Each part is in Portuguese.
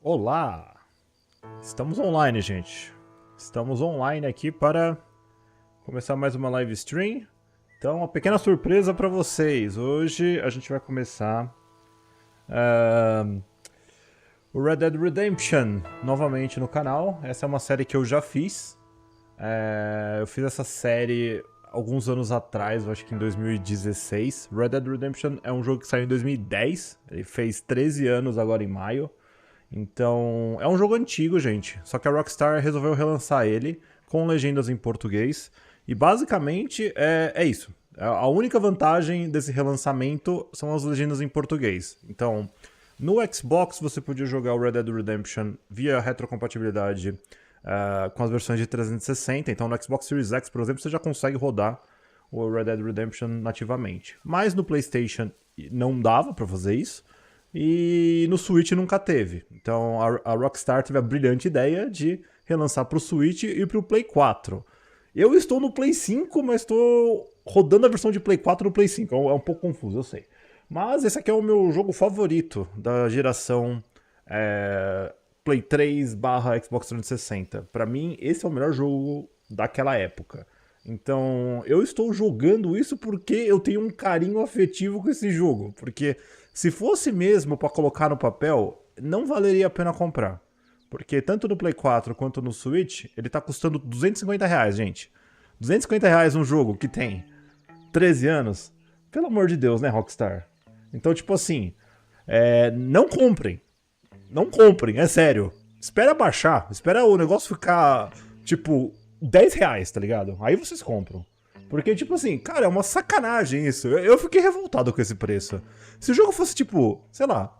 Olá! Estamos online, gente. Estamos online aqui para começar mais uma live stream. Então, uma pequena surpresa para vocês. Hoje a gente vai começar o Red Dead Redemption novamente no canal. Essa é uma série que eu já fiz. Eu fiz essa série alguns anos atrás, eu acho que em 2016. Red Dead Redemption é um jogo que saiu em 2010. Ele fez 13 anos agora em maio. Então, é um jogo antigo, gente. Só que a Rockstar resolveu relançar ele com legendas em português. E basicamente é isso. A única vantagem desse relançamento são as legendas em português. Então, no Xbox você podia jogar o Red Dead Redemption via retrocompatibilidade com as versões de 360. Então, no Xbox Series X, por exemplo, você já consegue rodar o Red Dead Redemption nativamente. Mas no PlayStation não dava pra fazer isso. E no Switch nunca teve. Então a Rockstar teve a brilhante ideia de relançar para o Switch e para o Play 4. Eu estou no Play 5, mas estou rodando a versão de Play 4 no Play 5. É um pouco confuso, eu sei. Mas esse aqui é o meu jogo favorito da geração Play 3/Xbox 360. Para mim, esse é o melhor jogo daquela época. Então, eu estou jogando isso porque eu tenho um carinho afetivo com esse jogo. Porque se fosse mesmo para colocar no papel, não valeria a pena comprar. Porque tanto no Play 4 quanto no Switch, ele tá custando R$250, gente. R$250 um jogo que tem 13 anos. Pelo amor de Deus, né, Rockstar? Então, tipo assim, não comprem. Não comprem, é sério. Espera baixar, espera o negócio ficar, tipo, R$10, tá ligado? Aí vocês compram. Porque, tipo assim, cara, é uma sacanagem isso. Eu fiquei revoltado com esse preço. Se o jogo fosse, tipo, sei lá,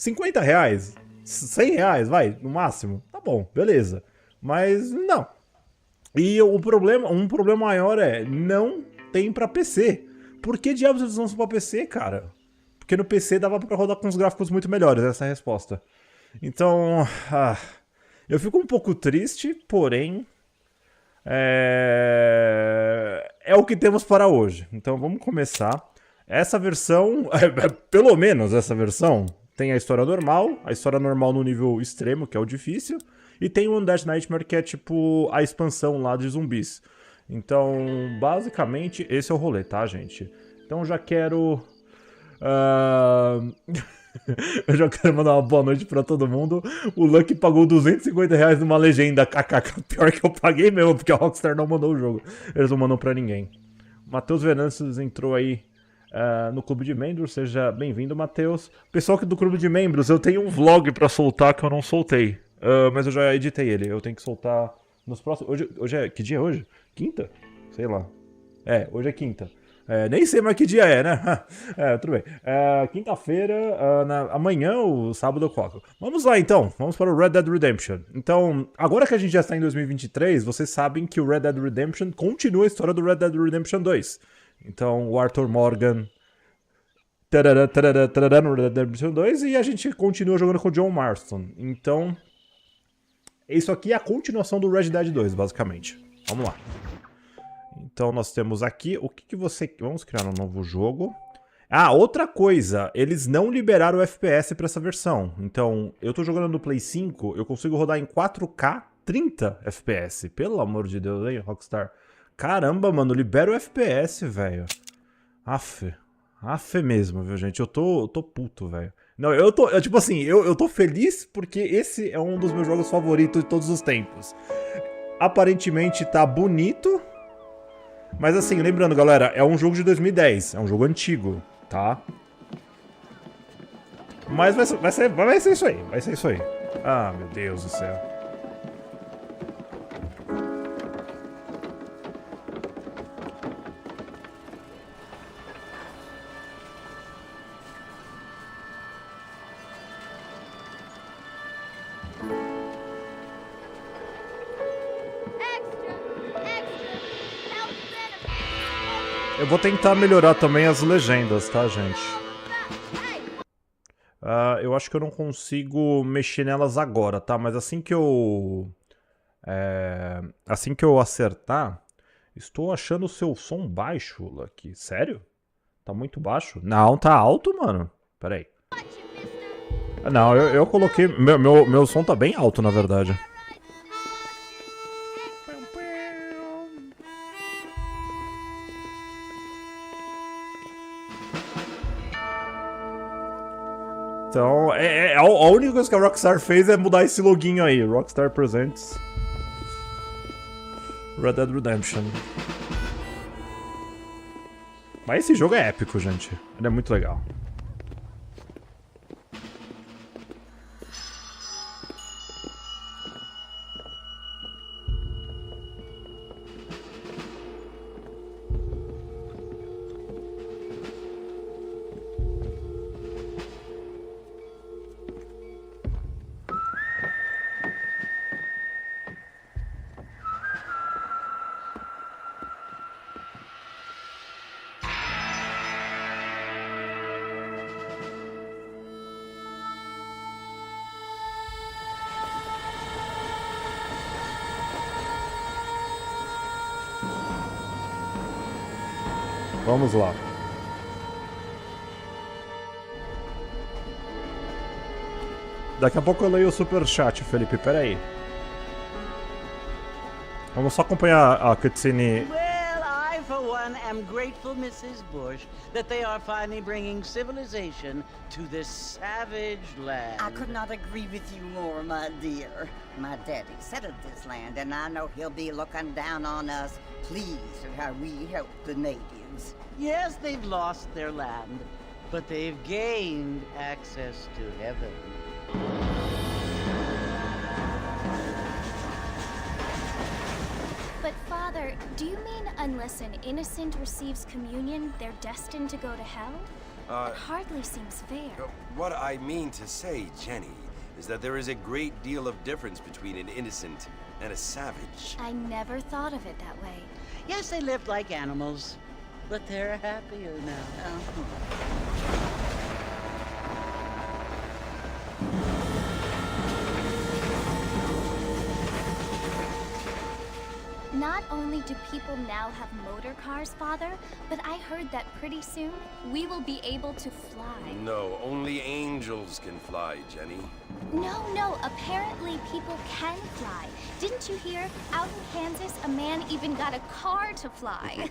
R$50, R$100, vai, no máximo, tá bom, beleza. Mas, não. E um problema maior não tem pra PC. Por que diabos eles lançam pra PC, cara? Porque no PC dava pra rodar com os gráficos muito melhores, essa é a resposta. Então, eu fico um pouco triste, porém... É o que temos para hoje. Então vamos começar. Essa versão, pelo menos essa versão, tem a história normal no nível extremo, que é o difícil, e tem o Undead Nightmare, que é tipo a expansão lá de zumbis. Então, basicamente, esse é o rolê, tá, gente? Então já quero... Eu já quero mandar uma boa noite pra todo mundo. O Lucky pagou R$250 numa legenda. KKK. Pior que eu paguei mesmo, porque a Rockstar não mandou o jogo. Eles não mandam pra ninguém. Matheus Venâncios entrou aí no clube de membros. Seja bem-vindo, Matheus. Pessoal aqui do clube de membros, eu tenho um vlog pra soltar que eu não soltei. Mas eu já editei ele. Eu tenho que soltar nos próximos... Hoje é... Que dia é hoje? Quinta? Sei lá. Hoje é quinta. Nem sei mais que dia é, né? Tudo bem. Quinta-feira, amanhã, o sábado eu coloco. Vamos lá então, vamos para o Red Dead Redemption. Então, agora que a gente já está em 2023, vocês sabem que o Red Dead Redemption continua a história do Red Dead Redemption 2. Então, o Arthur Morgan no Red Dead Redemption 2 e a gente continua jogando com o John Marston. Então, isso aqui é a continuação do Red Dead 2, basicamente. Vamos lá. Então nós temos aqui, o que você... Vamos criar um novo jogo. Outra coisa, eles não liberaram o FPS para essa versão. Então, eu tô jogando no Play 5, eu consigo rodar em 4K 30 FPS. Pelo amor de Deus, hein, Rockstar? Caramba, mano, libera o FPS, velho. Aff mesmo, viu, gente? Eu tô puto, velho. Não, tipo assim, eu tô feliz porque esse é um dos meus jogos favoritos de todos os tempos. Aparentemente tá bonito. Mas assim, lembrando, galera, é um jogo de 2010, é um jogo antigo, tá? Mas vai ser isso aí, vai ser isso aí. Ah, meu Deus do céu. Eu vou tentar melhorar também as legendas, tá, gente? Eu acho que eu não consigo mexer nelas agora, tá? Mas assim que eu... assim que eu acertar... Estou achando o seu som baixo, Lucky. Sério? Tá muito baixo? Não, tá alto, mano. Pera aí. Não, eu coloquei... Meu som tá bem alto, na verdade. Então, a única coisa que a Rockstar fez é mudar esse loginho aí. Rockstar Presents Red Dead Redemption. Mas esse jogo é épico, gente. Ele é muito legal. Vamos lá. Daqui a pouco eu leio o superchat, Felipe. Pera aí. Vamos só acompanhar a cutscene. Well, I, for one, am grateful, Mrs. Bush, that they are finally bringing civilization to this savage land. I could not agree with you more, my dear. My daddy settled this land, and I know he'll be looking down on us, pleased at how we help the natives. Yes, they've lost their land, but they've gained access to heaven. But Father, do you mean unless an innocent receives communion, they're destined to go to hell? It hardly seems fair. What I mean to say, Jenny, is that there is a great deal of difference between an innocent and a savage. I never thought of it that way. Yes, they lived like animals, but they're happier now. Not only do people now have motor cars, Father, but I heard that pretty soon we will be able to fly. No, only angels can fly, Jenny. No, apparently people can fly. Didn't you hear? Out in Kansas, a man even got a car to fly.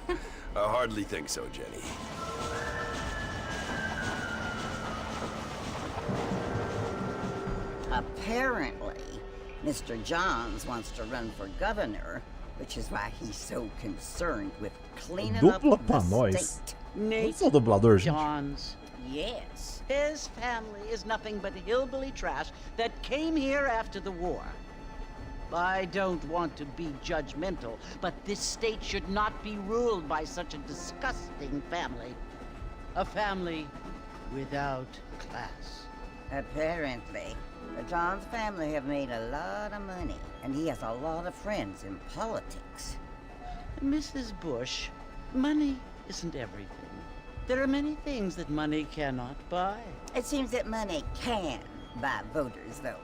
I hardly think so, Jenny. Apparently, Mr. Johns wants to run for governor, which is why he's so concerned with cleaning up Dupla the pra nós. state. Nate Sou dublador, gente. Johns. Yes. His family is nothing but hillbilly trash that came here after the war. I don't want to be judgmental, but this state should not be ruled by such a disgusting family. A family without class. Apparently, the Johns family have made a lot of money, and he has a lot of friends in politics. Mrs. Bush, money isn't everything. There are many things that money cannot buy. It seems that money can buy voters, though.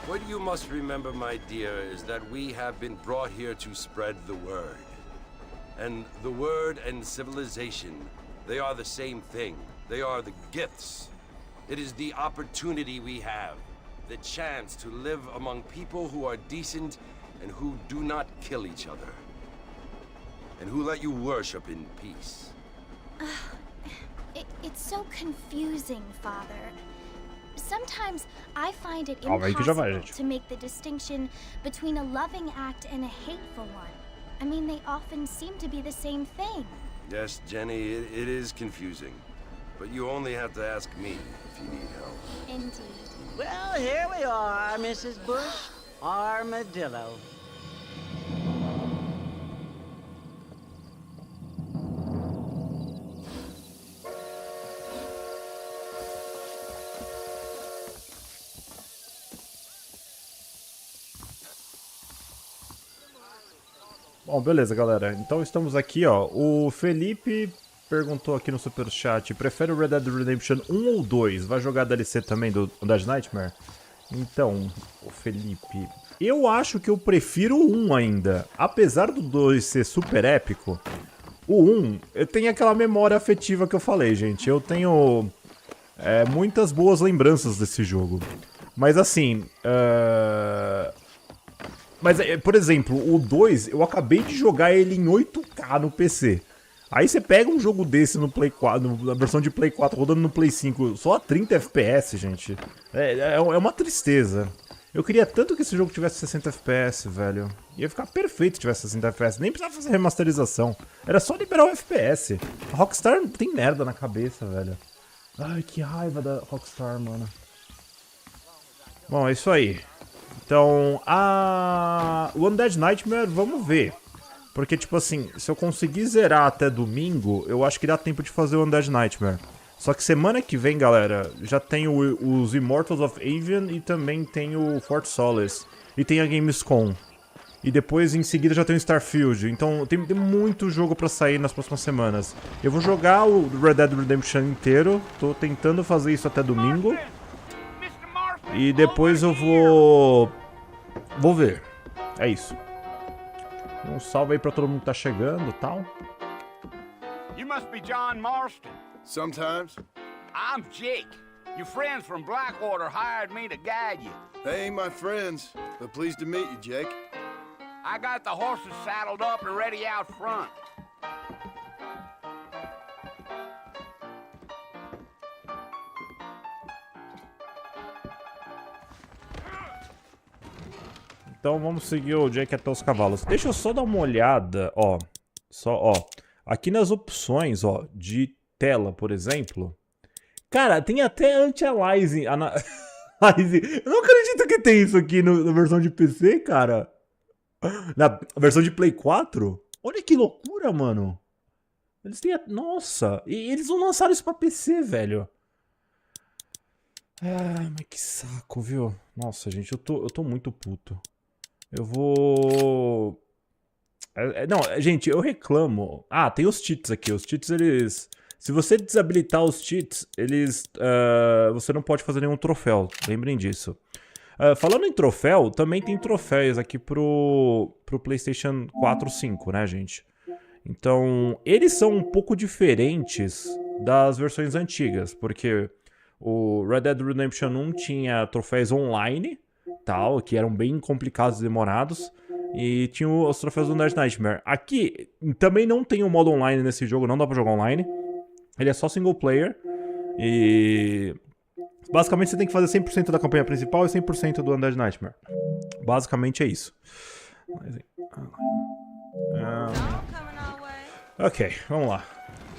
What you must remember, my dear, is that we have been brought here to spread the word. And the word and civilization, they are the same thing. They are the gifts. It is the opportunity we have, the chance to live among people who are decent and who do not kill each other. And who let you worship in peace. It's so confusing, Father. Sometimes I find it Calma aí que já vai, impossible gente. to make the distinction between a loving act and a hateful one. I mean, they often seem to be the same thing. Yes, Jenny, it is confusing. But you only have to ask me if you need help. Indeed. Well, here we are, Mrs. Bush. Armadillo. Bom, beleza, galera. Então estamos aqui, ó. O Felipe perguntou aqui no superchat, prefere o Red Dead Redemption 1 ou 2? Vai jogar a DLC também do Undead Nightmare? Então, o Felipe, eu acho que eu prefiro o 1 ainda. Apesar do 2 ser super épico, O 1, eu tenho aquela memória afetiva que eu falei, gente. Eu tenho muitas boas lembranças desse jogo. Mas assim... Mas, por exemplo, o 2, eu acabei de jogar ele em 8K no PC. Aí você pega um jogo desse no Play 4, na versão de Play 4, rodando no Play 5, só a 30 FPS, gente. É uma tristeza. Eu queria tanto que esse jogo tivesse 60 FPS, velho. Ia ficar perfeito se tivesse 60 FPS. Nem precisava fazer remasterização. Era só liberar o FPS. A Rockstar tem merda na cabeça, velho. Ai, que raiva da Rockstar, mano. Bom, é isso aí. Então, o Undead Nightmare, vamos ver. Porque, tipo assim, se eu conseguir zerar até domingo, eu acho que dá tempo de fazer o Undead Nightmare. Só que semana que vem, galera, já tem os Immortals of Avian e também tem o Fort Solis. E tem a Gamescom. E depois, em seguida, já tem o Starfield. Então, tem muito jogo pra sair nas próximas semanas. Eu vou jogar o Red Dead Redemption inteiro. Tô tentando fazer isso até domingo. E depois eu vou ver. É isso. Um salve aí pra todo mundo que tá chegando e tal. You must be John Marston. Sometimes. I'm Jake. Your friends from Blackwater hired me to guide you. They ain't my friends, but pleased to meet you, Jake. I got the horses saddled up and ready out front. Então vamos seguir o Jake até os cavalos. Deixa eu só dar uma olhada, ó. Aqui nas opções, ó, de tela, por exemplo. Cara, tem até anti-aliasing. Eu não acredito que tem isso aqui na versão de PC, cara. Na versão de Play 4. Olha que loucura, mano. Eles têm... Nossa, e eles não lançaram isso pra PC, velho. Ah, mas que saco, viu? Nossa, gente, eu tô muito puto. Eu vou... Não, gente, eu reclamo. Ah, tem os cheats aqui. Os cheats, eles... Se você desabilitar os cheats, eles... você não pode fazer nenhum troféu. Lembrem disso. Falando em troféu, também tem troféus aqui pro PlayStation 4 5, né, gente? Então, eles são um pouco diferentes das versões antigas, porque o Red Dead Redemption 1 tinha troféus online, tal, que eram bem complicados e demorados, e tinha os troféus do Undead Nightmare. Aqui também não tem o modo online nesse jogo, não dá pra jogar online. Ele é só single player, e... basicamente você tem que fazer 100% da campanha principal e 100% do Undead Nightmare. Basicamente é isso. Ok, vamos lá.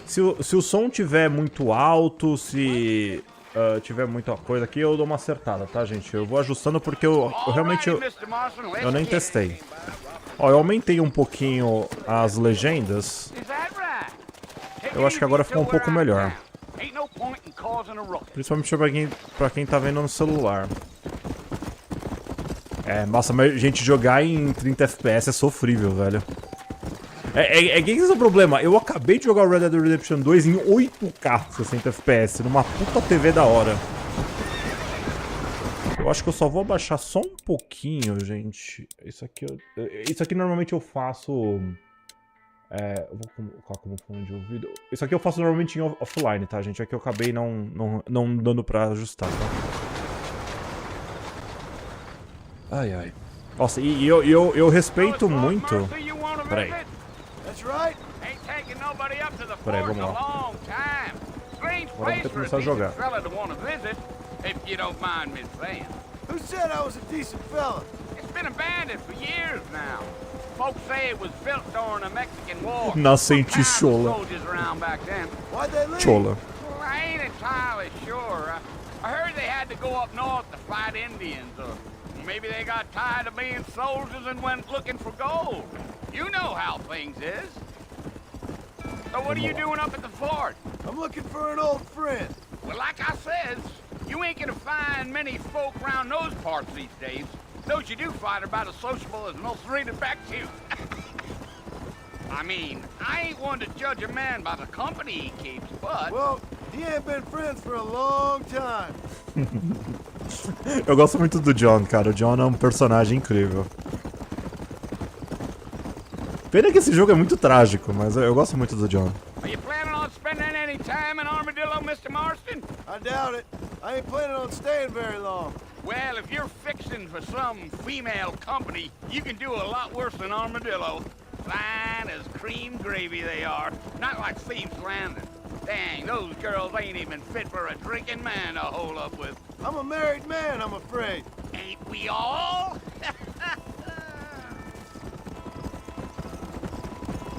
Se o som tiver muito alto, se tiver muita coisa aqui, eu dou uma acertada, tá, gente? Eu vou ajustando porque eu realmente eu nem testei. Ó, eu aumentei um pouquinho as legendas. Eu acho que agora ficou um pouco melhor. Principalmente pra quem tá vendo no celular. Nossa, mas gente, jogar em 30 FPS é sofrível, velho. Que esse é o problema. Eu acabei de jogar o Red Dead Redemption 2 em 8K 60 FPS, numa puta TV da hora. Eu acho que eu só vou abaixar só um pouquinho, gente. Isso aqui normalmente eu faço... eu vou colocar como fone de ouvido. Isso aqui eu faço normalmente em offline, tá, gente? Aqui eu acabei não dando pra ajustar, tá? Ai, ai. Nossa, e eu respeito muito... Peraí. Peraí, vamos lá. Agora vou ter que começar a jogar. Who said I was a decent fella? It's been abandoned for years now. Folks say it was built during the Mexican War. Nascente chola. Why'd they leave? Chola. Well, I ain't entirely sure. I heard they had to go up north to fight Indians, or maybe they got tired of being soldiers and went looking for gold. You know how things is. So what are you doing up at the fort? I'm looking for an old friend. Well, like I says, you ain't gonna find many folk around those parts these days. Those you do find are about as sociable as most reading back to you. I mean, I ain't one to judge a man by the company he keeps, but... Well, he ain't been friends for a long time. Eu gosto muito do John, cara. O John é um personagem incrível. Pena que esse jogo é muito trágico, mas eu gosto muito do John. Are you planning on spending any time in Armadillo, Mr. Marston? I doubt it. I ain't planning on staying very long. Well, if you're fixing for some female company, you can do a lot worse than Armadillo. Fine as cream gravy they are, not like Thieves Landing. Dang, those girls ain't even fit for a drinking man to hole up with. I'm a married man, I'm afraid. Ain't we all?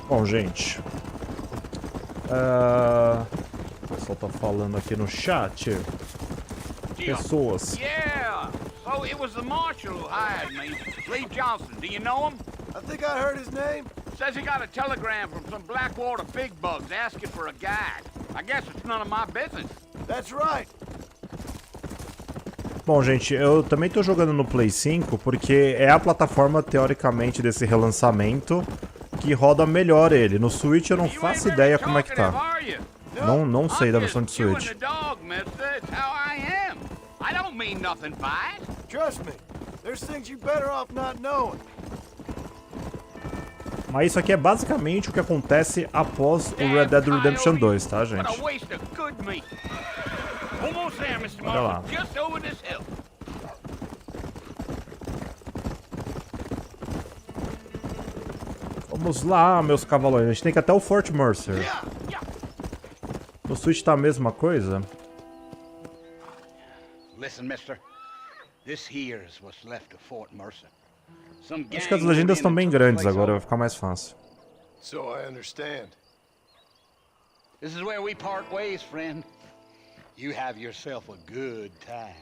Bom, gente. O pessoal tá falando aqui no chat. Pessoas. Yeah, so it was the marshal who hired me. Lee Johnson, do you know him? I think I heard his name. Says he got a telegram from some Blackwater big bugs asking for a guide. I guess it's none of my business. That's right. Bom, gente, eu também tô jogando no Play 5 porque é a plataforma, teoricamente, desse relançamento que roda melhor ele. No Switch eu não faço ideia como é que tá. Não sei da versão de Switch. Trust me. There's things you better off not knowing. Mas isso aqui é basicamente o que acontece após o Red Dead Redemption 2, tá, gente? Olha lá. Vamos lá, meus cavalões. A gente tem que ir até o Fort Mercer. No Switch tá a mesma coisa? Listen, mister. This here is what's left of Fort Mercer. Acho que as legendas estão bem grandes agora, vai ficar mais fácil. So I understand. This is where we part ways, friend. You have yourself a good time.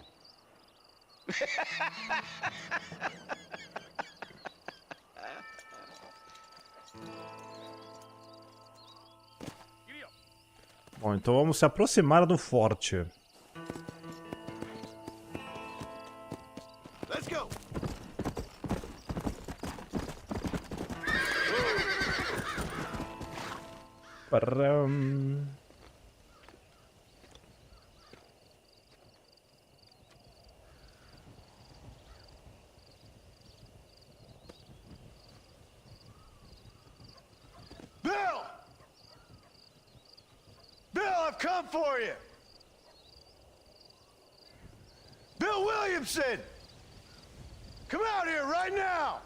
Bom, então vamos se aproximar do forte. Let's go. Param. Bill! Bill, I've come for you! Bill Williamson! Come out here right now!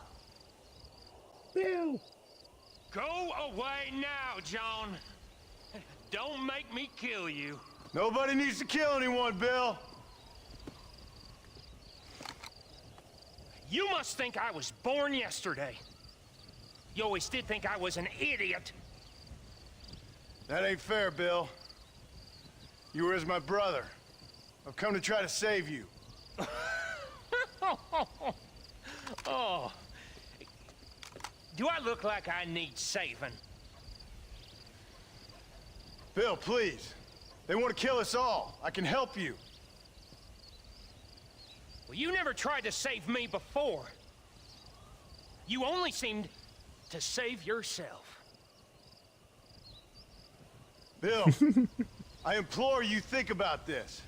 Bill! Go away now, John. Don't make me kill you. Nobody needs to kill anyone, Bill. You must think I was born yesterday. You always did think I was an idiot. That ain't fair, Bill. You were as my brother. I've come to try to save you. Oh. Do I look like I need saving? Bill, please. They want to kill us all. I can help you. Well, you never tried to save me before. You only seemed to save yourself. Bill, I implore you think about this.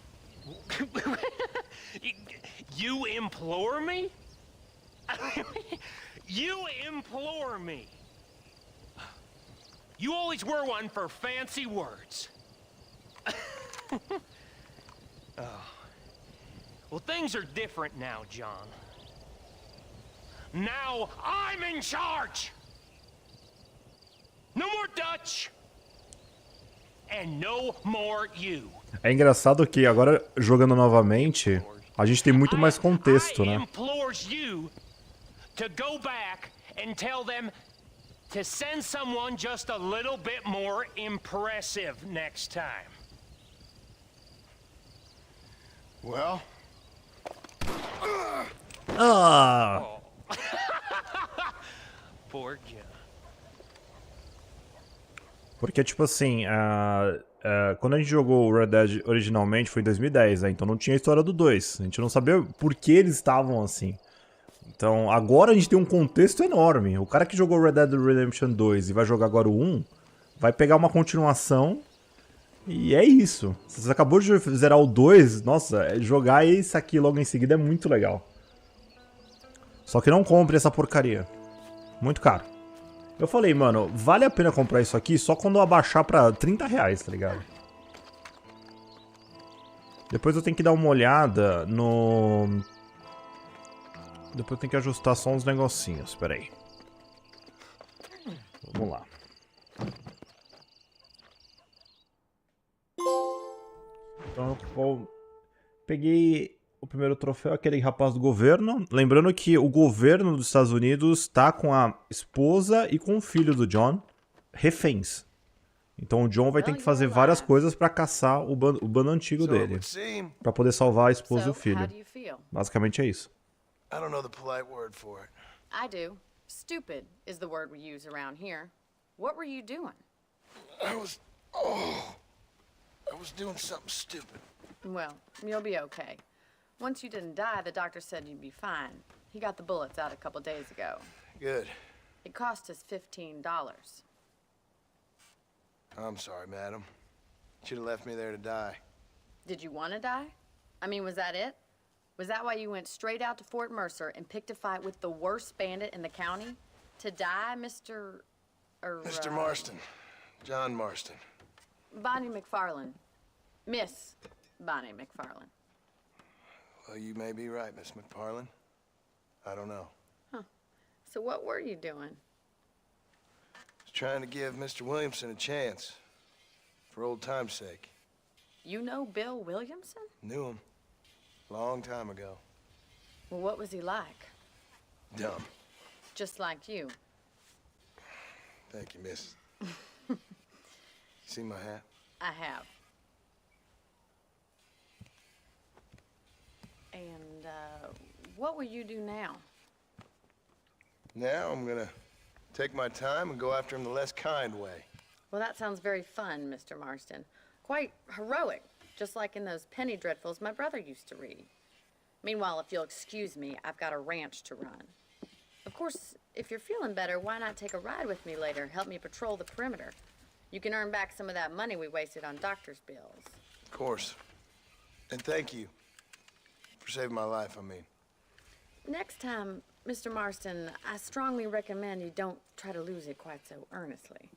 You implore me? You implore me. You always were one for fancy words. Oh. Well, things are different now, John. Now I'm in charge. No more Dutch. And no more you. É engraçado que agora, jogando novamente, a gente tem muito mais contexto, né? To go back and tell them to send someone just a little bit more impressive next time. Well... Ah! Poor John. Porque, tipo assim, quando a gente jogou o Red Dead originalmente foi em 2010, né? Então não tinha a história do 2. A gente não sabia por que eles estavam assim. Então, agora a gente tem um contexto enorme. O cara que jogou Red Dead Redemption 2 e vai jogar agora o 1, vai pegar uma continuação e é isso. Se você acabou de zerar o 2, nossa, jogar isso aqui logo em seguida é muito legal. Só que não compre essa porcaria. Muito caro. Eu falei, mano, vale a pena comprar isso aqui só quando eu abaixar pra 30 reais, tá ligado? Depois eu tenho que dar uma olhada no... Depois eu tenho que ajustar só uns negocinhos, pera aí. Vamos lá. Então eu peguei o primeiro troféu, aquele rapaz do governo. Lembrando que o governo dos Estados Unidos tá com a esposa e com o filho do John reféns. Então o John vai ter que fazer várias coisas pra caçar o bando antigo dele. Pra poder salvar a esposa e o filho. Basicamente é isso. I don't know the polite word for it. I do. Stupid is the word we use around here. What were you doing? I was doing something stupid. Well, you'll be okay. Once you didn't die, the doctor said you'd be fine. He got the bullets out a couple days ago. Good. It cost us $15. I'm sorry, madam. Should have left me there to die. Did you want to die? I mean, was that it? Was that why you went straight out to Fort Mercer and picked a fight with the worst bandit in the county? To die, Mr. Mr. Marston. John Marston. Bonnie McFarlane. Miss Bonnie McFarlane. Well, you may be right, Miss McFarlane. I don't know. Huh. So what were you doing? I was trying to give Mr. Williamson a chance. For old time's sake. You know Bill Williamson? Knew him. Long time ago. Well, what was he like? Dumb. Just like you. Thank you, miss. See my hat? I have. And, what will you do now? Now I'm gonna take my time and go after him the less kind way. Well, that sounds very fun, Mr. Marston. Quite heroic, just like in those penny dreadfuls my brother used to read. Meanwhile, if you'll excuse me, I've got a ranch to run. Of course, if you're feeling better, why not take a ride with me later? Help me patrol the perimeter. You can earn back some of that money we wasted on doctor's bills. Of course. And thank you. For saving my life, I mean. Next time, Mr. Marston, I strongly recommend you don't try to lose it quite so earnestly.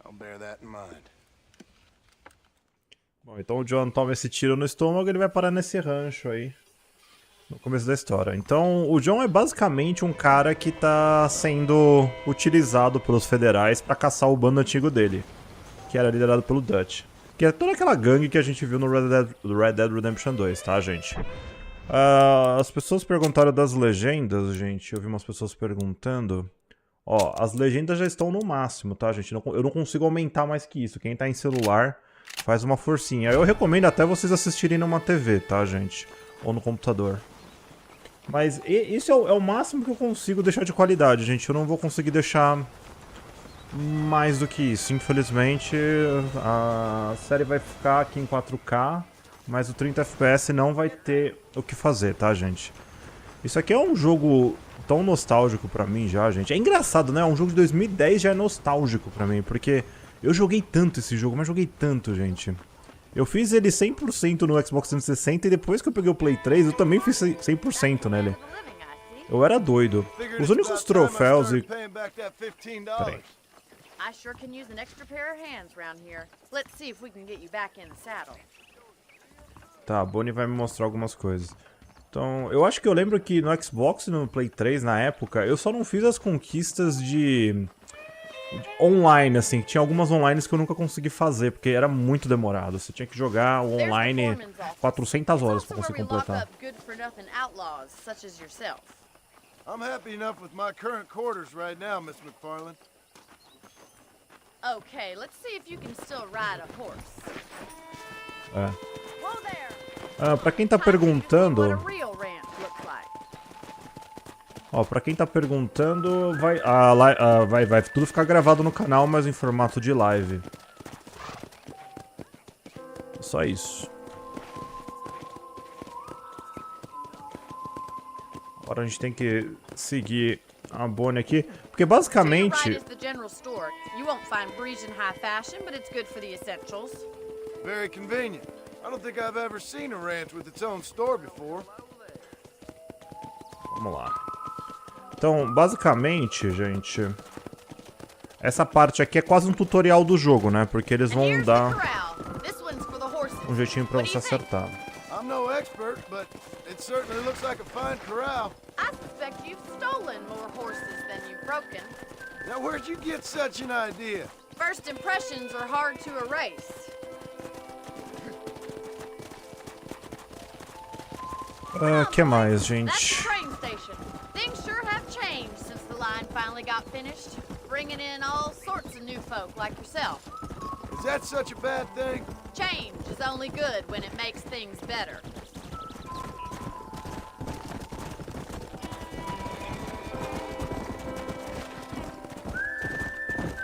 I'll bear that in mind. Bom, então o John toma esse tiro no estômago e ele vai parar nesse rancho aí. No começo da história. Então, o John é basicamente um cara que tá sendo utilizado pelos federais pra caçar o bando antigo dele. Que era liderado pelo Dutch. Que é toda aquela gangue que a gente viu no Red Dead Redemption 2, tá, gente? As pessoas perguntaram das legendas, gente. Eu vi umas pessoas perguntando. Ó, as legendas já estão no máximo, tá, gente? Eu não consigo aumentar mais que isso. Quem tá em celular, faz uma forcinha. Eu recomendo até vocês assistirem numa TV, tá, gente? Ou no computador. Mas isso é o máximo que eu consigo deixar de qualidade, gente. Eu não vou conseguir deixar mais do que isso. Infelizmente, a série vai ficar aqui em 4K, mas o 30 FPS não vai ter o que fazer, tá, gente? Isso aqui é um jogo tão nostálgico pra mim já, gente. É engraçado, né? Um jogo de 2010 já é nostálgico pra mim, porque eu joguei tanto esse jogo, mas joguei tanto, gente. Eu fiz ele 100% no Xbox 360 e depois que eu peguei o Play 3, eu também fiz 100% nele. Eu era doido. Os únicos troféus e... Peraí. I sure can use an extra pair of hands around here. Let's see if we can get you back in the saddle. Tá, a Bonnie vai me mostrar algumas coisas. Então, eu acho que eu lembro que no Xbox e no Play 3, na época, eu só não fiz as conquistas de online, assim. Tinha algumas online que eu nunca consegui fazer, porque era muito demorado. Você tinha que jogar o online 400 horas pra conseguir completar. I'm happy enough with my current quarters right now, Miss McFarlane. Okay, let's see if you can still ride a horse. Pra quem tá perguntando... Ó, pra quem tá perguntando, vai tudo ficar gravado no canal, mas em formato de live. Só isso. Agora a gente tem que seguir a Bonnie aqui, porque basicamente... Very convenient. I don't think I've ever seen a ranch with its own store before. Vamos lá. Então, basicamente, gente, essa parte aqui é quase um tutorial do jogo, né? Porque eles vão dar um jeitinho pra você acertar. I'm no expert, but it certainly looks like a fine corral. I suspect you've stolen more horses than you've broken. Now, where'd you get such an idea? First impressions are hard to erase. Que mais, That's gente? the train station. Things sure have changed since the line finally got finished, bringing in all sorts of new folk like yourself. Is that such a bad thing? Change is only good when it makes things better.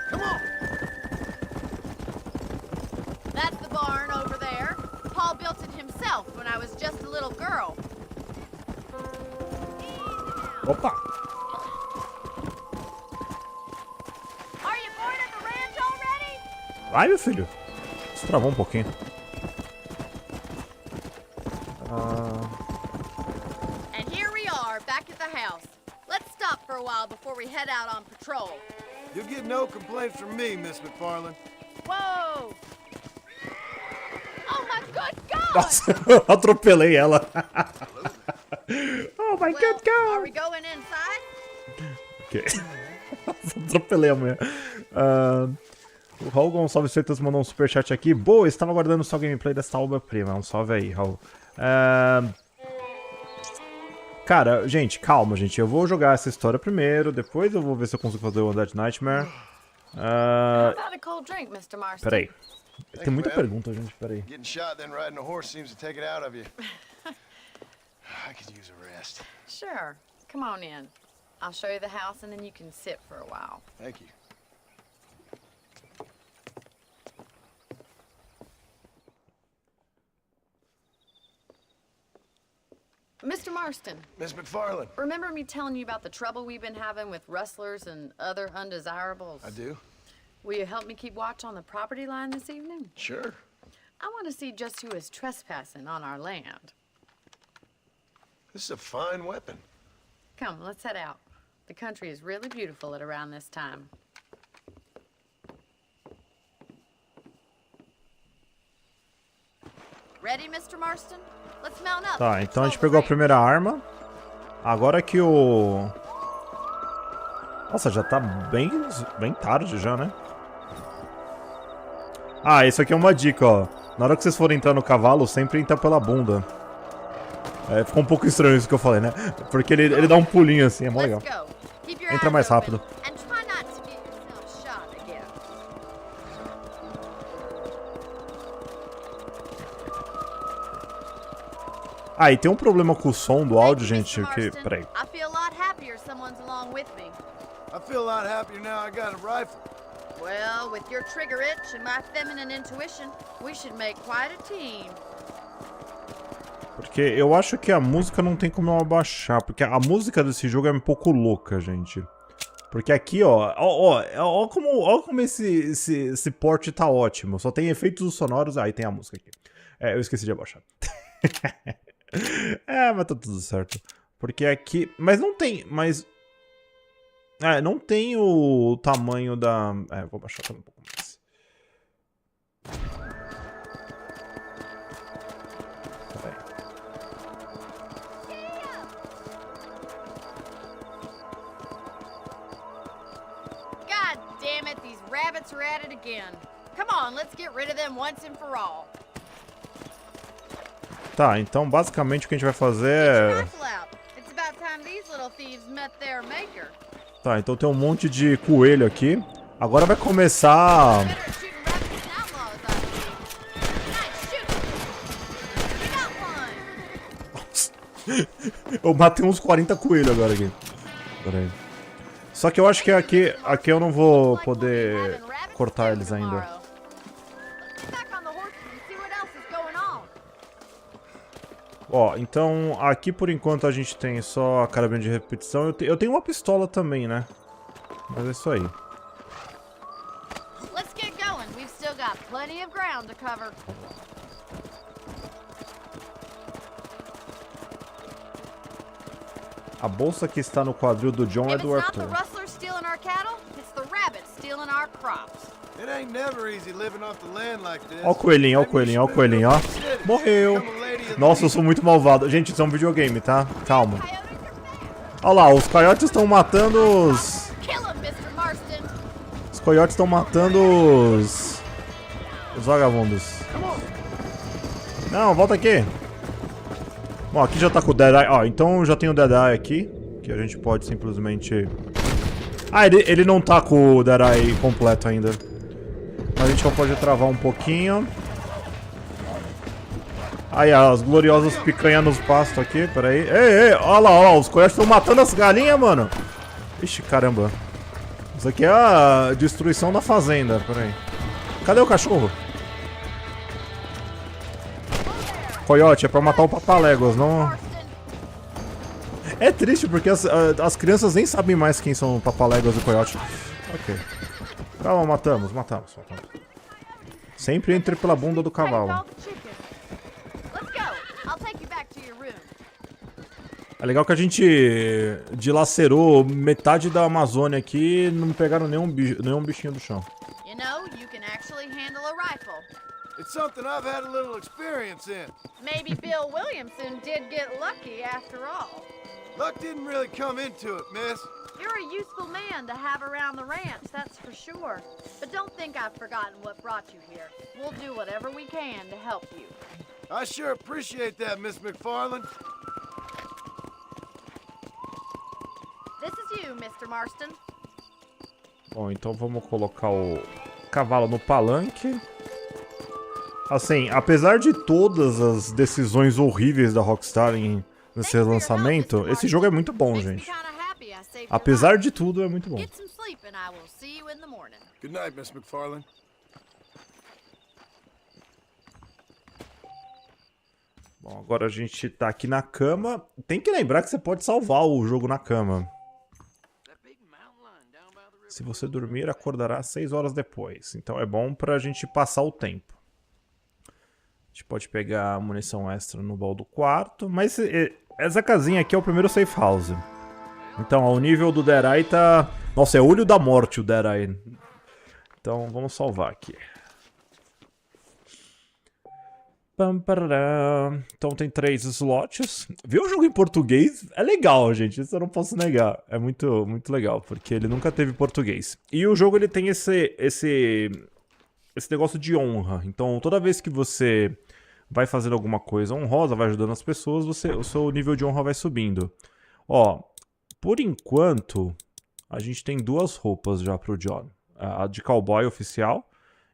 Come on! That's the barn over there. Paul built it himself when I was just a little girl. Opa! Are you bored at the ranch already? Vai, meu filho. Isso travou um pouquinho. And here we are, back at the house. Let's stop for a while before we head out on patrol. You'll get no complaints from me, Miss McFarland. Whoa! Oh my good God! Nossa, eu atropelei ela. Oh my Well, god, are God! we going inside? Ok. Atropelei a mulher. O Raul Gonçalves Freitas mandou um superchat aqui. Boa, estava aguardando só gameplay dessa obra-prima. Um salve aí, Raul. Cara, gente, calma, gente. Eu vou jogar essa história primeiro, depois eu vou ver se eu consigo fazer o Undead Nightmare. How about a cold drink, Mr. Marston? Peraí. Tem muita pergunta, gente. Peraí. Getting shot then riding a horse seems to take it out of you. I could use a rest. Sure. Come on in. I'll show you the house and then you can sit for a while. Thank you. Mr. Marston, Miss McFarland. remember me telling you about the trouble we've been having with rustlers and other undesirables? I do? Will you help me keep watch on the property line this evening? Sure. I want to see just who is trespassing on our land. This is a fine weapon. Come, let's head out. The country is really beautiful at around this time. Ready, Mr. Marston? Let's mount up. Tá, então a gente pegou a primeira arma. Agora que o... Nossa, já tá bem tarde já, né? Ah, isso aqui é uma dica, ó. Na hora que vocês forem entrar no cavalo, sempre entra pela bunda. Ficou um pouco estranho isso que eu falei, né? Porque ele dá um pulinho assim, é mó legal. Entra mais rápido. Ah, e tem um problema com o som do áudio, gente, que... Peraí. I feel a lot happier now I got a rifle. Well, with your trigger itch and my feminine intuition, we should make quite a team. Porque eu acho que a música não tem como eu abaixar, porque a música desse jogo é um pouco louca, gente. Porque aqui, ó como esse port tá ótimo. Só tem efeitos sonoros, aí tem a música aqui. Eu esqueci de abaixar. Mas tá tudo certo. Porque aqui... Mas não tem... não tem o tamanho da... vou baixar também um pouco mais. Peraí. God damn it, these rabbits are at it again. Come on, let's get rid of them once and for all. Tá, então basicamente o que a gente vai fazer é... Tá, então tem um monte de coelho aqui. Agora vai começar... Nossa. Eu matei uns 40 coelhos agora aqui. Pera aí. Só que eu acho que aqui eu não vou poder cortar eles ainda. Ó, então aqui por enquanto a gente tem só a carabina de repetição. Eu tenho uma pistola também, né? Mas é isso aí. Let's get going. We've still got plenty of ground to cover. A bolsa que está no quadril do John é If do it's not the Arthur. rustlers stealing our cattle, it's the rabbits stealing our crops. It ain't never easy living off the land like this. Ó o coelhinho, ó o coelhinho, ó o coelhinho, ó. Morreu. Nossa, eu sou muito malvado. Gente, isso é um videogame, tá? Calma. Olha lá, os coiotes estão matando os... Kill him, Mr. Marston. Os coiotes estão matando os vagabundos. Não, volta aqui. Bom, aqui já tá com o Deadeye. Ó, então já tem o Deadeye aqui. Que a gente pode simplesmente... Ah, ele não tá com o Deadeye completo ainda. Mas a gente já pode travar um pouquinho. Aí, as gloriosas picanha nos pastos aqui, peraí. Ei, olha lá, os coiotes estão matando as galinhas, mano. Ixi, caramba. Isso aqui é a destruição da fazenda, peraí. Cadê o cachorro? Coiote, é pra matar o papaléguas, não... É triste porque as crianças nem sabem mais quem são o papaléguas e o coiote. Ok. Calma, matamos. Sempre entre pela bunda do cavalo. É legal que a gente dilacerou metade da Amazônia aqui e não pegaram nenhum bichinho do chão. You know, you can actually handle a rifle. It's something I've had a little experience in. Maybe Bill Williamson did get lucky after all. Luck didn't really come into it, miss. You're a useful man to have around the ranch, that's for sure. But don't think I've forgotten what brought you here. We'll do whatever we can to help you. I sure appreciate that, Miss McFarland. This is you, Mr. Marston. Bom, então vamos colocar o cavalo no palanque. Assim, apesar de todas as decisões horríveis da Rockstar nesse lançamento, esse jogo é muito bom, gente. Apesar de tudo, é muito bom. Good night, Miss McFarland. Bom, agora a gente tá aqui na cama. Tem que lembrar que você pode salvar o jogo na cama. Se você dormir, acordará 6 horas depois. Então é bom pra gente passar o tempo. A gente pode pegar munição extra no baú do quarto. Mas essa casinha aqui é o primeiro safe house. Então, ó, o nível do Deadeye tá... Nossa, é olho da morte o Deadeye. Então, vamos salvar aqui. Então tem 3 slots. Ver o jogo em português é legal, gente. Isso eu não posso negar. É muito, muito legal, porque ele nunca teve português. E o jogo ele tem esse negócio de honra. Então toda vez que você vai fazendo alguma coisa honrosa, vai ajudando as pessoas, o seu nível de honra vai subindo. Ó, por enquanto, a gente tem 2 roupas já pro John. A de cowboy oficial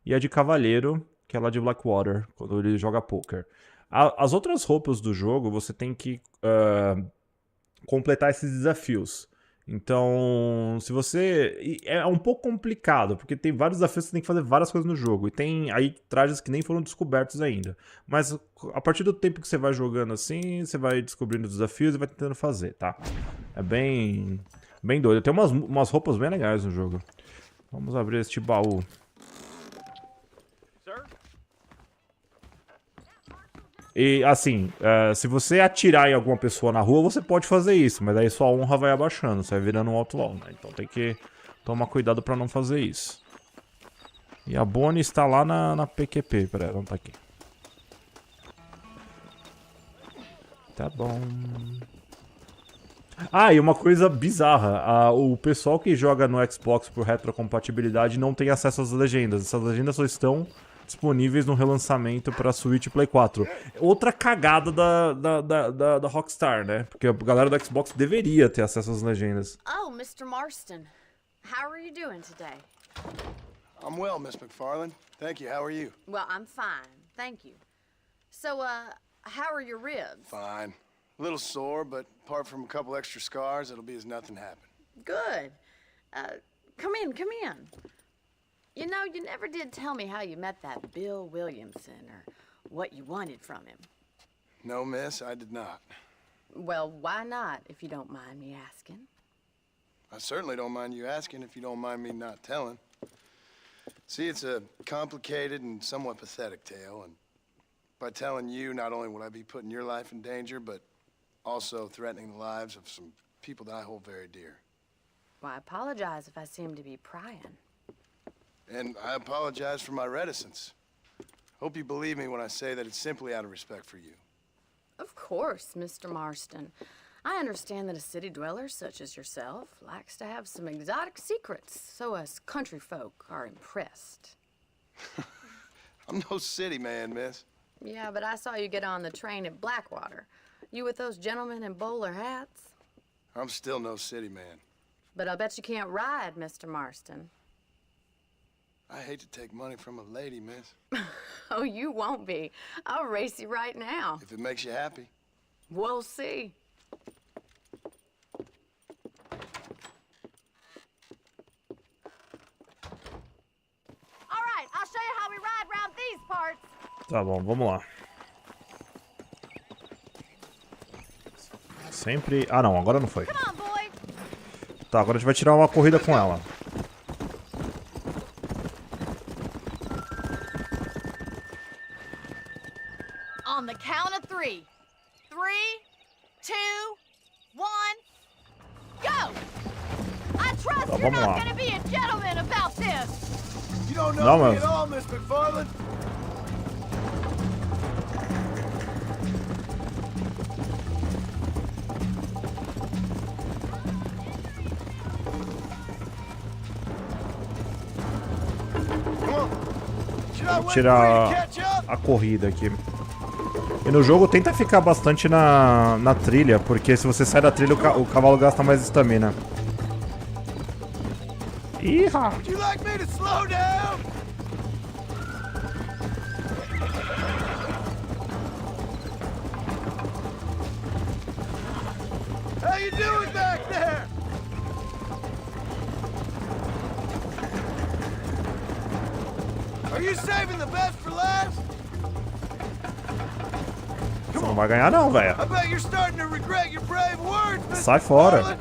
e a de cavaleiro, que é lá de Blackwater, quando ele joga poker. As outras roupas do jogo, você tem que completar esses desafios. Então, se você... É um pouco complicado, porque tem vários desafios que você tem que fazer várias coisas no jogo. E tem aí trajes que nem foram descobertos ainda. Mas a partir do tempo que você vai jogando assim, você vai descobrindo os desafios e vai tentando fazer, tá? É bem doido. Tem umas roupas bem legais no jogo. Vamos abrir este baú. E assim, se você atirar em alguma pessoa na rua, você pode fazer isso, mas aí sua honra vai abaixando, você vai virando um outlaw, né? Então tem que tomar cuidado pra não fazer isso. E a Bonnie está lá na PQP, peraí, não tá aqui. Tá bom. Ah, e uma coisa bizarra, o pessoal que joga no Xbox por retrocompatibilidade não tem acesso às legendas, essas legendas só estão disponíveis no relançamento para Switch e Play 4. Outra cagada da Rockstar, né? Porque a galera do Xbox deveria ter acesso às legendas. Oh, Mr. Marston. How are you doing today? I'm well, Miss McFarland. Thank you. How are you? Well, I'm fine. Thank you. So, how are your ribs? Fine. A little sore, but apart from a couple extra scars, it'll be as nothing happened. Good. Come in. You know, you never did tell me how you met that Bill Williamson or what you wanted from him. No, miss, I did not. Well, why not, if you don't mind me asking? I certainly don't mind you asking if you don't mind me not telling. See, it's a complicated and somewhat pathetic tale, and by telling you, not only would I be putting your life in danger, but also threatening the lives of some people that I hold very dear. Well, I apologize if I seem to be prying. And I apologize for my reticence. Hope you believe me when I say that it's simply out of respect for you. Of course, Mr. Marston. I understand that a city dweller such as yourself likes to have some exotic secrets, so us country folk are impressed. I'm no city man, miss. Yeah, but I saw you get on the train at Blackwater. You with those gentlemen in bowler hats? I'm still no city man. But I'll bet you can't ride, Mr. Marston. I hate to take money from a lady, miss. Oh, you won't be. I'll race you right now. If it makes you happy. We'll see. All right, I'll show you how we ride round these parts. Tá bom, vamos lá. Sempre... Ah, não, agora não foi. Come on, boy. Tá, agora a gente vai tirar uma corrida com ela. On the count of 3. 3, 2, 1, go! I trust Tá, you're vamos not lá. gonna be a gentleman about this. You don't know Não, me mas... at all, Miss McFarland. Vou tirar a corrida aqui. E no jogo tenta ficar bastante na trilha, porque se você sai da trilha o cavalo gasta mais estamina. Ih, Would you like me to slow down? How you doing back there? Are you saving the best for last? você não vai ganhar não, velho. I bet you're starting to regret your brave words, Mr. Sai fora. Farland.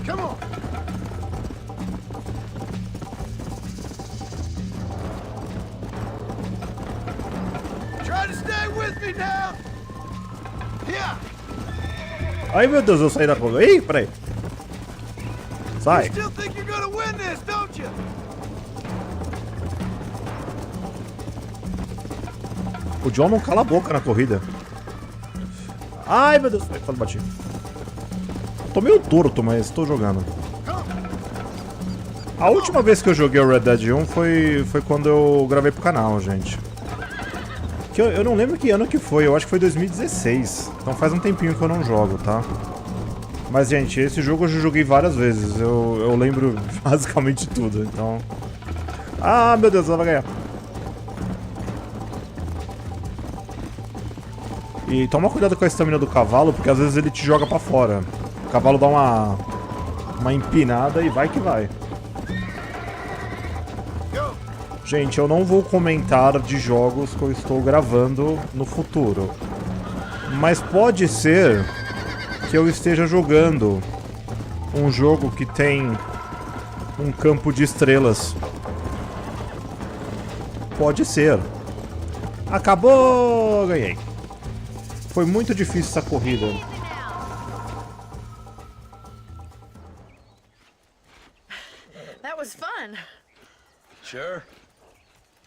Come on. Try to stay with me now. Yeah. Ai, meu Deus, eu saí da corrida. Ih, peraí. Sai. You still think you're gonna win this, don't you? O John não cala a boca na corrida. Ai, meu Deus. Ai, quase bati. Tô meio torto, mas tô jogando. A última vez que eu joguei o Red Dead 1 foi quando eu gravei pro canal, gente. Que eu não lembro que ano que foi, eu acho que foi 2016. Então faz um tempinho que eu não jogo, tá? Mas, gente, esse jogo eu já joguei várias vezes. Eu lembro basicamente tudo, então... Ah, meu Deus, ela vai ganhar. E toma cuidado com a estamina do cavalo, porque às vezes ele te joga pra fora. O cavalo dá uma empinada e vai que vai. Gente, eu não vou comentar de jogos que eu estou gravando no futuro. Mas pode ser que eu esteja jogando um jogo que tem um campo de estrelas. Pode ser. Acabou! Ganhei. Foi muito difícil essa corrida. That was fun. Sure.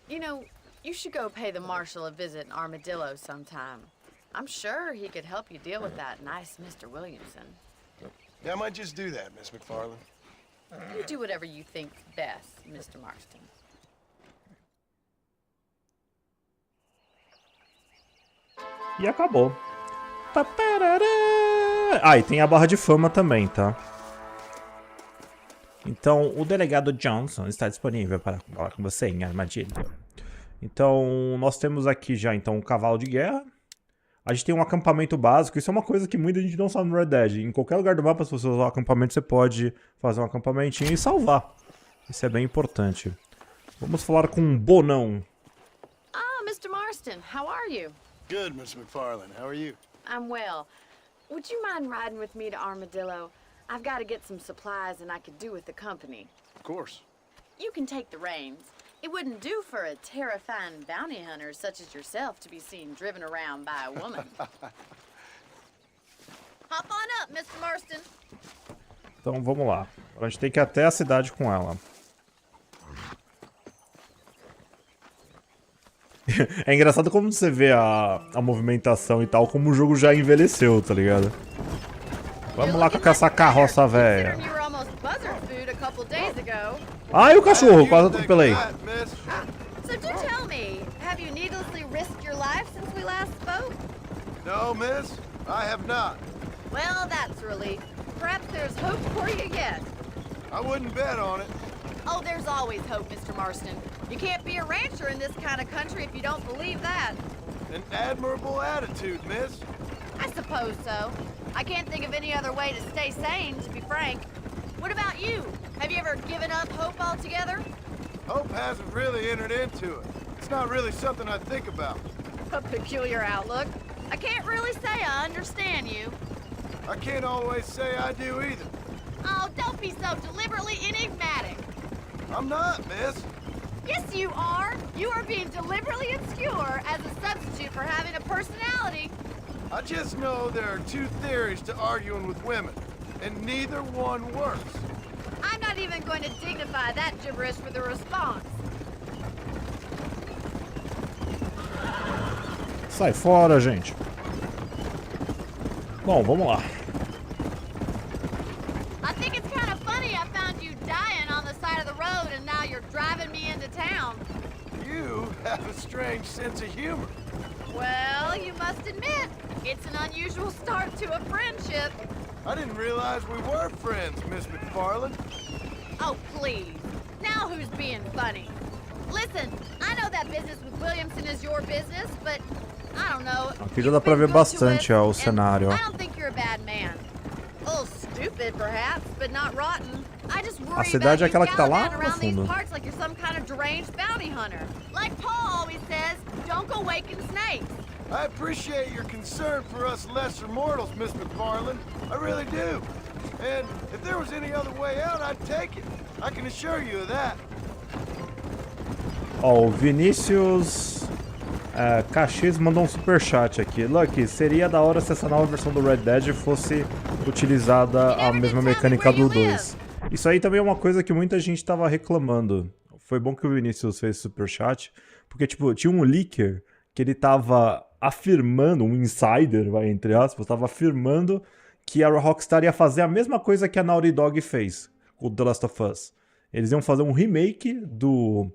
You know, you should go pay the marshal a visit in Armadillo sometime. I'm sure he could help you deal with that nice Mr. Williamson. Yeah, I might just do that, Miss McFarland. You do whatever you think best, Mr. Marston. E acabou. Ah, e tem a barra de fama também, tá? Então, o delegado Johnson está disponível para falar com você em armadilha. Então, nós temos aqui já então um cavalo de guerra. A gente tem um acampamento básico. Isso é uma coisa que muita gente não sabe no Red Dead. Em qualquer lugar do mapa, se você usar o acampamento, você pode fazer um acampamentinho e salvar. Isso é bem importante. Vamos falar com um Bonão. Ah, Mr. Marston, how are you? Good, Miss McFarland. How are you? I'm well. Would you mind riding with me to Armadillo? I've got to get some supplies and I could do with the company. Of course. You can take the reins. It wouldn't do for a terrifying bounty hunter such as yourself to be seen driven around by a woman. Hop on up, Mr. Marston. Então vamos lá. A gente tem que ir até a cidade com ela. É engraçado como você vê a movimentação e tal, como o jogo já envelheceu, tá ligado? Vamos lá com essa carroça velha. Ai, o cachorro, quase atropelei. So do tell me, have you needlessly risked your life since we last spoke? No, miss, I have not. Well, that's a relief. Perhaps there's hope for you yet. I wouldn't bet on it. Oh, there's always hope, Mr. Marston. You can't be a rancher in this kind of country if you don't believe that. An admirable attitude, miss. I suppose so. I can't think of any other way to stay sane, to be frank. What about you? Have you ever given up hope altogether? Hope hasn't really entered into it. It's not really something I think about. A peculiar outlook. I can't really say I understand you. I can't always say I do either. Oh, don't be so deliberately enigmatic. I'm not, miss. Yes, you are. You are being deliberately obscure as a substitute for having a personality. I just know there are two theories to arguing with women, and neither one works. I'm not even going to dignify that gibberish with a response. Sai fora, gente. Bom, vamos lá. I think it's kind of funny I found you dying on the side of the road and now you're driving me into town. You have a strange sense of humor. Well, you must admit, it's an unusual start to a friendship. I didn't realize we were friends, Miss McFarland. Oh, please. Now who's being funny? Listen, I know that business with Williamson is your business, but I don't know. Aqui já dá pra ver bastante o cenário, ó. I don't think you're a bad man. A little stupid, perhaps, but not rotten. I just worry A cidade é aquela que tá lá about you no around these fundo. parts like you're some kind of deranged bounty hunter. Like Paul always says, don't go waking snakes. I appreciate your concern for us lesser mortals, Miss McFarland. I really do. And if there was any other way out, I'd take it. I can assure you of that. Ó, o Vinícius Caxias mandou um superchat aqui. Lucky, seria da hora se essa nova versão do Red Dead fosse utilizada a mesma mecânica do 2. Isso aí também é uma coisa que muita gente tava reclamando. Foi bom que o Vinícius fez superchat, porque tipo, tinha um leaker que ele tava afirmando, um insider, vai, entre aspas, tava afirmando que a Rockstar ia fazer a mesma coisa que a Naughty Dog fez com The Last of Us. Eles iam fazer um remake do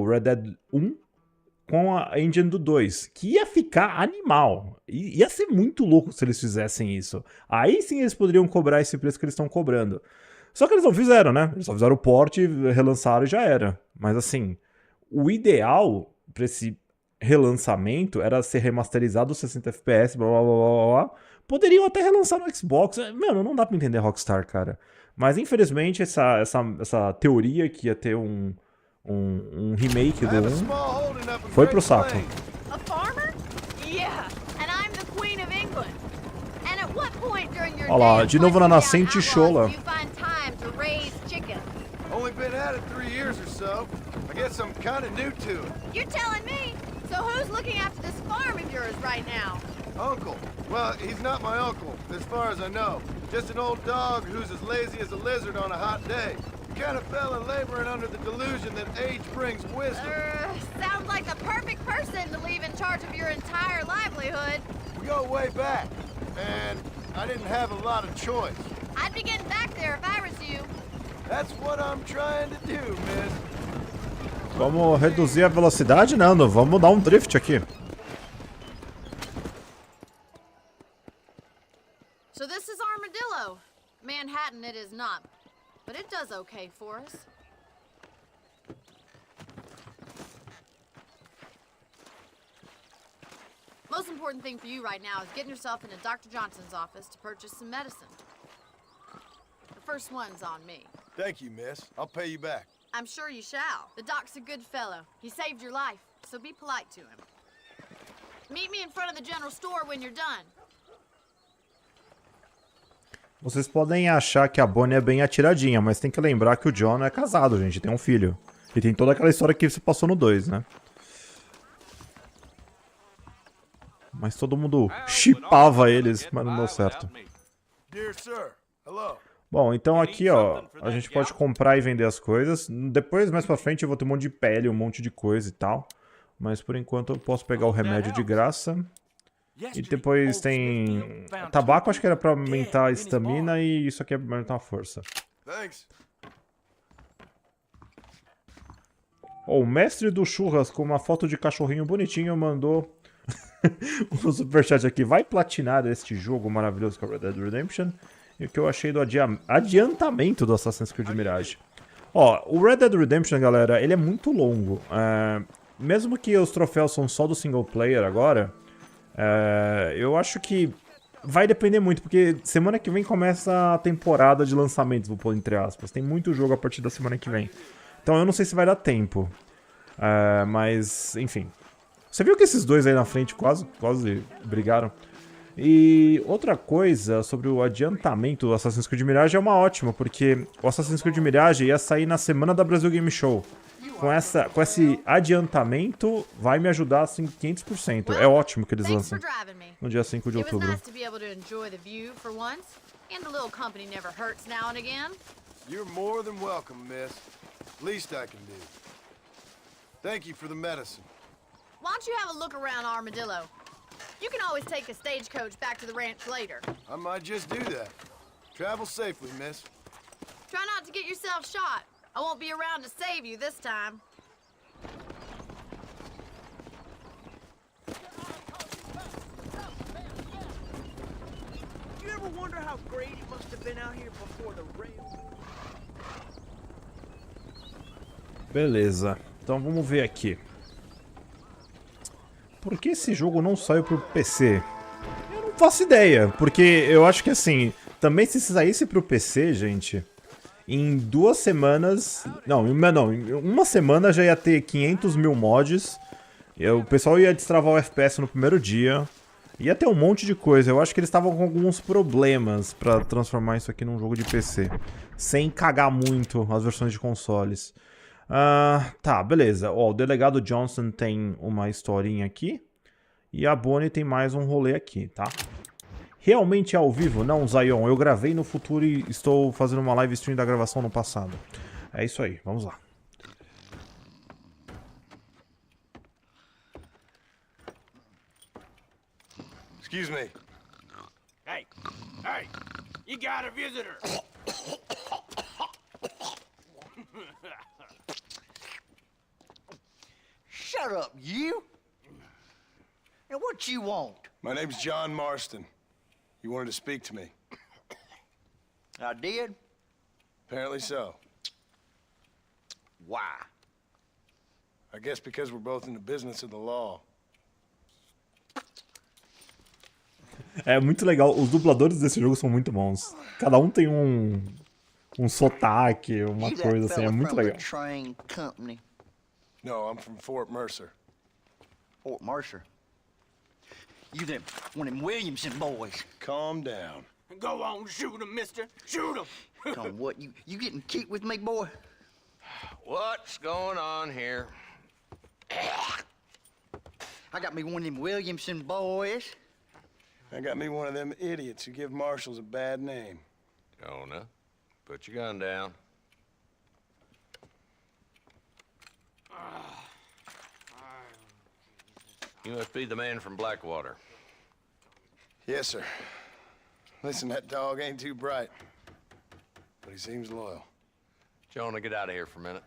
Red Dead 1 com a engine do 2, que ia ficar animal. Ia ser muito louco se eles fizessem isso. Aí sim eles poderiam cobrar esse preço que eles estão cobrando. Só que eles não fizeram, né? Eles só fizeram o port, relançaram e já era. Mas assim, o ideal pra esse relançamento era ser remasterizado 60 FPS, blá blá blá blá blá. Poderiam até relançar no Xbox. Mano, não dá pra entender Rockstar, cara. Mas infelizmente essa teoria que ia ter um remake do 1 foi pro saco. A farmer? Yeah, and I'm the Queen of England. And at what point during your Olha lá, de novo na nascente chola. Only been at it 3 years or so. I guess I'm kind of new to it. You're telling me? So who's looking after this farm of yours right now? Uncle. Well, he's not my uncle, as far as I know. Just an old dog who's as lazy as a lizard on a hot day. He kind of fell in laboring under the delusion that age brings wisdom. Sounds like the perfect person to leave in charge of your entire livelihood. We go way back, and I didn't have a lot of choice. I'd be getting back there if I was you. That's what I'm trying to do, miss. Vamos reduzir a velocidade, Nando. Vamos dar um drift aqui. So this is Armadillo. Manhattan it is not, but it does okay for us. Most important thing for you right now is getting yourself into Dr. Johnson's office to purchase some medicine. The first one's on me. Thank you, miss. I'll pay you back. I'm sure you shall. The doc's a good fellow. He saved your life, so be polite to him. Meet me in front of the general store when you're done. Vocês podem achar que a Bonnie é bem atiradinha, mas tem que lembrar que o John é casado, gente, tem um filho. E tem toda aquela história que você passou no 2, né? Mas todo mundo chipava eles, mas não deu certo. Dear sir, hello. Bom, então aqui, ó, a gente pode comprar e vender as coisas. Depois, mais pra frente, eu vou ter um monte de pele, um monte de coisa e tal. Mas por enquanto eu posso pegar o remédio de graça. E depois tem... Tabaco, acho que era pra aumentar a estamina, e isso aqui é pra aumentar a força. Thanks. Oh, o mestre do churras com uma foto de cachorrinho bonitinho mandou um superchat aqui. Vai platinar este jogo maravilhoso que é o Red Dead Redemption. E o que eu achei do adiantamento do Assassin's Creed Mirage. Ó, o Red Dead Redemption, galera, ele é muito longo. Mesmo que os troféus são só do single player agora, eu acho que vai depender muito, porque semana que vem começa a temporada de lançamentos, vou pôr entre aspas. Tem muito jogo a partir da semana que vem. Então eu não sei se vai dar tempo. Mas, enfim. Você viu que esses dois aí na frente quase brigaram? E outra coisa sobre o adiantamento do Assassin's Creed Mirage é uma ótima, porque o Assassin's Creed Mirage ia sair na semana da Brasil Game Show. Com esse adiantamento, vai me ajudar assim 500%. É ótimo que eles lançam no dia 5 de outubro. You're more than welcome, miss. Least I can do. Thank you for the medicine. Why don't you have a look around Armadillo? You can always take a stagecoach back to the ranch later. I might just do that. Travel safely, miss. Try not to get yourself shot. I won't be around to save you this time. Do you ever wonder how great it must have been out here before the rain? Beleza. Então vamos ver aqui. Por que esse jogo não saiu pro PC? Eu não faço ideia, porque eu acho que assim, também se saísse pro PC, gente, em 2 semanas... Não, em uma semana já ia ter 500 mil mods, o pessoal ia destravar o FPS no primeiro dia, ia ter um monte de coisa. Eu acho que eles estavam com alguns problemas pra transformar isso aqui num jogo de PC, sem cagar muito as versões de consoles. Tá, beleza. Ó, o delegado Johnson tem uma historinha aqui. E a Bonnie tem mais um rolê aqui, tá? Realmente é ao vivo? Não, Zion. Eu gravei no futuro e estou fazendo uma live stream da gravação no passado. É isso aí, vamos lá. Excuse me. Hey, you got a visitor. Shut up, you! And what you want? My name's John Marston. You wanted to speak to me. I did? Apparently so. Why? I guess because we're both in the business of the law. É muito legal, os dubladores desse jogo são muito bons. Cada um tem um sotaque, uma coisa assim, é muito legal. Train company. No, I'm from Fort Mercer. Fort Mercer? You them, one of them Williamson boys. Calm down. Go on, shoot him, mister. Shoot him. Come on, what, you getting cute with me, boy? What's going on here? I got me one of them Williamson boys. I got me one of them idiots who give marshals a bad name. Jonah, put your gun down. You must be the man from Blackwater. Yes, sir. Listen, that dog ain't too bright, but he seems loyal. Jonah, get out of here for a minute.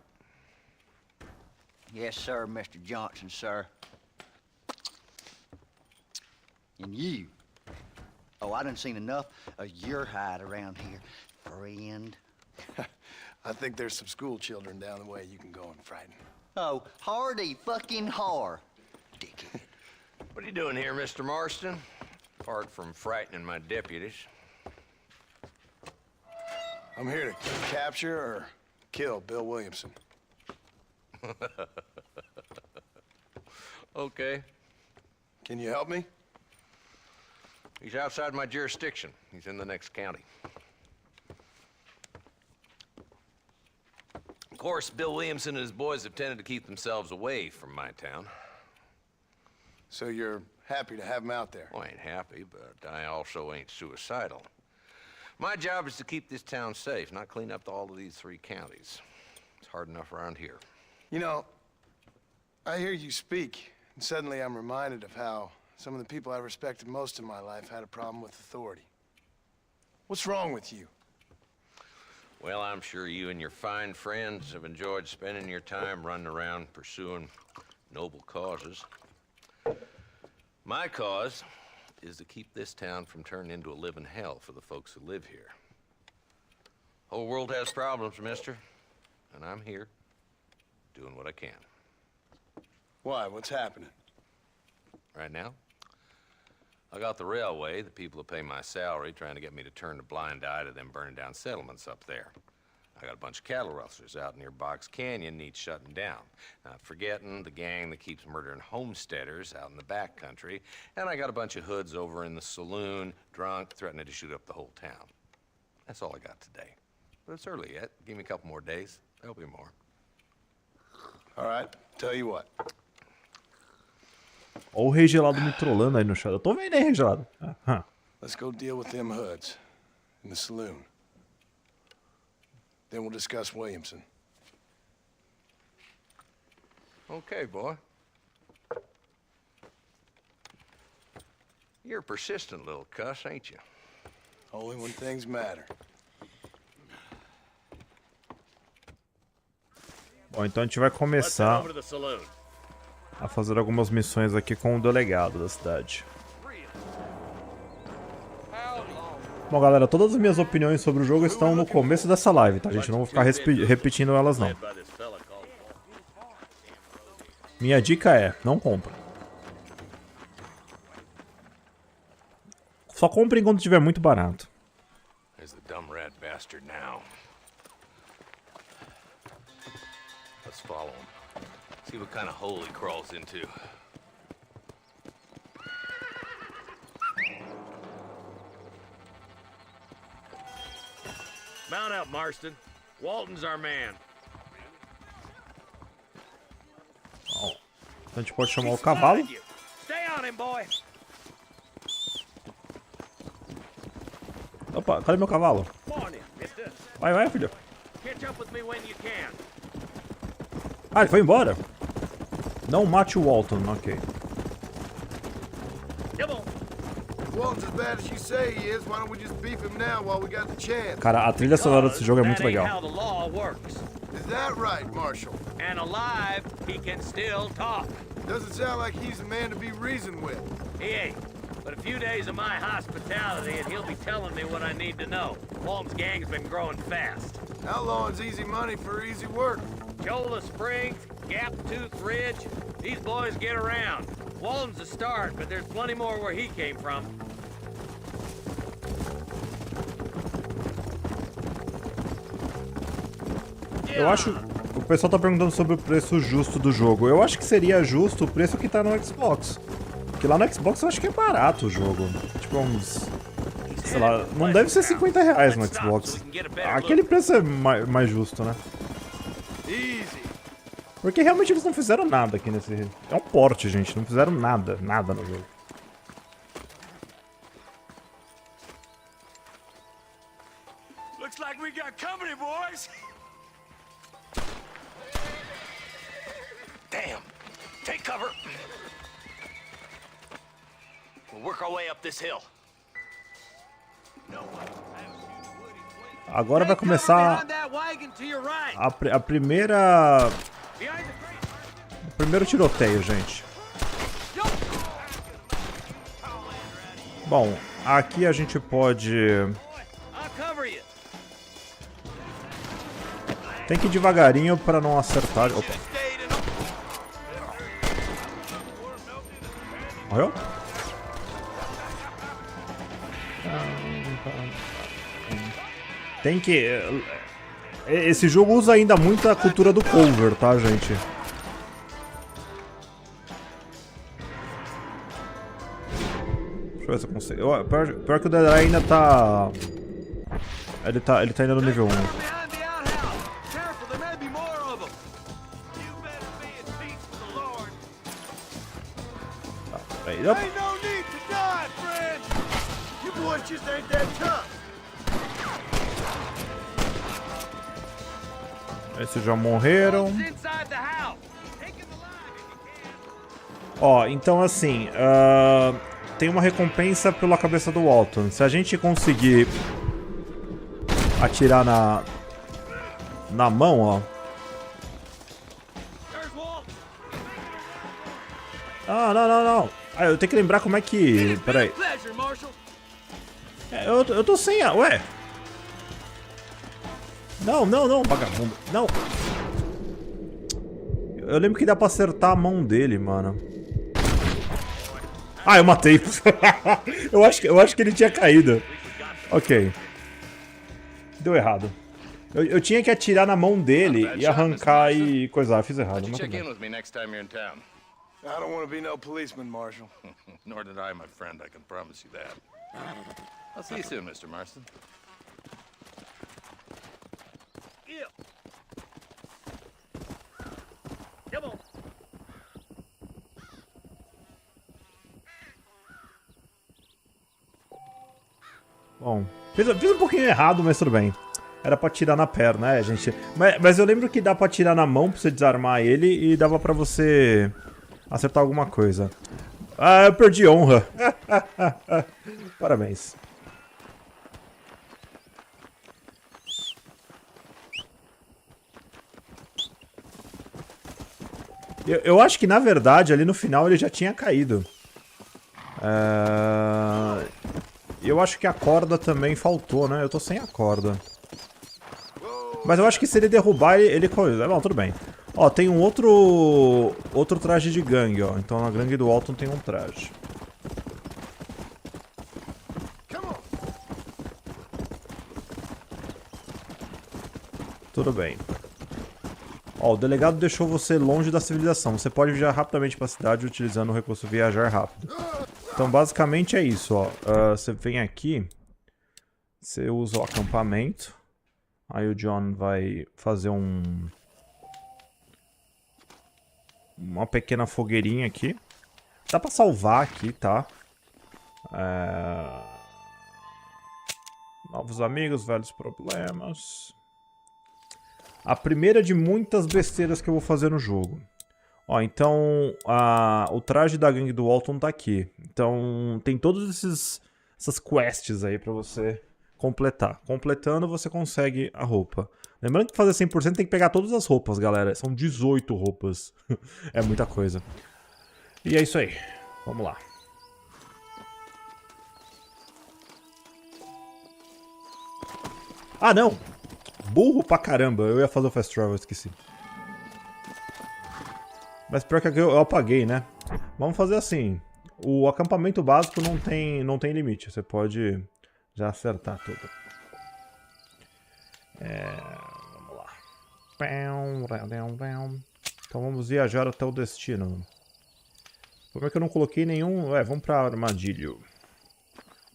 Yes, sir, Mr. Johnson, sir. And you. Oh, I done seen enough of your hide around here, friend. I think there's some school children down the way you can go and frighten. Oh, hardy fucking har. Dickhead. What are you doing here, Mr. Marston? Apart from frightening my deputies. I'm here to capture or kill Bill Williamson. Okay. Can you help me? He's outside my jurisdiction. He's in the next county. course, Bill Williamson and his boys have tended to keep themselves away from my town. So you're happy to have him out there? Well, I ain't happy, but I also ain't suicidal. My job is to keep this town safe, not clean up all of these 3 counties. It's hard enough around here. You know, I hear you speak, and suddenly I'm reminded of how some of the people I respected most in my life had a problem with authority. What's wrong with you? Well, I'm sure you and your fine friends have enjoyed spending your time running around pursuing noble causes. My cause is to keep this town from turning into a living hell for the folks who live here. Whole world has problems, mister, and I'm here doing what I can. Why? What's happening? Right now, I got the railway, the people who pay my salary, trying to get me to turn a blind eye to them burning down settlements up there. I got a bunch of cattle rustlers out near Box Canyon needs shutting down. Not forgetting the gang that keeps murdering homesteaders out in the back country. And I got a bunch of hoods over in the saloon, drunk, threatening to shoot up the whole town. That's all I got today. But it's early yet. Give me a couple more days. There'll be more. All right, tell you what. Olha o Rei Gelado me trollando aí no chat. Eu tô vendo aí, Rei Gelado. Let's go deal with them hoods in the saloon. Then we'll discuss Williamson. Okay, boy. You're a persistent little cuss, ain't you? Only when things matter. Bom, então a gente vai começar a fazer algumas missões aqui com o delegado da cidade. Bom, galera, todas as minhas opiniões sobre o jogo estão no começo dessa live, tá, gente? Não vou ficar repetindo elas, não. Minha dica é, não compra. Só compre enquanto estiver muito barato. There's the dumb rat bastard now. Let's follow him. See what kind of hole he crawls into. Mount up, Marston. Walton's our man. Bom, então a gente pode chamar o cavalo. Stay on him, boy. Opa, cadê meu cavalo? Vai, vai, filho. Catch up with me when you can. Ah, ele foi embora? Não mate o Walton, ok. Walton's as bad as you say he is. Why don't we just beef him now while we got the chance? Cara, a trilha sonora desse jogo é muito legal. Is that right, Marshal? And alive, he can still talk. Doesn't sound like he's a man to be reasoned with. He ain't. But a few days of my hospitality and he'll be telling me what I need to know. Walton's gang's been growing fast. Outlawing's easy money for easy work. Chola Springs, Gap Tooth Ridge, these boys get around. Walton's a start, but there's plenty more where he came from. Eu acho... O pessoal tá perguntando sobre o preço justo do jogo. Eu acho que seria justo o preço que tá no Xbox. Porque lá no Xbox eu acho que é barato o jogo. Tipo uns... Sei lá, não deve ser R$50 no Xbox. Aquele preço é mais justo, né? Porque realmente eles não fizeram nada aqui nesse... É um porte, gente. Não fizeram nada no jogo. Looks like we got company, boys. Damn! Take cover! We'll work our way up this hill. Agora vai começar a primeira... O primeiro tiroteio, gente. Bom, aqui a gente pode... Tem que ir devagarinho para não acertar... Opa. Morreu? Tem que... Esse jogo usa ainda muito a cultura do cover, tá, gente? Deixa eu ver se eu consigo. Pior que o Dead ainda tá... Ele tá ainda no nível 1. Aí, Ain't no need to die, friend. You boys just ain't that tough. Esses já morreram. Ó, então assim, tem uma recompensa pela cabeça do Walton. Se a gente conseguir atirar na mão, ó. Ah, não. Ah, eu tenho que lembrar como é que... Pera aí. Eu tô sem a... Ué. Não, vagabundo. Não. Eu lembro que dá pra acertar a mão dele, mano. Ah, eu matei. eu acho que ele tinha caído. Ok. Deu errado. Eu tinha que atirar na mão dele e arrancar e coisar. Eu fiz errado. Mas I don't want to be no policeman, Marshal. Nor did I, my friend. I can promise you that. I'll see you soon, Mr. Marston. Come on. Bom, fiz um pouquinho errado, mas tudo bem. Era pra atirar na perna, né, gente? Mas eu lembro que dá pra atirar na mão pra você desarmar ele e dava pra você acertar alguma coisa. Ah, eu perdi honra. Parabéns. Eu acho que, na verdade, ali no final ele já tinha caído. Eu acho que a corda também faltou, né? Eu tô sem a corda. Mas eu acho que se ele derrubar, ele coisa. Bom, tudo bem. Ó, tem um outro traje de gangue, ó. Então na gangue do Walton tem um traje. Tudo bem. Ó, o delegado deixou você longe da civilização. Você pode viajar rapidamente para a cidade utilizando o recurso viajar rápido. Então, basicamente é isso, ó. Você vem aqui, você usa o acampamento. Aí o John vai fazer uma pequena fogueirinha aqui. Dá pra salvar aqui, tá? Novos amigos, velhos problemas. A primeira de muitas besteiras que eu vou fazer no jogo. Ó, então o traje da gangue do Walton tá aqui. Então tem todas essas quests aí pra você completar. Completando você consegue a roupa. Lembrando que fazer 100% tem que pegar todas as roupas, galera. São 18 roupas. É muita coisa. E é isso aí. Vamos lá. Ah, não! Burro pra caramba. Eu ia fazer o Fast Travel, esqueci. Mas pior que eu apaguei, né? Vamos fazer assim. O acampamento básico não tem limite. Você pode já acertar tudo. Vamos lá. Então vamos viajar até o destino. Como é que eu não coloquei nenhum... vamos pra armadilho.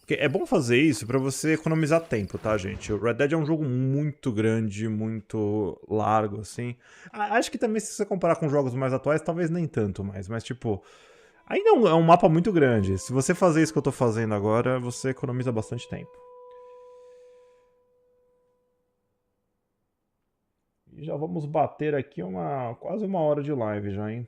Porque é bom fazer isso pra você economizar tempo, tá, gente? O Red Dead é um jogo muito grande, muito largo, assim. Acho que também se você comparar com jogos mais atuais, talvez nem tanto mais. Mas, tipo, ainda é um mapa muito grande. Se você fazer isso que eu tô fazendo agora, você economiza bastante tempo. E já vamos bater aqui quase uma hora de live já, hein?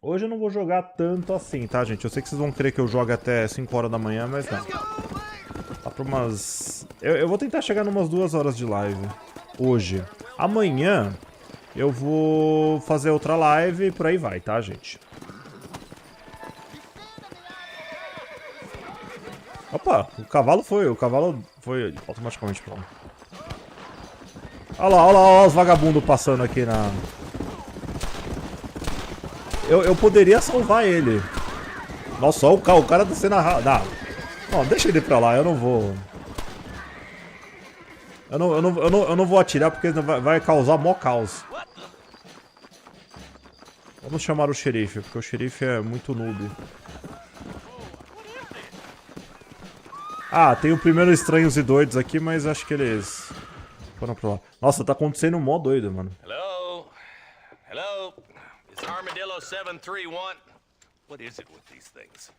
Hoje eu não vou jogar tanto assim, tá, gente? Eu sei que vocês vão querer que eu jogue até 5 horas da manhã, mas não. Tá pra umas... Eu vou tentar chegar numas 2 horas de live. Hoje. Amanhã eu vou fazer outra live e por aí vai, tá, gente? Opa, o cavalo foi automaticamente pra lá. Olha lá os vagabundos passando aqui na... Eu poderia salvar ele. Nossa, o cara tá sendo arrasado. Não, deixa ele pra lá, eu não vou... Eu não vou atirar porque vai causar mó caos. Vamos chamar o xerife, porque o xerife é muito noob. Ah, tem o primeiro Estranhos e Doidos aqui, mas acho que eles foram pra lá. Nossa, tá acontecendo mó doido, mano. Hello? Hello? It's Armadillo 731. What is it with these things?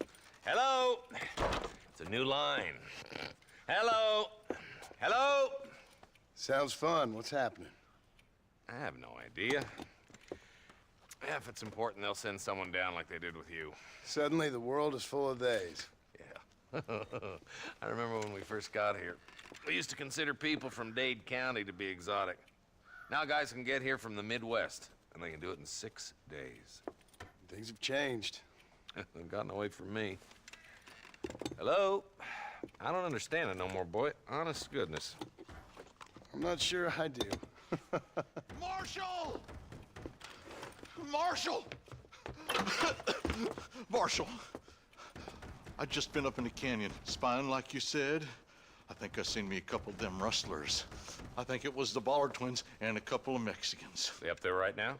Hello? It's a new line. Hello? Hello? Sounds fun. What's happening? I have no idea. If it's important, they'll send someone down like they did with you. Suddenly, the world is full of theys. Yeah. I remember when we first got here. We used to consider people from Dade County to be exotic. Now guys can get here from the Midwest, and they can do it in 6 days. Things have changed. They've gotten away from me. Hello? I don't understand it no more, boy. Honest to goodness. I'm not sure I do. Marshall! Marshall! Marshall! I just been up in the canyon, spying like you said. I think I seen me a couple of them rustlers. I think it was the Ballard twins and a couple of Mexicans. They up there right now?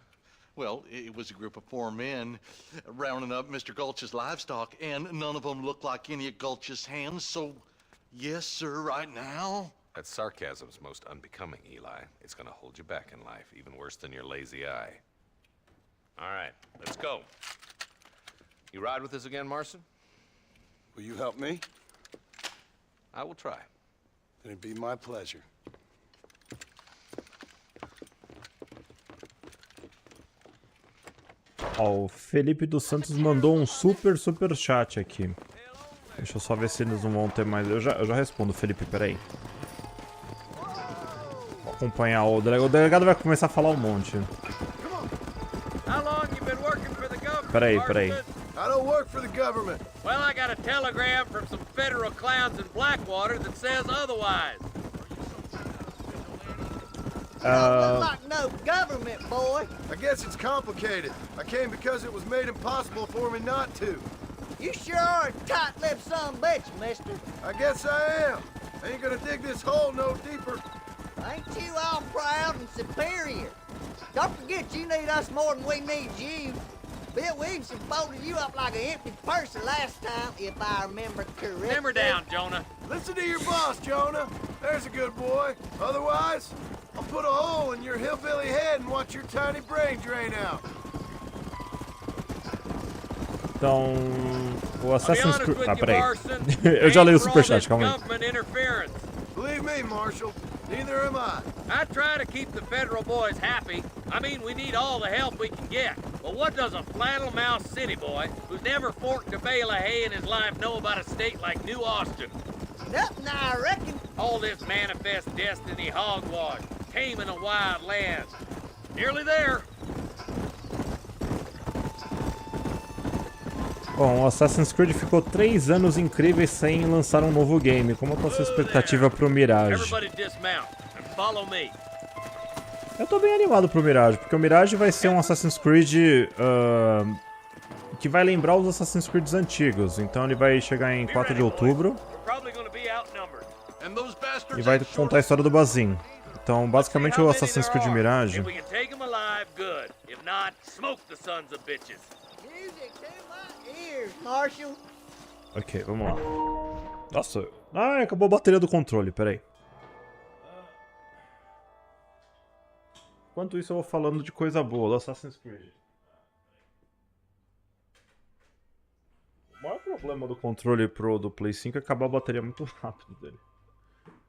Well, it was a group of 4 men rounding up Mr. Gulch's livestock, and none of them looked like any of Gulch's hands, so yes, sir, right now. That sarcasm's most unbecoming, Eli. It's gonna hold you back in life, even worse than your lazy eye. All right, let's go. You ride with us again, Marston? Will you help me? I will try. Then it'd be my pleasure. Ó, o Felipe dos Santos mandou um super chat aqui. Deixa eu só ver se eles não vão ter mais. Eu já respondo, Felipe, peraí. Vou acompanhar o delegado. O delegado vai começar a falar um monte. Peraí. I don't work for the government. Well, I got a telegram from some federal clowns in Blackwater that says otherwise. Don't look like no government, boy. I guess it's complicated. I came because it was made impossible for me not to. You sure are a tight-lipped son of a bitch, mister. I guess I am. I ain't gonna dig this hole no deeper. Ain't you all proud and superior? Don't forget you need us more than we need you. Bill Williamson folded you up like an empty purse the last time, if I remember correctly. Simmer down, Jonah. Listen to your boss, Jonah. There's a good boy. Otherwise, I'll put a hole in your hillbilly head and watch your tiny brain drain out. Então, o Assassin's Creed... Ah, peraí. Eu já leio o superchat, calma aí. Believe me, Marshall, neither am I. I try to keep the federal boys happy. I mean, we need all the help we can get. But what does a flannel-mouthed city boy who's never forked a bale of hay in his life know about a state like New Austin? Nothing, I reckon. All this manifest destiny hogwash, taming a wild land. Nearly there. Bom, o Assassin's Creed ficou 3 anos incríveis sem lançar um novo game. Como está a sua expectativa pro Mirage? Eu tô bem animado pro Mirage, porque o Mirage vai ser um Assassin's Creed que vai lembrar os Assassin's Creed antigos. Então ele vai chegar em 4 de outubro e vai contar a história do Bazin. Então, basicamente, o Assassin's Creed Mirage... Ok, vamos lá. Nossa, acabou a bateria do controle, peraí. Enquanto isso eu vou falando de coisa boa do Assassin's Creed. O maior problema do controle Pro do Play 5 é acabar a bateria muito rápido dele.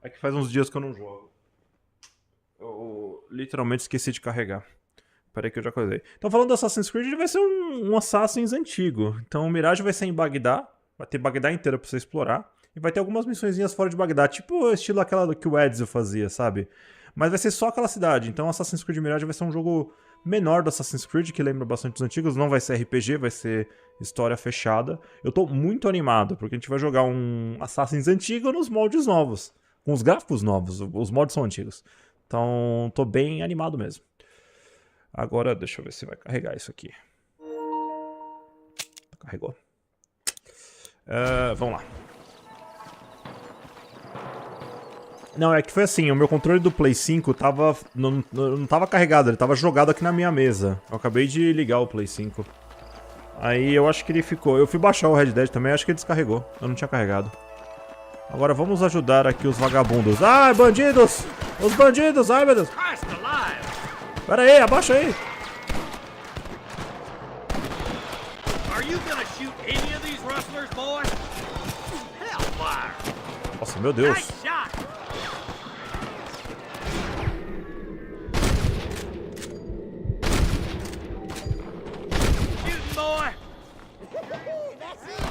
É que faz uns dias que eu não jogo. Eu literalmente esqueci de carregar. Peraí que eu já coisei. Então, falando do Assassin's Creed, ele vai ser um Assassin's antigo. Então o Mirage vai ser em Bagdá. Vai ter Bagdá inteira pra você explorar. E vai ter algumas missõezinhas fora de Bagdá. Tipo estilo aquela que o Ezio fazia, sabe? Mas vai ser só aquela cidade. Então Assassin's Creed Mirage vai ser um jogo menor do Assassin's Creed, que lembra bastante dos antigos. Não vai ser RPG, vai ser história fechada. Eu tô muito animado, porque a gente vai jogar um Assassin's antigo nos moldes novos. Com os gráficos novos. Os mods são antigos. Então tô bem animado mesmo. Agora, deixa eu ver se vai carregar isso aqui. Carregou. Vamos lá. Não, é que foi assim, o meu controle do Play 5 não tava carregado, ele tava jogado aqui na minha mesa. Eu acabei de ligar o Play 5. Aí eu acho que ele ficou... Eu fui baixar o Red Dead também, acho que ele descarregou. Eu não tinha carregado. Agora vamos ajudar aqui os vagabundos. Ai, bandidos! Os bandidos! Ai, meu Deus! Pera aí, abaixa aí! rustlers, boy. Hellfire. Nossa, meu Deus. Nice shot. Shooting, boy. That's it.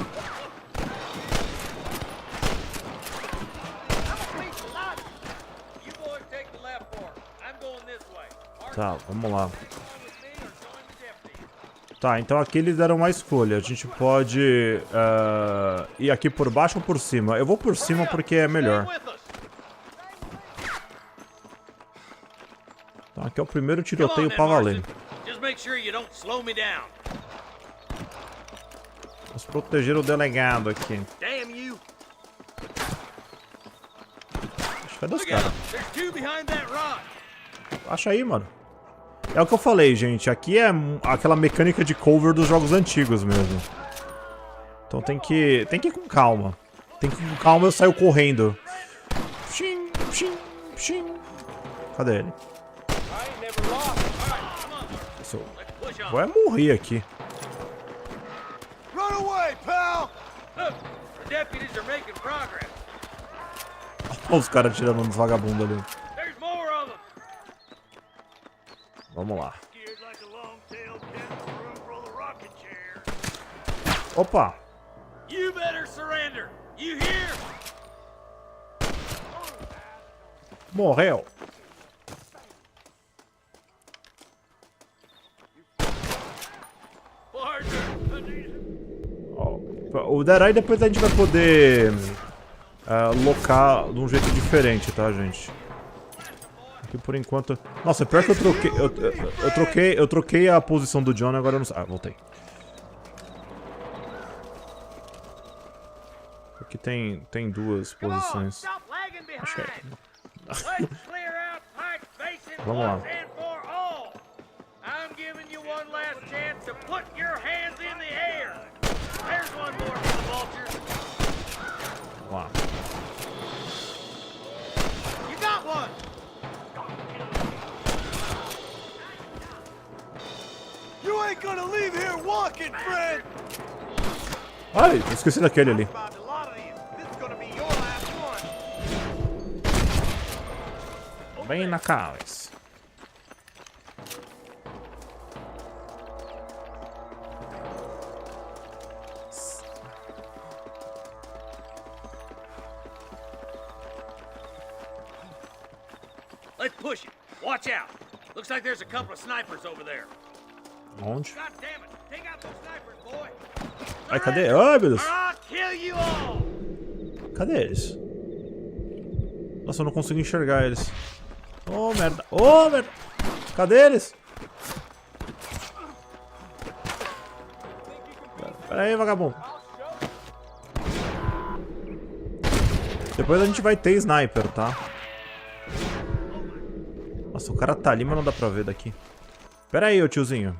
You boys take the left fork. I'm going this way. Tá, vamos lá. Tá, então aqui eles deram uma escolha. A gente pode ir aqui por baixo ou por cima. Eu vou por cima porque é melhor. Então aqui é o primeiro tiroteio pra valer. Vamos proteger o delegado aqui. Cadê os caras? Acha aí, mano. É o que eu falei, gente. Aqui é aquela mecânica de cover dos jogos antigos mesmo. Então tem que ir com calma. Tem que ir com calma, eu saio correndo. Pshim, pshim, pshim. Cadê ele? Vai morrer aqui. Run away, pal! The deputies are making progress. Olha os caras tirando uns vagabundos ali. Vamos lá. Opa! You better surrender. You hear? Morreu. O Derai depois a gente vai poder locar de um jeito diferente, tá, gente? Aqui por enquanto... Nossa, pior que eu troquei a posição do John, agora eu não sei... Ah, voltei. Aqui tem duas posições. Acho que é... Vamos lá. Vamos lá. You ain't gonna leave here walking, friend! Ai, esqueci daquele ali. Bem na cabeça. Let's push it. Watch out. Looks like there's a couple of snipers over there. Onde? God damn it. Take out those snipers, boy. Ai, cadê? Ai, meu Deus. I'll kill you all. Cadê eles? Nossa, eu não consigo enxergar eles. Oh, merda. Oh, merda. Cadê eles? Pera aí, vagabundo. Depois a gente vai ter sniper, tá? Nossa, o cara tá ali, mas não dá pra ver daqui. Pera aí, ô tiozinho.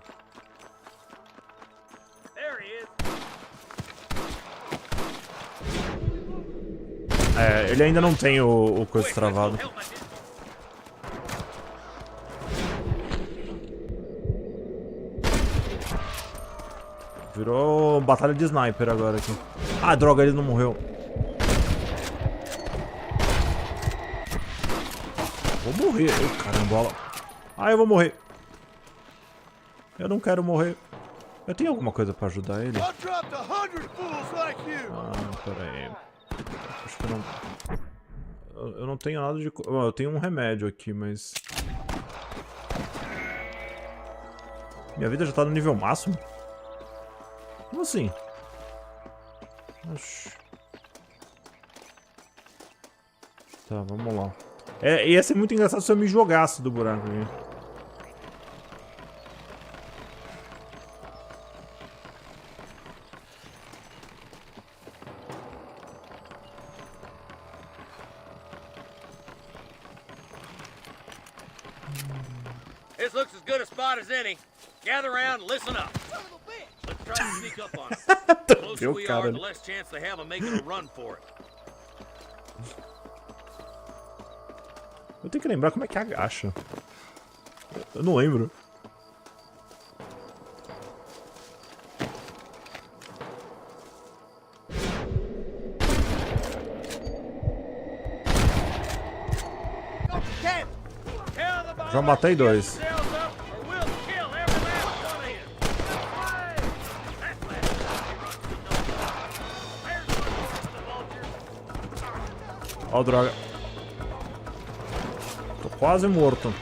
É, ele ainda não tem o coisa travado. Virou batalha de sniper agora aqui. Ah, droga, ele não morreu. Vou morrer. Carambola. Ah, eu vou morrer. Eu não quero morrer. Eu tenho alguma coisa pra ajudar ele? Ah, pera aí. Acho que eu não... Eu não tenho nada de... Eu tenho um remédio aqui, mas... Minha vida já tá no nível máximo? Como assim? Oxi. Tá, vamos lá. Ia ser muito engraçado se eu me jogasse do buraco aqui. This looks as good a spot as any. Gather around and listen up. Let's try to sneak up on them. The closer we are, the less chance they have of making a run for it. Eu tenho que lembrar como é que agacha. Eu não lembro. Já matei 2. Ó, droga. Tô quase morto.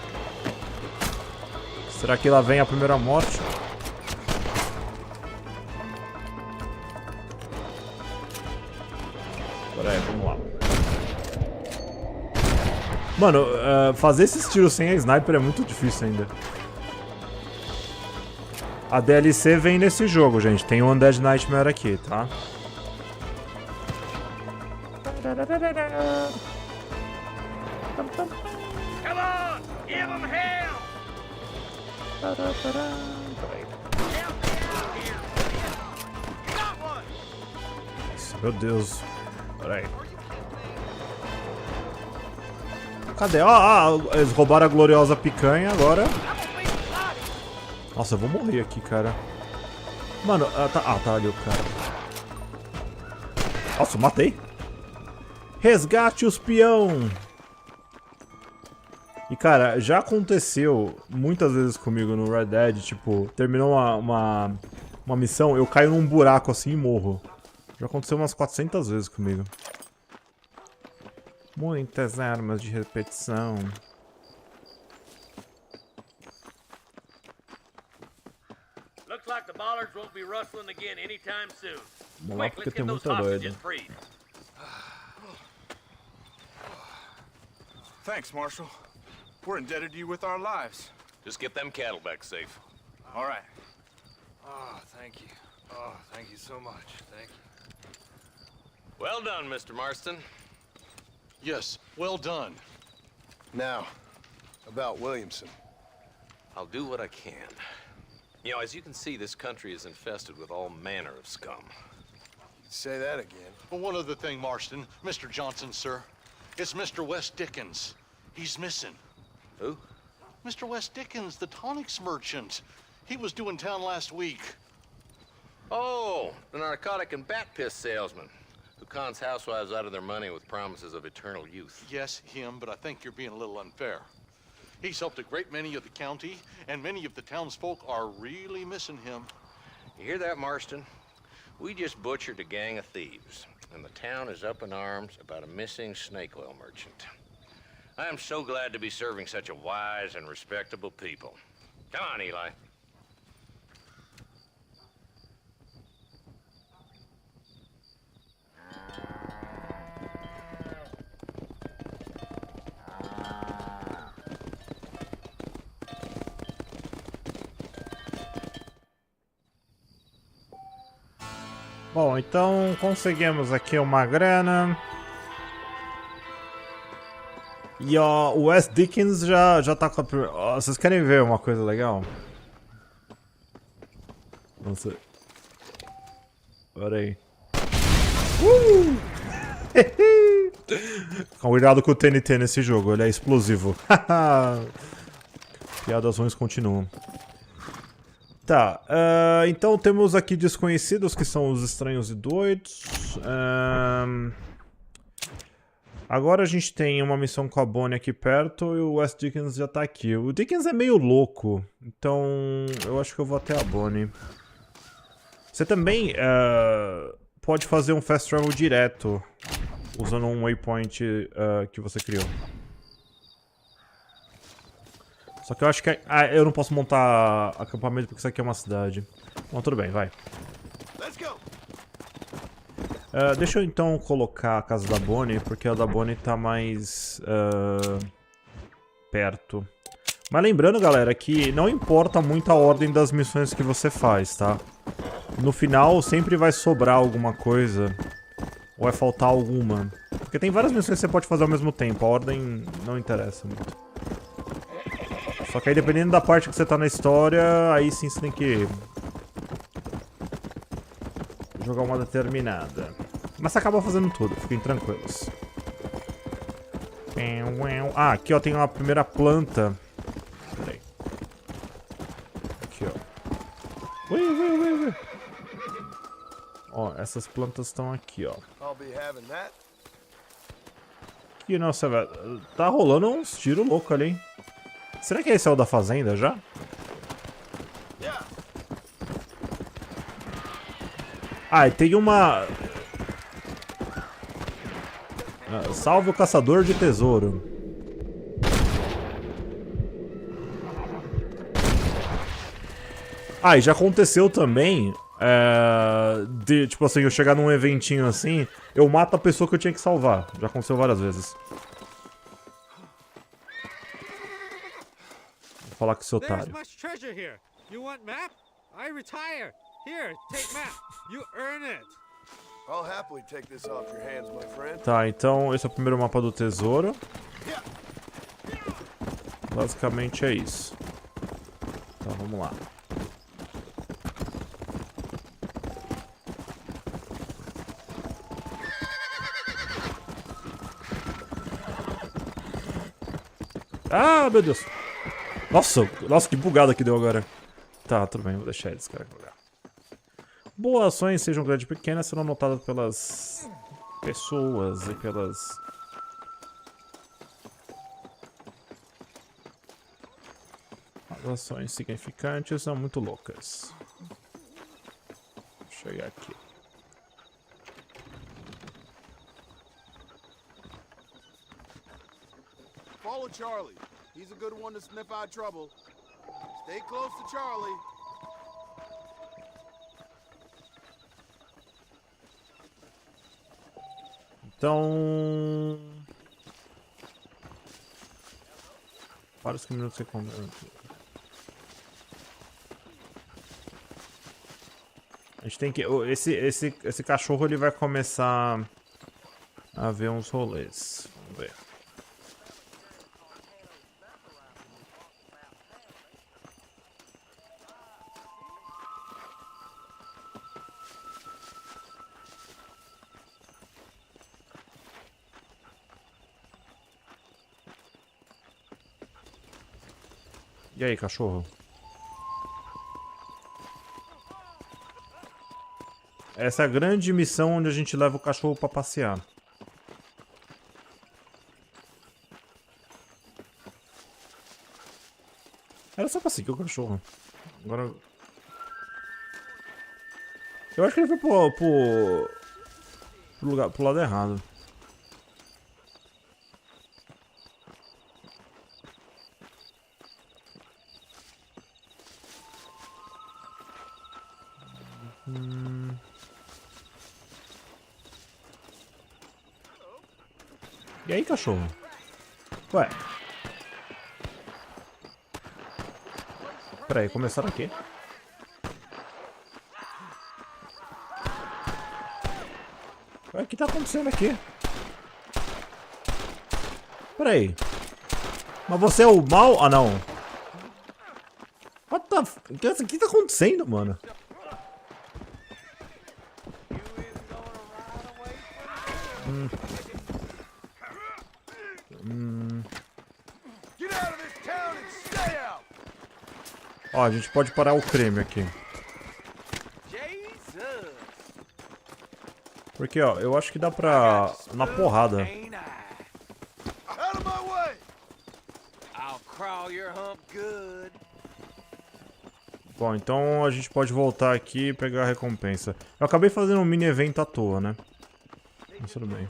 Será que lá vem a primeira morte? Pera aí, vamos lá. Mano, fazer esses tiros sem a sniper é muito difícil ainda. A DLC vem nesse jogo, gente. Tem o Undead Nightmare aqui, tá? Come on, give them hell. Nossa, meu Deus. Pera aí. Cadê? Eles roubaram a gloriosa picanha agora. Nossa, eu vou morrer aqui, cara. Mano, tá ali o cara. Nossa, eu matei. Resgate os peão. E, cara, já aconteceu muitas vezes comigo no Red Dead, tipo, terminou uma missão, eu caio num buraco assim e morro. Já aconteceu umas 400 vezes comigo. Muitas armas de repetição. Looks like the bollards won't be rustling again anytime soon. Vamos lá, porque tem muita doida. Thanks, Marshal. We're indebted to you with our lives. Just get them cattle back safe. All right. Oh, thank you. Oh, thank you so much. Thank you. Well done, Mr. Marston. Yes, well done. Now, about Williamson. I'll do what I can. You know, as you can see, this country is infested with all manner of scum. Say that again. Well, one other thing, Marston. Mr. Johnson, sir. It's Mr. West Dickens. He's missing. Who? Mr. West Dickens, the tonics merchant. He was due in town last week. Oh, the narcotic and bat piss salesman who cons housewives out of their money with promises of eternal youth. Yes, him, but I think you're being a little unfair. He's helped a great many of the county, and many of the townsfolk are really missing him. You hear that, Marston? We just butchered a gang of thieves, and the town is up in arms about a missing snake oil merchant. I am so glad to be serving such a wise and respectable people. Come on, Eli. Bom, então conseguimos aqui uma grana. E ó, o West Dickens já tá com a primeira... Ó, vocês querem ver uma coisa legal? Nossa. Pera aí. Cuidado com o TNT nesse jogo, ele é explosivo. Piadas ruins continuam. Tá, então temos aqui desconhecidos, que são os estranhos e doidos. Agora a gente tem uma missão com a Bonnie aqui perto e o West Dickens já tá aqui. O Dickens é meio louco, então eu acho que eu vou até a Bonnie. Você também pode fazer um fast travel direto, usando um waypoint que você criou. Só que eu acho que... eu não posso montar acampamento porque isso aqui é uma cidade. Bom, tudo bem, vai. Deixa eu então colocar a casa da Bonnie, porque a da Bonnie tá mais perto. Mas lembrando, galera, que não importa muito a ordem das missões que você faz, tá? No final sempre vai sobrar alguma coisa, ou vai faltar alguma. Porque tem várias missões que você pode fazer ao mesmo tempo, a ordem não interessa muito. Só que aí, dependendo da parte que você tá na história, aí sim você tem que jogar uma determinada. Mas você acaba fazendo tudo, fiquem tranquilos. Ah, aqui ó, tem uma primeira planta. Peraí. Aqui ó. Ui. Ó, essas plantas estão aqui, ó. E nossa, velho, tá rolando uns tiros loucos ali, hein? Será que esse é o da fazenda já? Ah, e tem uma... Salve o caçador de tesouro. Ah, e já aconteceu também... tipo assim, eu chegar num eventinho assim, eu mato a pessoa que eu tinha que salvar. Já aconteceu várias vezes. Vou falar com esse otário. Tá, então esse é o primeiro mapa do tesouro. Basicamente é isso. Então vamos lá. Ah, meu Deus. Nossa, que bugada que deu agora. Tá, tudo bem, vou deixar eles carregar. Boas ações, sejam grandes ou pequenas, serão notadas pelas pessoas e pelas... As ações significantes são muito loucas. Deixa eu chegar aqui. Follow Charlie. He's a good one to sniff out trouble. Stay close to Charlie. Então... Para os minutos você comenta. A gente tem que... Esse cachorro ele vai começar a ver uns rolês. Vamos ver. E aí, cachorro? Essa é a grande missão onde a gente leva o cachorro pra passear. Era só pra seguir o cachorro. Agora... Eu acho que ele foi pro lado errado. E aí, cachorro? Ué. Peraí, começaram aqui? Ué, o que tá acontecendo aqui? Peraí. Mas você é o mal? Ah, não. What the f... O que tá acontecendo, mano? Ó, a gente pode parar o creme aqui. Porque, ó, eu acho que dá pra... na porrada. Bom, então a gente pode voltar aqui e pegar a recompensa. Eu acabei fazendo um mini evento à toa, né? Mas tudo bem.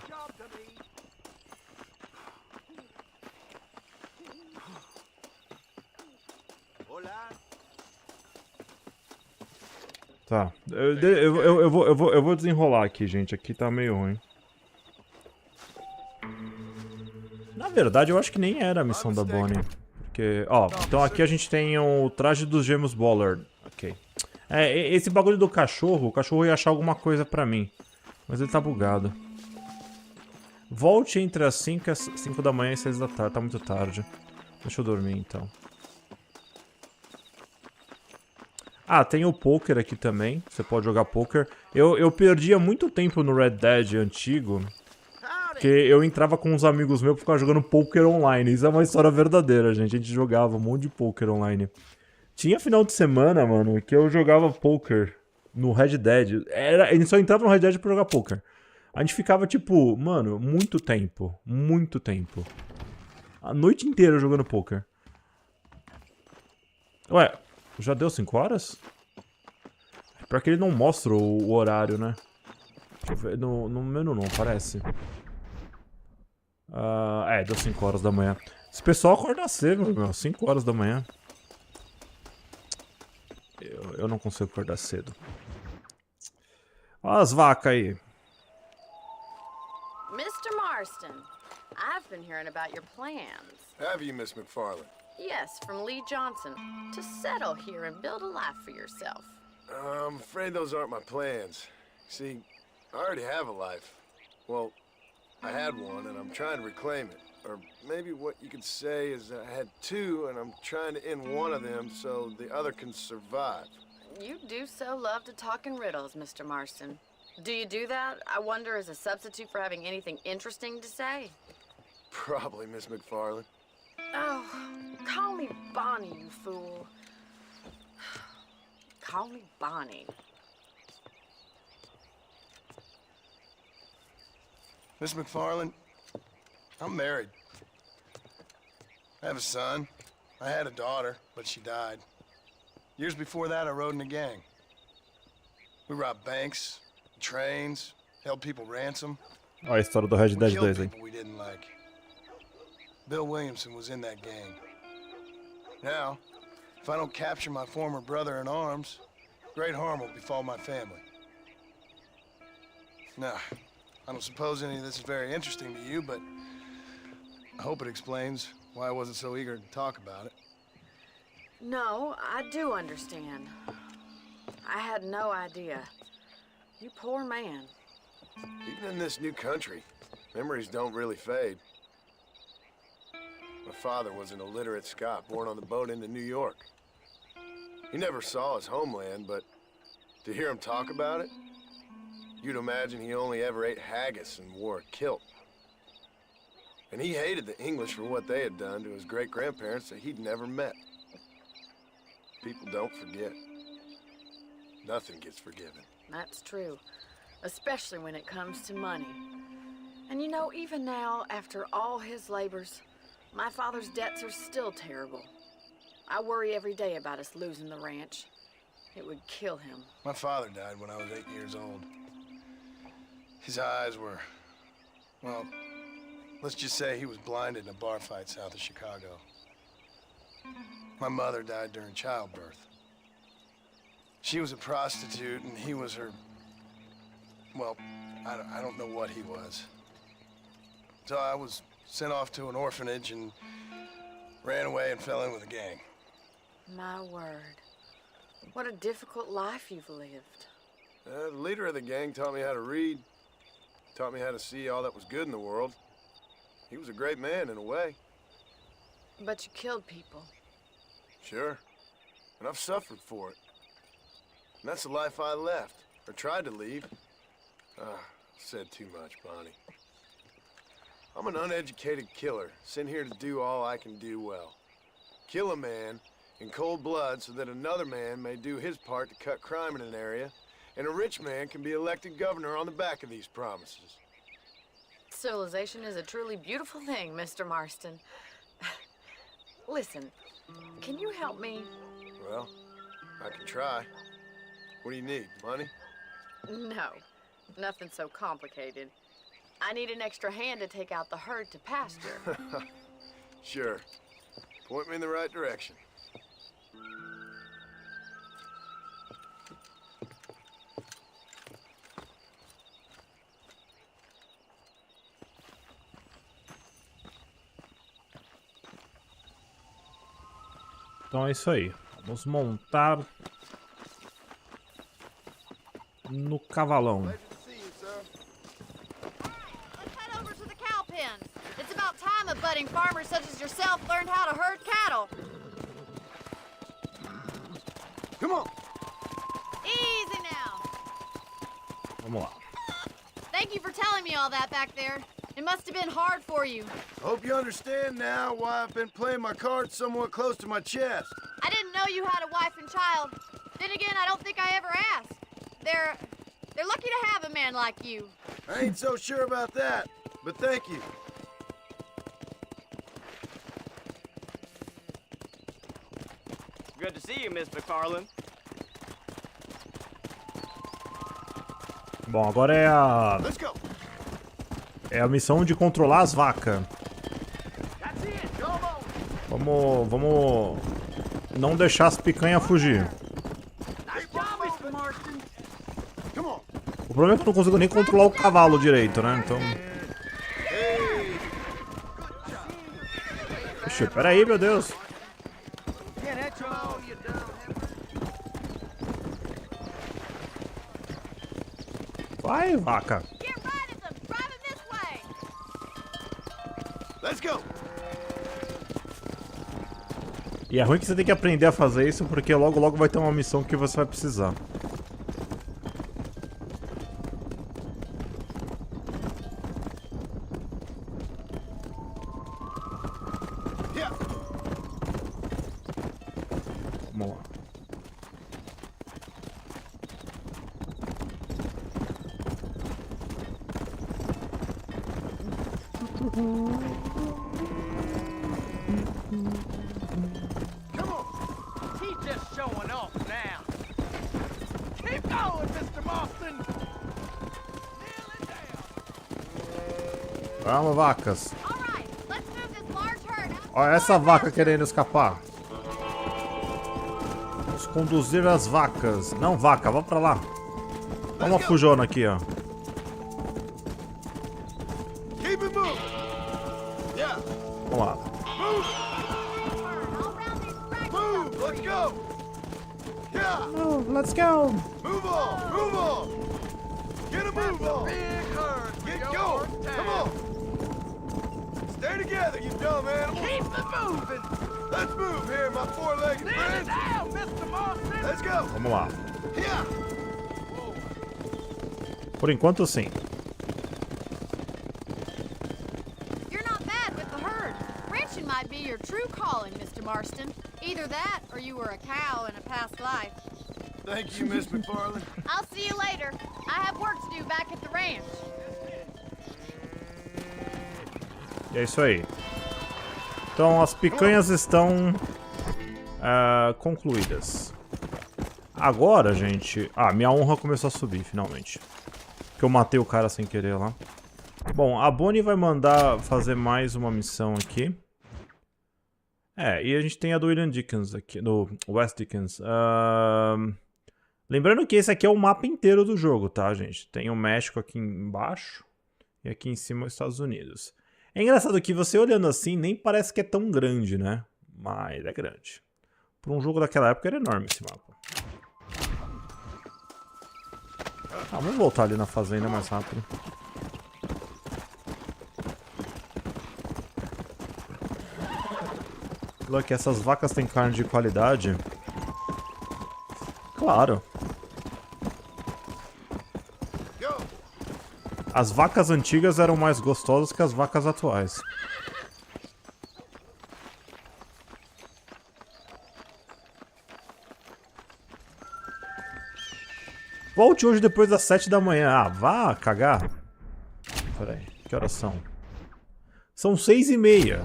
Tá, eu vou desenrolar aqui, gente. Aqui tá meio ruim. Na verdade, eu acho que nem era a missão da Bonnie. Porque, ó, então aqui a gente tem o traje dos gêmeos Bollard. Ok. Esse bagulho do cachorro, o cachorro ia achar alguma coisa pra mim. Mas ele tá bugado. Volte entre as 5 da manhã e 6 da tarde. Tá muito tarde. Deixa eu dormir, então. Ah, tem o poker aqui também. Você pode jogar poker. Eu perdia muito tempo no Red Dead antigo. Porque eu entrava com uns amigos meus pra ficar jogando poker online. Isso é uma história verdadeira, gente. A gente jogava um monte de poker online. Tinha final de semana, mano, que eu jogava poker no Red Dead. A gente só entrava no Red Dead pra jogar poker. A gente ficava, tipo, mano, muito tempo. Muito tempo. A noite inteira jogando poker. Ué, já deu 5 horas? Pior que ele não mostra o horário, né? Deixa eu ver, no menu não aparece. Deu 5 horas da manhã. Esse pessoal acorda cedo, meu. 5 horas da manhã. Eu não consigo acordar cedo. Olha as vacas aí. Mr. Marston, I've been hearing about your plans. Have you, Miss McFarland? Yes, from Lee Johnson, to settle here and build a life for yourself. I'm afraid those aren't my plans. See, I already have a life. Well, I had one, and I'm trying to reclaim it. Or maybe what you could say is I had two, and I'm trying to end one of them so the other can survive. You do so love to talk in riddles, Mr. Marston. Do you do that, I wonder, as a substitute for having anything interesting to say? Probably, Miss McFarland. Oh, call me Bonnie, you fool. Call me Bonnie. Miss McFarland, I'm married. I have a son. I had a daughter, but she died. Years before that, I rode in a gang. We robbed banks, trains, held people ransom. Olha a história do Red Dead 2 aí. People we didn't like. Bill Williamson was in that gang. Now, if I don't capture my former brother in arms, great harm will befall my family. Now, I don't suppose any of this is very interesting to you, but I hope it explains why I wasn't so eager to talk about it. No, I do understand. I had no idea. You poor man. Even in this new country, memories don't really fade. My father was an illiterate Scot born on the boat into New York. He never saw his homeland, but to hear him talk about it, you'd imagine he only ever ate haggis and wore a kilt. And he hated the English for what they had done to his great-grandparents that he'd never met. People don't forget. Nothing gets forgiven. That's true, especially when it comes to money. And you know, even now, after all his labors, my father's debts are still terrible. I worry every day about us losing the ranch. It would kill him. My father died when I was 8 years old. His eyes were, well, let's just say he was blinded in a bar fight south of Chicago. My mother died during childbirth. She was a prostitute and he was her, well, I don't know what he was. So I was sent off to an orphanage and ran away and fell in with a gang. My word. What a difficult life you've lived. The leader of the gang taught me how to read. Taught me how to see all that was good in the world. He was a great man in a way. But you killed people. Sure. And I've suffered for it. And that's the life I left, or tried to leave. Said too much, Bonnie. I'm an uneducated killer, sent here to do all I can do well. Kill a man in cold blood so that another man may do his part to cut crime in an area, and a rich man can be elected governor on the back of these promises. Civilization is a truly beautiful thing, Mr. Marston. Listen, can you help me? Well, I can try. What do you need, money? No, nothing so complicated. I need an extra hand to take out the herd to pasture. Sure. Point me in the right direction. Então é isso aí. Vamos montar no cavalão. Let's head over to the cow pens. It's about time a budding farmer such as yourself learned how to herd cattle. Come on. Easy now. Vamos lá. Thank you for telling me all that back there. It must have been hard for you. I hope you understand now why I've been playing my cards somewhat close to my chest. I didn't know you had a wife and child. Then again, I don't think I ever asked. They're lucky to have a man like you. I ain't so sure about that, but thank you. Good Good to see you, Miss McFarland. Bom, agora é a missão de controlar as vacas. Vamos não deixar as picanhas fugir. O problema é que eu não consigo nem controlar o cavalo direito, né? Então... Ixi, peraí, meu Deus. Vai, vaca. E é ruim que você tem que aprender a fazer isso, porque logo logo vai ter uma missão que você vai precisar. Vamos lá. Vamos, vacas. Olha essa vaca querendo escapar. Vamos conduzir as vacas. Não, vaca, vá pra lá. Dá uma fujona aqui, ó. Vamos lá. Let's go. Move on, move on. Get a move on. Get going. Come on. Stay together, you dumb animals. Keep it moving. Let's move here, my four-legged friends. Down, Mr. Marston. Let's go. Vamos lá. Yeah. Por enquanto, sim. You're not bad with the herd. Ranching might be your true calling, Mr. Marston. Either that, or you were a cow in a past life. Thank you, Miss McFarland. I'll see you later. I have work to do back at the ranch. E é isso aí. Então as picanhas estão concluídas. Agora, gente... Ah, minha honra começou a subir, finalmente. Porque eu matei o cara sem querer lá. Bom, a Bonnie vai mandar fazer mais uma missão aqui. E a gente tem a do William Dickens aqui, do West Dickens. Lembrando que esse aqui é o mapa inteiro do jogo, tá, gente? Tem o México aqui embaixo e aqui em cima os Estados Unidos. É engraçado que você olhando assim nem parece que é tão grande, né? Mas é grande. Para um jogo daquela época era enorme esse mapa. Vamos voltar ali na fazenda mais rápido. Look, essas vacas têm carne de qualidade. Claro. As vacas antigas eram mais gostosas que as vacas atuais. Volte hoje depois das 7 da manhã. Ah, vá cagar. Pera aí, que horas são? São 6h30.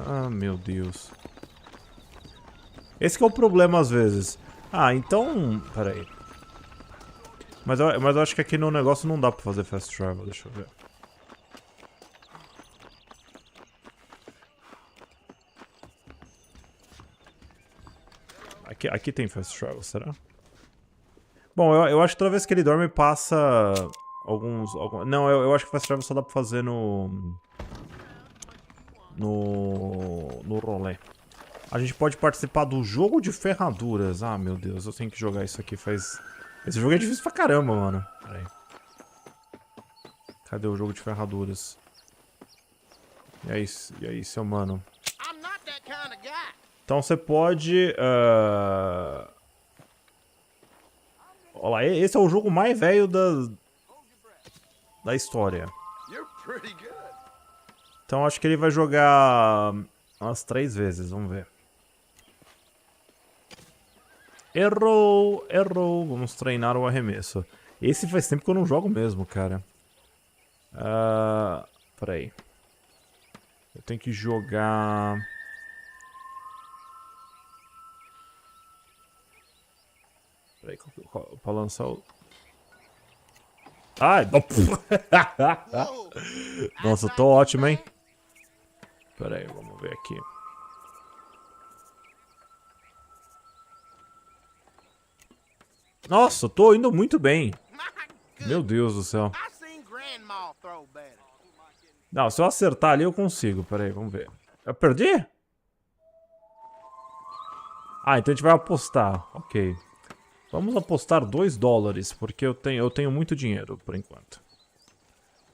Ah, meu Deus. Esse que é o problema às vezes. Ah, então... Pera aí. Mas eu acho que aqui no negócio não dá pra fazer fast travel. Deixa eu ver. Aqui tem fast travel, será? Bom, eu acho que toda vez que ele dorme passa alguns... Não, eu acho que fast travel só dá pra fazer no rolê. A gente pode participar do jogo de ferraduras. Ah, meu Deus, eu tenho que jogar isso aqui faz... Esse jogo é difícil pra caramba, mano. Pera aí. Cadê o jogo de ferraduras? E aí, seu mano? Então você pode... Olha lá, esse é o jogo mais velho da história. Então acho que ele vai jogar umas 3 vezes, vamos ver. Errou, errou. Vamos treinar o arremesso. Esse faz tempo que eu não jogo mesmo, cara. Pera aí. Eu tenho que jogar... Peraí, pra lançar o... Ai, nossa, eu tô ótimo, hein? Peraí, vamos ver aqui. Nossa, eu tô indo muito bem. Meu Deus do céu. Não, se eu acertar ali eu consigo. Peraí, vamos ver. Eu perdi? Ah, então a gente vai apostar. Ok. Vamos apostar $2, porque eu tenho muito dinheiro, por enquanto.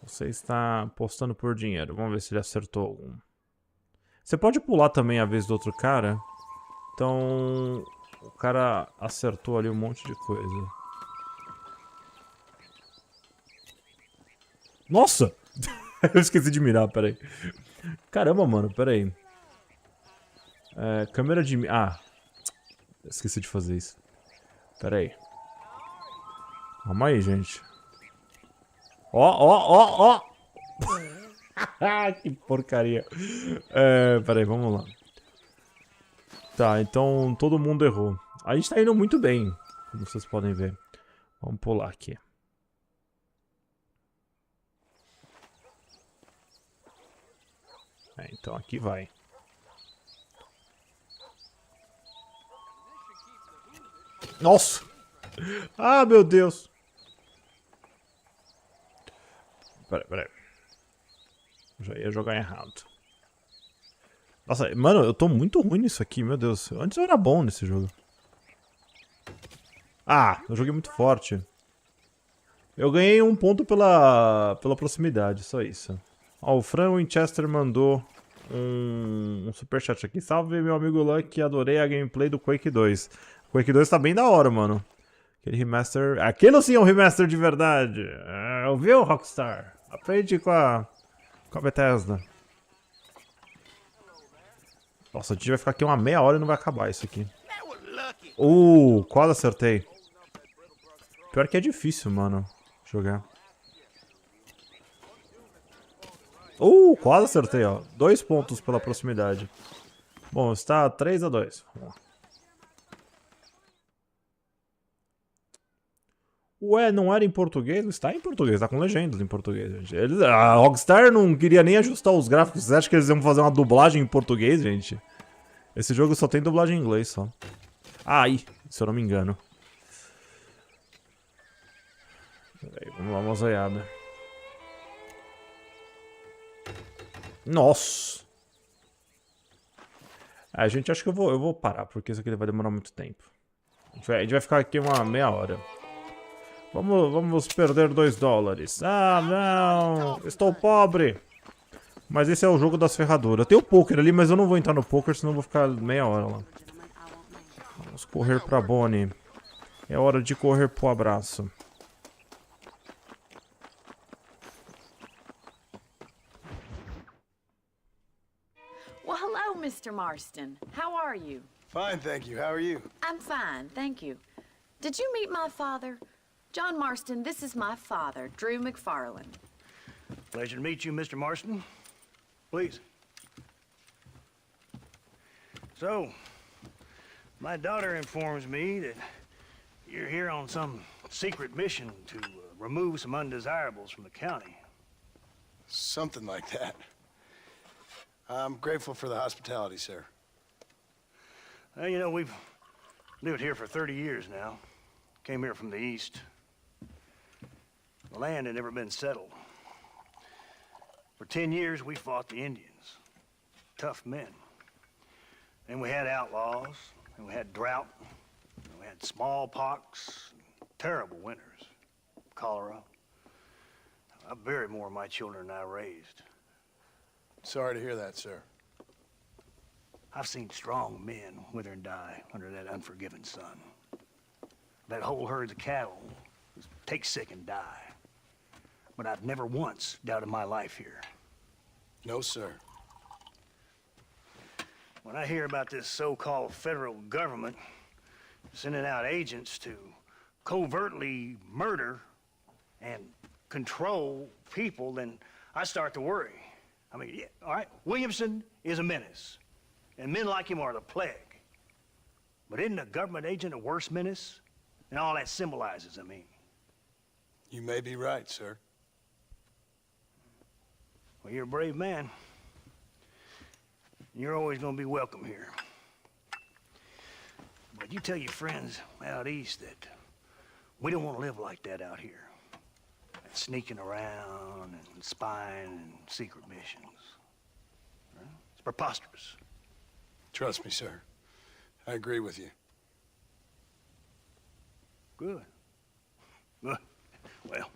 Você está apostando por dinheiro. Vamos ver se ele acertou algum. Você pode pular também a vez do outro cara. Então, o cara acertou ali um monte de coisa. Nossa! Eu esqueci de mirar, peraí. Caramba, mano, peraí. Câmera de... Ah, esqueci de fazer isso. Peraí. Calma aí, gente. Ó! Que porcaria. Peraí, vamos lá. Tá, então todo mundo errou. A gente tá indo muito bem, como vocês podem ver. Vamos pular aqui. Então aqui vai. Nossa! Ah, meu Deus! Peraí. Já ia jogar errado. Nossa, mano, eu tô muito ruim nisso aqui, meu Deus. Antes eu era bom nesse jogo. Ah, eu joguei muito forte. Eu ganhei 1 ponto pela proximidade, só isso. Ó, o Fran Winchester mandou um superchat aqui. Salve, meu amigo Lucky, adorei a gameplay do Quake 2. Quake 2 tá bem da hora, mano. Aquele remaster... Aquilo sim é um remaster de verdade. Ouviu, Rockstar? Aprende com a Bethesda. Nossa, a gente vai ficar aqui uma meia hora e não vai acabar isso aqui. Quase acertei. Pior que é difícil, mano, jogar. Quase acertei, ó. 2 pontos pela proximidade. Bom, está 3-2. Vamos lá. Ué, não era em português? Está em português, tá com legendas em português, gente. A Rockstar não queria nem ajustar os gráficos. Vocês acham que eles iam fazer uma dublagem em português, gente? Esse jogo só tem dublagem em inglês, só. Aí, se eu não me engano. Peraí, vamos lá, uma zoiada. Nossa! A gente acha que eu vou parar, porque isso aqui vai demorar muito tempo. A gente vai ficar aqui uma meia hora. Vamos perder $2. Ah, não! Estou pobre! Mas esse é o jogo das ferraduras. Tem o poker ali, mas eu não vou entrar no poker, senão eu vou ficar meia hora lá. Vamos correr pra Bonnie. É hora de correr pro abraço. Well, hello, Mr. Marston. How are you? Fine, thank you. How are you? I'm fine, thank you. Did you meet my father? John Marston, this is my father, Drew McFarland. Pleasure to meet you, Mr. Marston. Please. So, my daughter informs me that you're here on some secret mission to remove some undesirables from the county. Something like that. I'm grateful for the hospitality, sir. Well, you know, we've lived here for 30 years now. Came here from the east. The land had never been settled. For 10 years, we fought the Indians. Tough men. And we had outlaws, and we had drought, and we had smallpox, terrible winters, cholera. I buried more of my children than I raised. Sorry to hear that, sir. I've seen strong men wither and die under that unforgiving sun. That whole herds of cattle take sick and die. But I've never once doubted my life here. No, sir. When I hear about this so-called federal government sending out agents to covertly murder and control people, then I start to worry. I mean, yeah, all right, Williamson is a menace, and men like him are the plague. But isn't a government agent a worse menace And all that symbolizes, I mean. You may be right, sir. Well, you're a brave man. You're always gonna be welcome here. But you tell your friends out east that we don't want to live like that out here. Sneaking around and spying and secret missions. It's preposterous. Trust me, sir. I agree with you. Good. Good. Well,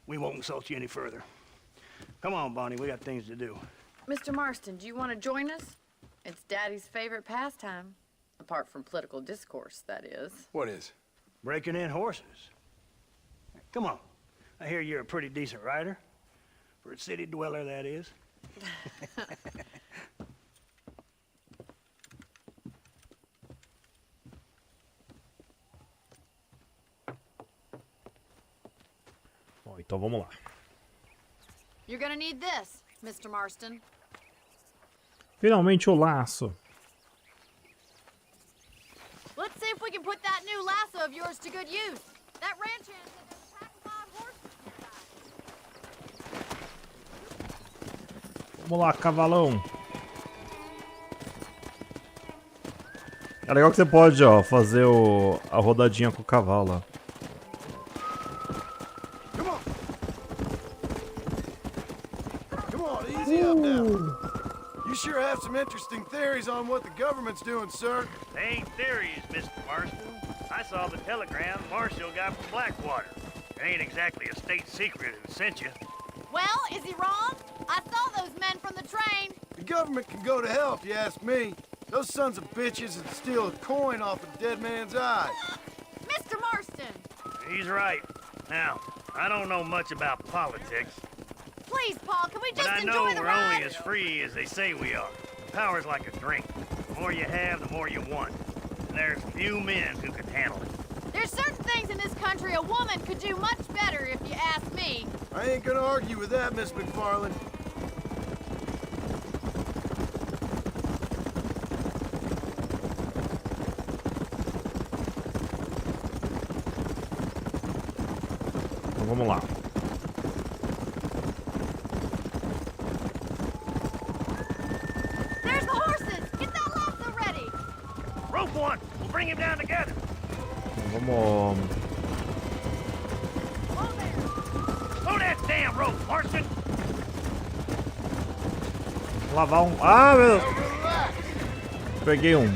we won't insult you any further. Come on, Bonnie, we got things to do. Mr. Marston, do you want to join us? It's Daddy's favorite pastime. Apart from political discourse, that is. What is? Breaking in horses. Come on. I hear you're a pretty decent rider. For a city dweller, that is. Bom, então vamos lá. You're gonna need this, Mr. Marston. Finalmente o laço. Let's see if we can put that new lasso of yours to good use. That ranch hand said there's a pack of wild horses inside. Vamos lá, cavalão. É legal que você pode, ó, fazer a rodadinha com o cavalo, ó. Come on, easy up now. You sure have some interesting theories on what the government's doing, sir. They ain't theories, Mr. Marston. I saw the telegram Marshall got from Blackwater. It ain't exactly a state secret who sent you. Well, is he wrong? I saw those men from the train. The government can go to hell if you ask me. Those sons of bitches would steal a coin off a dead man's eye. Mr. Marston! He's right. Now, I don't know much about politics. Please, Paul, can we just But I enjoy know the we're ride? only as free as they say we are. Power's like a drink. The more you have, the more you want. And there's few men who can handle it. There's certain things in this country a woman could do much better, if you ask me. I ain't gonna argue with that, Miss McFarland. Então vamos lá. There's the horses! Get that lasso ready! Rope one! We'll bring him down together! Vamos... Throw that damn rope, Marston! Lavar um... Ah, meu Deus! Peguei um.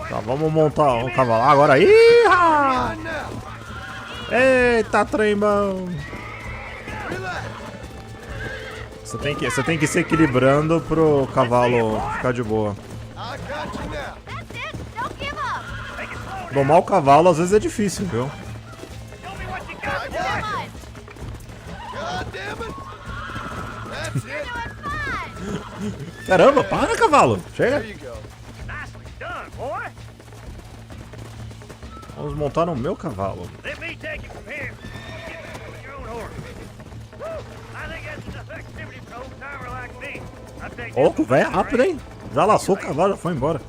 Tá, vamos montar um cavalo. Agora aí! Eita, trembão! Você tem que ir se equilibrando pro cavalo ficar de boa. Domar o cavalo às vezes é difícil, viu? Caramba, para, cavalo! Chega! Vamos montar no meu cavalo. Ô, velho, é rápido, hein? Já laçou o cavalo, já foi embora.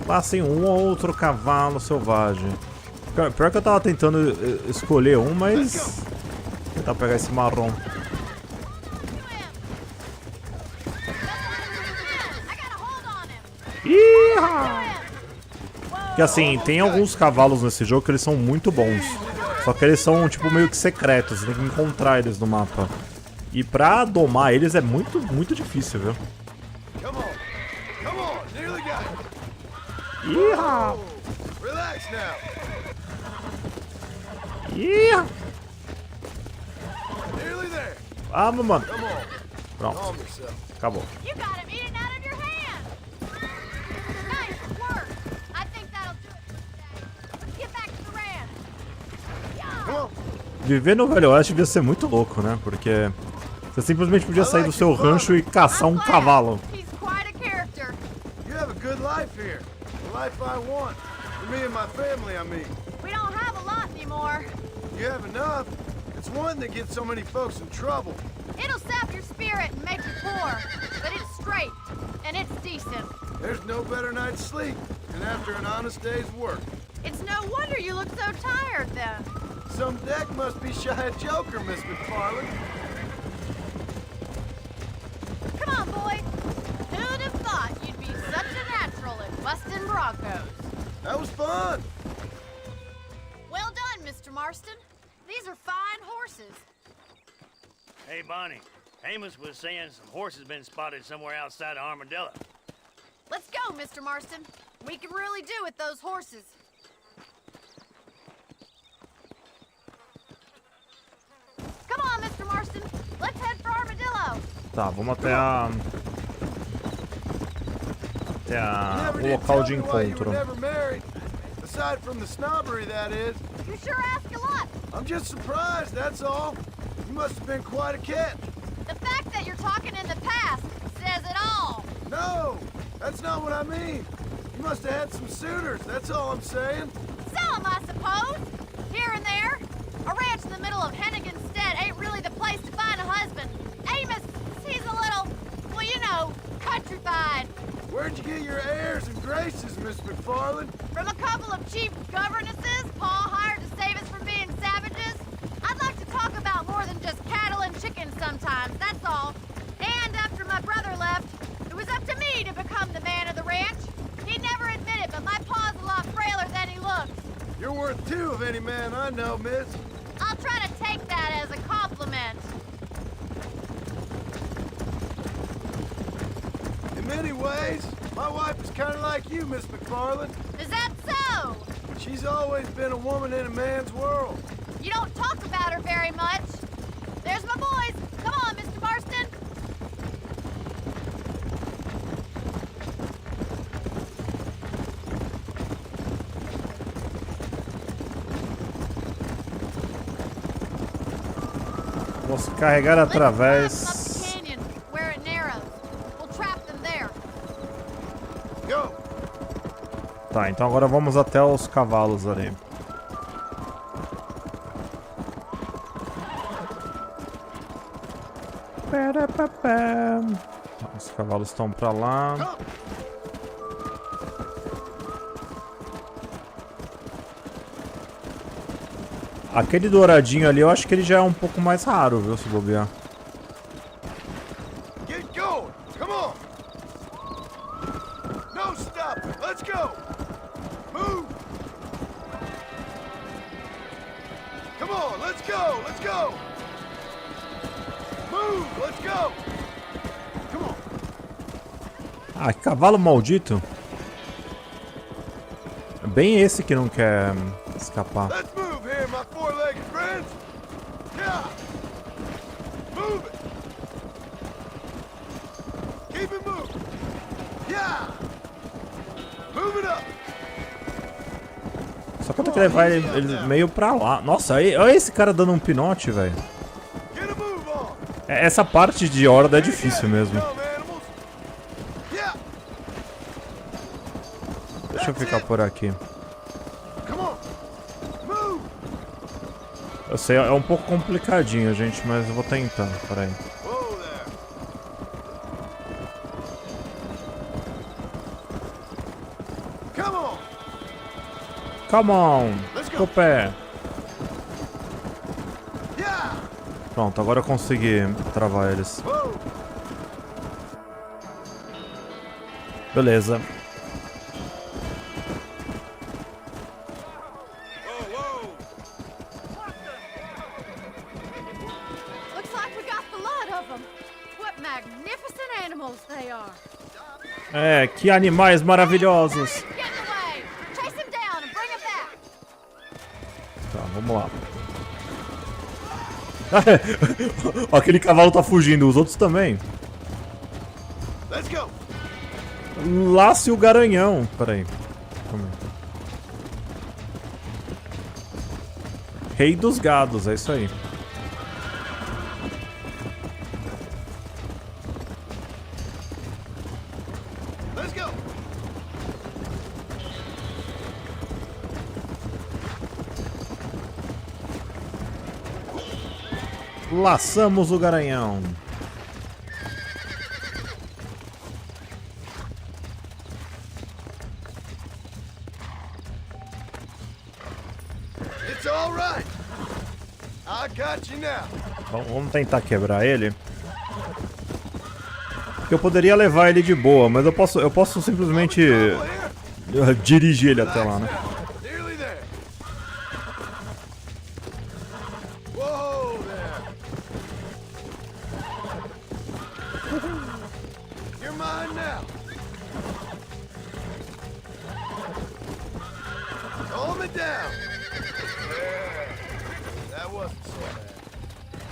Lacem um ou outro cavalo selvagem. Pior que eu tava tentando escolher um, mas... Vou tentar pegar esse marrom. Porque assim, tem alguns cavalos nesse jogo que eles são muito bons. Só que eles são tipo meio que secretos, você tem que encontrar eles no mapa. E pra domar eles é muito difícil, viu? Iha! Iha! Vamos, mano. Pronto. Acabou. Viver no Velho Oeste devia ser muito louco, né? Porque você simplesmente podia sair do seu rancho e caçar um cavalo. Life I want. For me and my family, I mean. We don't have a lot anymore. You have enough. It's one that gets so many folks in trouble. It'll sap your spirit and make you poor, but it's straight, and and it's decent. There's no better night's sleep than after an honest day's work. It's no wonder you look so tired, then. Some deck must be shy of Joker, Miss McFarland. Come on, boys. Who'd have thought you'd be such a natural at busting Broncos? That was fun. Well done, Mr. Marston. These are fine horses. Hey, Bonnie. Amos was saying some horses been spotted somewhere outside of Armadillo. Let's go, Mr. Marston. We can really do with those horses. Come on, Mr. Marston. Let's head for Armadillo. Tá, vamos até o local de encontro. Aside from the snobbery, that is. You sure ask a lot. I'm just surprised, that's all. You must have been quite a catch. The fact that you're talking in the past says it all. No, that's not what I mean. You must have had some suitors, that's all I'm saying. Some, I suppose. Here and there. A ranch in the middle of Hennigan's Stead ain't really the place to find a husband. Amos, he's a little, well, you know, countrified. Where'd you get your airs and graces, Miss McFarland? From a couple of cheap governesses Pa hired to save us from being savages. I'd like to talk about more than just cattle and chickens sometimes, that's all. And after my brother left, it was up to me to become the man of the ranch. He'd never admit it, but my pa's a lot frailer than he looks. You're worth two of any man I know, miss. I'll try to take that as a compliment. In many ways, my wife is kind of like you, Miss McFarland. Is that so? She's always been a woman in a man's world. You don't talk about her very much. There's my boys. Come on, Mr. Marston. Vamos carregar através. Tá, então agora vamos até os cavalos ali. Os cavalos estão pra lá. Aquele douradinho ali, eu acho que ele já é um pouco mais raro, viu, se bobear. Get going! Come on! No stop! Let's go! Move! Come on, let's go! Let's go! Move! Let's go! Come on! Ah, que cavalo maldito! É bem esse que não quer escapar. Let's move here, my four-legged friends! Yeah! Move it! Keep it moving! Yeah! Move it up! Só que eu tenho que levar ele meio pra lá. Nossa, aí, olha esse cara dando um pinote, velho. Essa parte de horda é difícil mesmo. Deixa eu ficar por aqui. Eu sei, é um pouco complicadinho, gente, mas eu vou tentar. Pera aí. Come on! Tô pé. Pronto, agora eu consegui travar eles. Beleza. É, que animais maravilhosos. Tá, vamos lá. Aquele cavalo tá fugindo, os outros também. Lace o garanhão. Pera aí. Rei dos gados, é isso aí. Laçamos o garanhão. It's all right. I got you now. Vamos tentar quebrar ele. Eu poderia levar ele de boa, mas eu posso simplesmente dirigir ele até lá, né? Nearly there. Whoa there. You're mine now. Calm it down. Yeah. That wasn't so bad.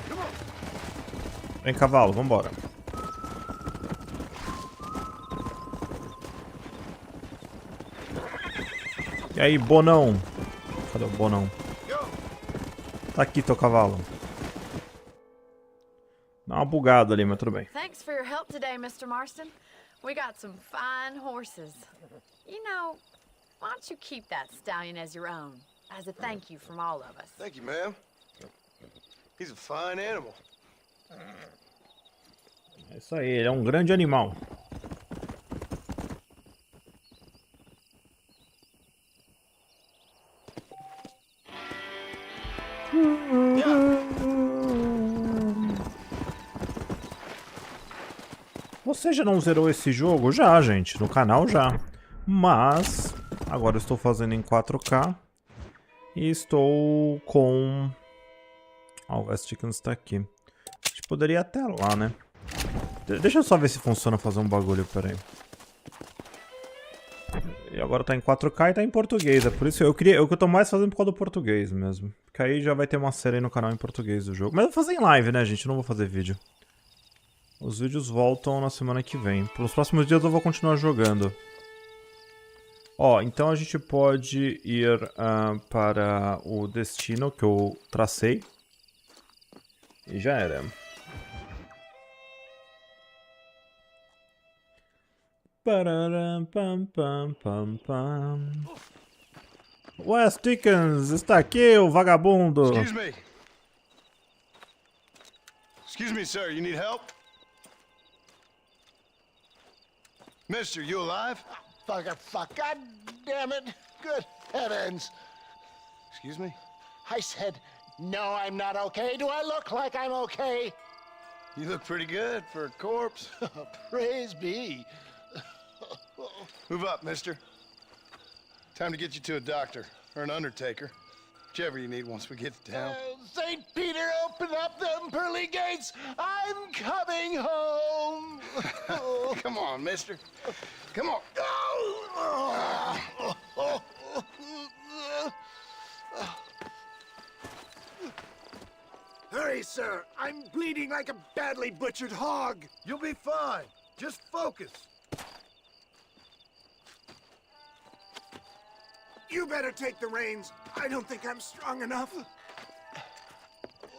Come on. Vem, cavalo, vambora. E aí, bonão? Cadê o bonão? Tá aqui teu cavalo. Dá uma bugada ali, mas tudo bem. Thanks for your help today, Mr. Marston. We got some fine horses. You know, why don't you keep that stallion as your own, as a thank you from all of us? Thank you, ma'am. He's a fine animal. É isso aí, ele é um grande animal. Você já não zerou esse jogo? Já, gente, no canal já. Mas agora eu estou fazendo em 4K e estou com... Ó, o West Chicken está aqui. A gente poderia ir até lá, né? Deixa eu só ver se funciona fazer um bagulho, peraí. E agora tá em 4K e tá em português, é por isso que eu tô mais fazendo por causa do português mesmo. Porque aí já vai ter uma série aí no canal em português do jogo. Mas eu vou fazer em live, né, gente? Eu não vou fazer vídeo. Os vídeos voltam na semana que vem. Nos próximos dias eu vou continuar jogando. Ó, então a gente pode ir para o destino que eu tracei. E já era. West Dickens, está aqui o vagabundo. Excuse me. Excuse me, sir. You need help? Mister, you alive? Fuck. God damn it. Good heavens. Excuse me? I said, no, I'm not okay. Do I look like I'm okay? You look pretty good for a corpse. Praise be. Move up, mister. Time to get you to a doctor or an undertaker. Whichever you need once we get down. St. Peter, open up them pearly gates. I'm coming home. Come on, mister. Come on. Hurry, sir. I'm bleeding like a badly butchered hog. You'll be fine. Just focus. You better take the reins. I don't think I'm strong enough.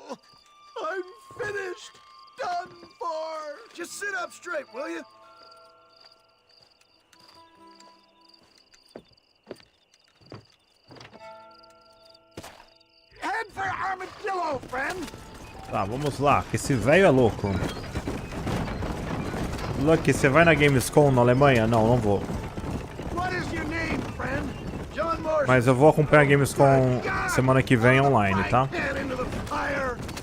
I'm finished. Done for. Just sit up straight, will you? Head for Armadillo, friend. Tá, vamos lá, que esse velho é louco. Lucky, você vai na Gamescom na Alemanha? Não, não vou. What is your name, friend? John Marston. Mas eu vou acompanhar a Gamescom semana que vem online, tá?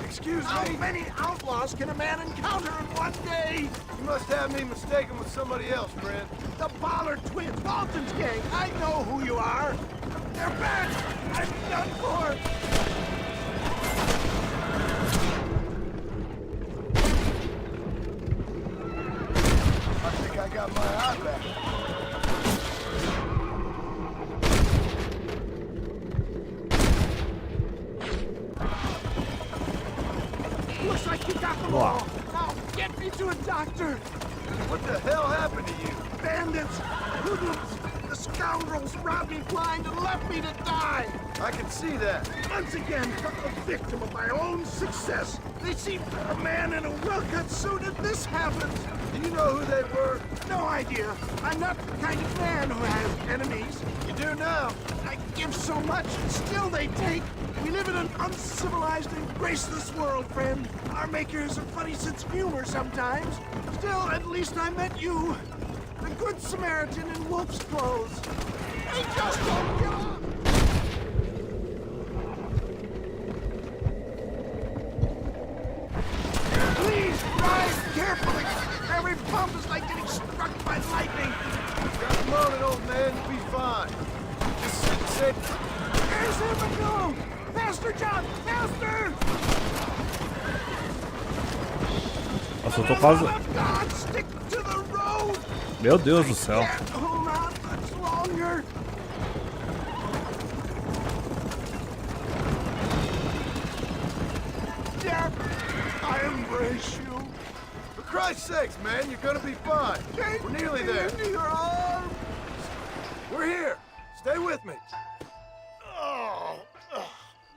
Excuse me. How many outlaws can a man encounter in one day? You must have me mistaken with somebody else, friend. The Ballard twins, Walton's gang. I know who you are. They're back. I'm done for. I think I got my eye back. Looks like you got them all. Now get me to a doctor. What the hell happened to you? Bandits, hoodlums, the scoundrels robbed me blind and left me to die. I can see that. Once again, a victim of my own success. They see a man in a well-cut suit and this happens. Do you know who they were? No idea. I'm not the kind of man who has enemies. You do now. I give so much and still they take. We live in an uncivilized and graceless world, friend. Our makers have funny sense of humor sometimes. Still, at least I met you. The good Samaritan in wolf's clothes. They just don't give up. every bump is like getting struck by lightning. Got the moment, old man. You'll be fine. Just sit safe. There's him we go! Faster, John! Faster! Nossa, eu tô quase... God, stick to the road! Meu Deus do céu. Hold on much longer. Yep, I embrace you. For Christ's sakes, man, you're gonna be fine. Take We're nearly me there. into your arms. We're here. Stay with me. Oh,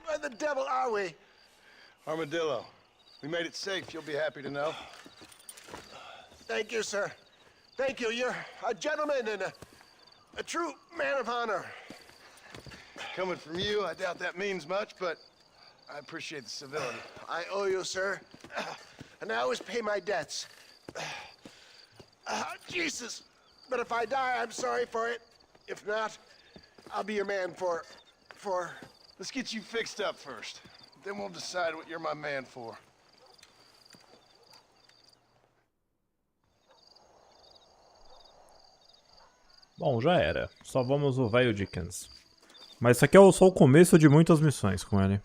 where the devil are we? Armadillo. We made it safe, you'll be happy to know. Thank you, sir. Thank you. You're a gentleman and a true man of honor. Coming from you, I doubt that means much, but I appreciate the civility. I owe you, sir. And I always pay my debts. Jesus. But if I die, I'm sorry for it. If not, I'll be your man for... Let's get you fixed up first. Then we'll decide what you're my man for. Bom, já era. Só vamos o velho Dickens. Mas isso aqui é só o começo de muitas missões com ele.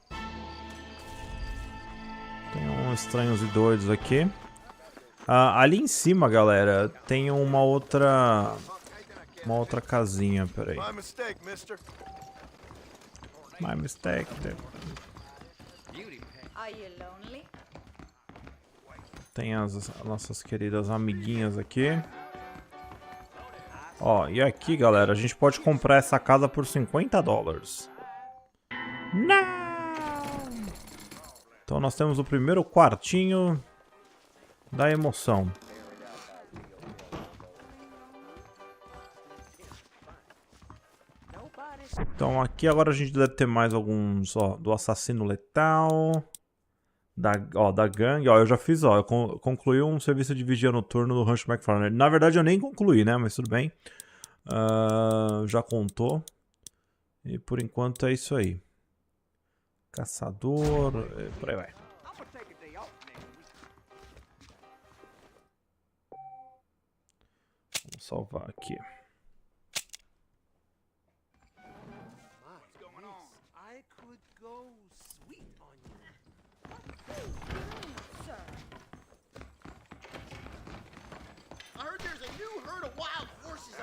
Tem uns estranhos e doidos aqui. Ali em cima, galera, tem uma outra casinha, peraí. My mistake, mister. My mistake. Are you lonely? Tem as nossas queridas amiguinhas aqui. Ó, e aqui, galera, a gente pode comprar essa casa por $50. Não! Então nós temos o primeiro quartinho da emoção. Então aqui agora a gente deve ter mais alguns, ó, do assassino letal, da gangue, ó, eu já fiz, ó, eu concluí um serviço de vigia noturno no Rancho McFarlane. Na verdade eu nem concluí, né, mas tudo bem. Já contou. E por enquanto é isso aí. Caçador, por aí vai. Vamos salvar aqui.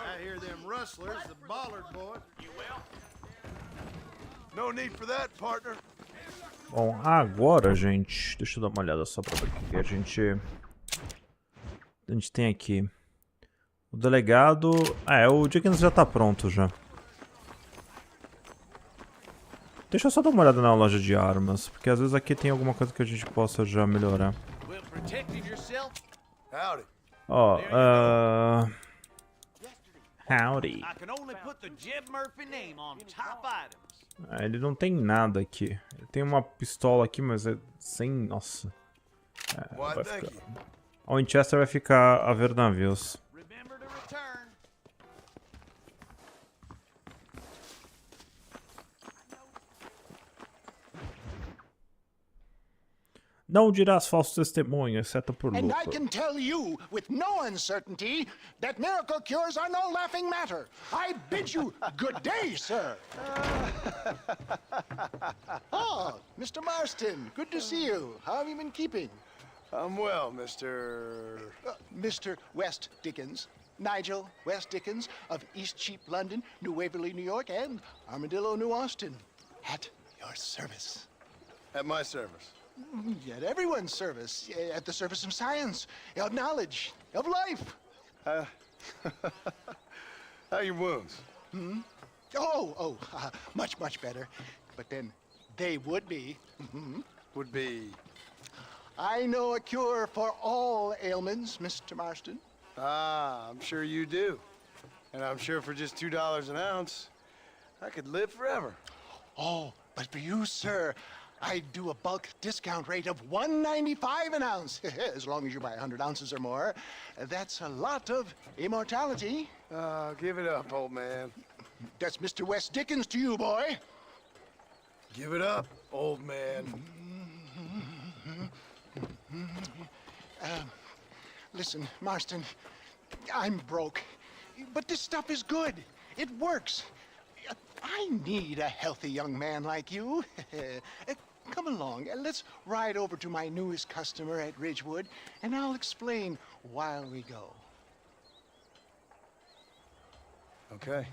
I hear them rustlers, the bollard boys. You will? No need for that, partner. Bom, agora, gente, deixa eu dar uma olhada só pra ver o que a gente tem aqui. O delegado... o Dickens já tá pronto já. Deixa eu só dar uma olhada na loja de armas, porque às vezes aqui tem alguma coisa que a gente possa já melhorar. Ó, Howdy. Ele não tem nada aqui. Ele tem uma pistola aqui, mas é sem... Nossa. Vai ficar... O Winchester vai ficar a ver navios. Não dirás falso testemunho, exceto por lucro. And I can tell you, with no uncertainty, that miracle cures are no laughing matter. I bid you good day, sir. Oh, Mr. Marston, good to see you. How have you been keeping? I'm well, Mr. Mr. West Dickens. Nigel West Dickens of East Cheap, London, New Waverly, New York, and Armadillo, New Austin. At your service. At my service. At everyone's service. At the service of science, of knowledge, of life. How are your wounds? Much, much better. But then they would be. Would be? I know a cure for all ailments, Mr. Marston. Ah, I'm sure you do. And I'm sure for just $2 an ounce, I could live forever. Oh, but for you, sir, I do a bulk discount rate of $1.95 an ounce, as long as you buy 100 ounces or more. That's a lot of immortality. Give it up, old man. That's Mr. West Dickens to you, boy. Give it up, old man. Listen, Marston, I'm broke, but this stuff is good. It works. I need a healthy young man like you. Come along, let's ride over to my newest customer at Ridgewood, and I'll explain while we go. Okay.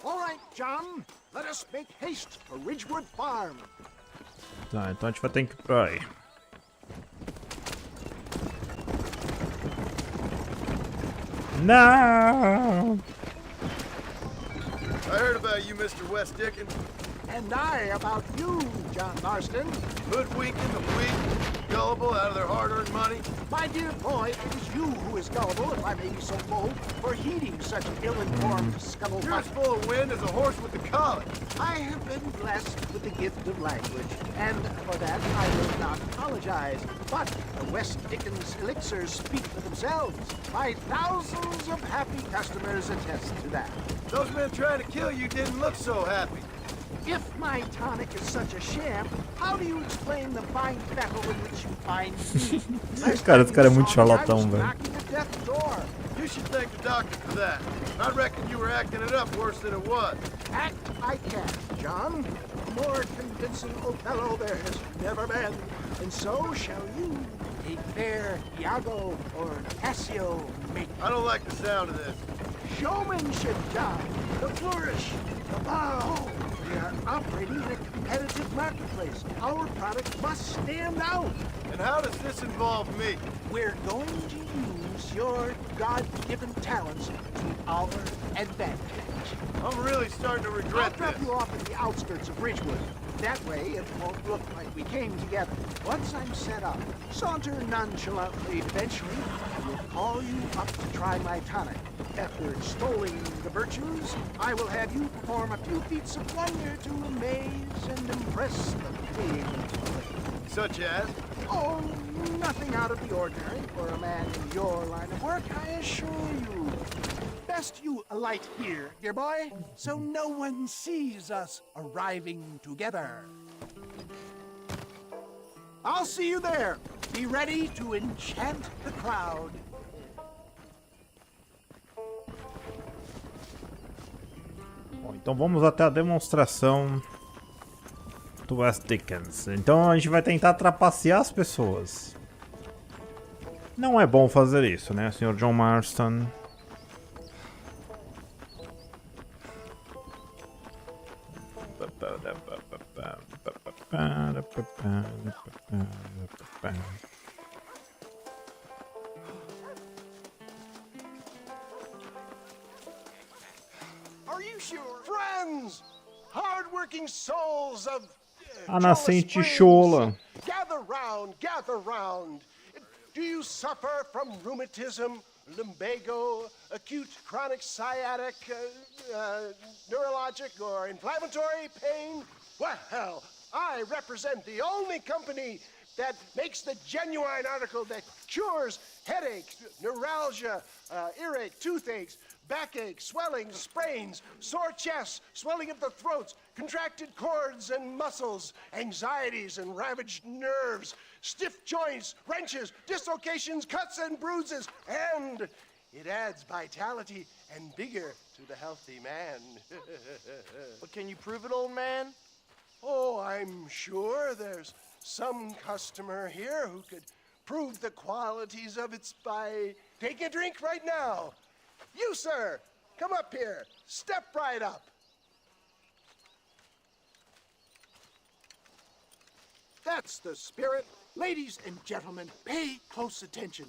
All right, John, let us make haste for Ridgewood Farm. Tá, então a gente vai ter que ir pra aí. Não! I heard about you, Mr. West Dickens. And I about you, John Marston. Hoodwinking the weak, gullible out of their hard-earned money. My dear boy, it is you who is gullible, if I may be so bold, for heeding such ill-informed scuttlebutt. You're as full of wind as a horse with the collar. I have been blessed with the gift of language, and for that I will not apologize. But the West Dickens elixirs speak for themselves. My thousands of happy customers attest to that. Those men trying to kill you didn't look so happy. If my tonic is such a sham, how do you explain the fine battle in which you find me? Cara, esse cara é muito charlatão, velho. Knocking at death's door. You should thank the doctor for that. I reckon you were acting it up worse than it was. Act I can, John. More convincing Othello there has never been. And so shall you, a fair Iago or Cassio make. I don't like the sound of this. Showmanship, John. The flourish, the bow. We are operating in a competitive marketplace. Our product must stand out. And how does this involve me? We're going to use your God-given talents to our advantage. I'm really starting to regret I'll drop this. you off at the outskirts of Ridgewood. That way, it won't look like we came together. Once I'm set up, saunter nonchalantly. Eventually, we'll call you up to try my tonic. After extolling the virtues, I will have you perform a few feats of wonder to amaze and impress the paying public. Such as? Oh, nothing out of the ordinary for a man in your line of work, I assure you. Best you alight here, dear boy, so no one sees us arriving together. I'll see you there. Be ready to enchant the crowd. Bom, então vamos até a demonstração do West Dickens. Então a gente vai tentar trapacear as pessoas. Não é bom fazer isso, né, Sr. John Marston? Are you sure? Friends, hard-working souls of A nascente chola. Gather round, gather round. Do you suffer from rheumatism, lumbago, acute chronic sciatic, neurologic, or inflammatory pain? Well, I represent the only company that makes the genuine article that cures headache, neuralgia, earache, toothaches, backache, swelling, sprains, sore chests, swelling of the throats, contracted cords and muscles, anxieties and ravaged nerves, stiff joints, wrenches, dislocations, cuts and bruises, and it adds vitality and vigor to the healthy man. But can you prove it, old man? Oh, I'm sure there's some customer here who could prove the qualities of it by taking a drink right now. You, sir, come up here. Step right up. That's the spirit. Ladies and gentlemen, pay close attention.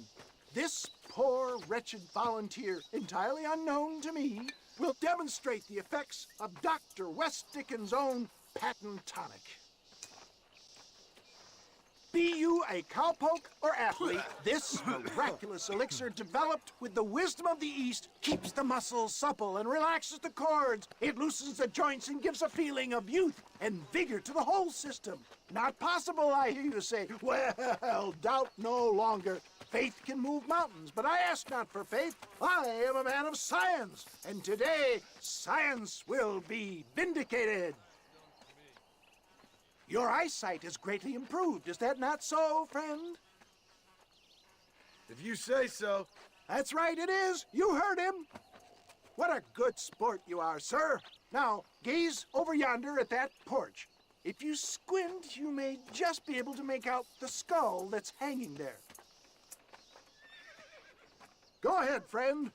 This poor, wretched volunteer, entirely unknown to me, will demonstrate the effects of Dr. West Dickens' own patent tonic. Be you a cowpoke or athlete, this miraculous elixir developed with the wisdom of the East keeps the muscles supple and relaxes the cords. It loosens the joints and gives a feeling of youth and vigor to the whole system. Not possible, I hear you say. Well, doubt no longer. Faith can move mountains, but I ask not for faith. I am a man of science, and today science will be vindicated. Your eyesight is greatly improved. Is that not so, friend? If you say so. That's right, it is. You heard him. What a good sport you are, sir. Now, gaze over yonder at that porch. If you squint, you may just be able to make out the skull that's hanging there. Go ahead, friend.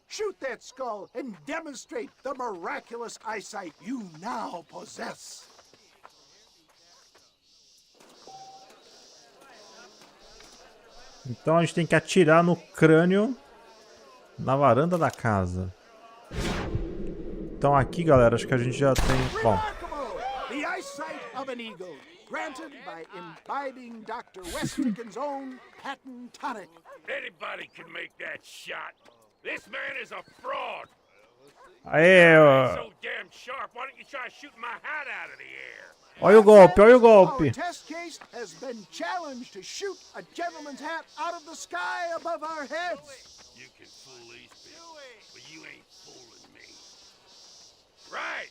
Shoot that skull and demonstrate the miraculous eyesight you now possess. Então a gente tem que atirar no crânio na varanda da casa. Então aqui, galera, acho que a gente já tem... Bom. The eyesight of an eagle, granted by imbibing Dr. Westnicken's own patent tonic. Anybody can make that shot. This man is a fraud. Aê, So damn sharp. Why don't you try shooting my hat out of the air? olha o golpe, olha o golpe. Our test case has been challenged to shoot a gentleman's hat out of the sky above our heads. You can fool these people, but you ain't fooling me. Right.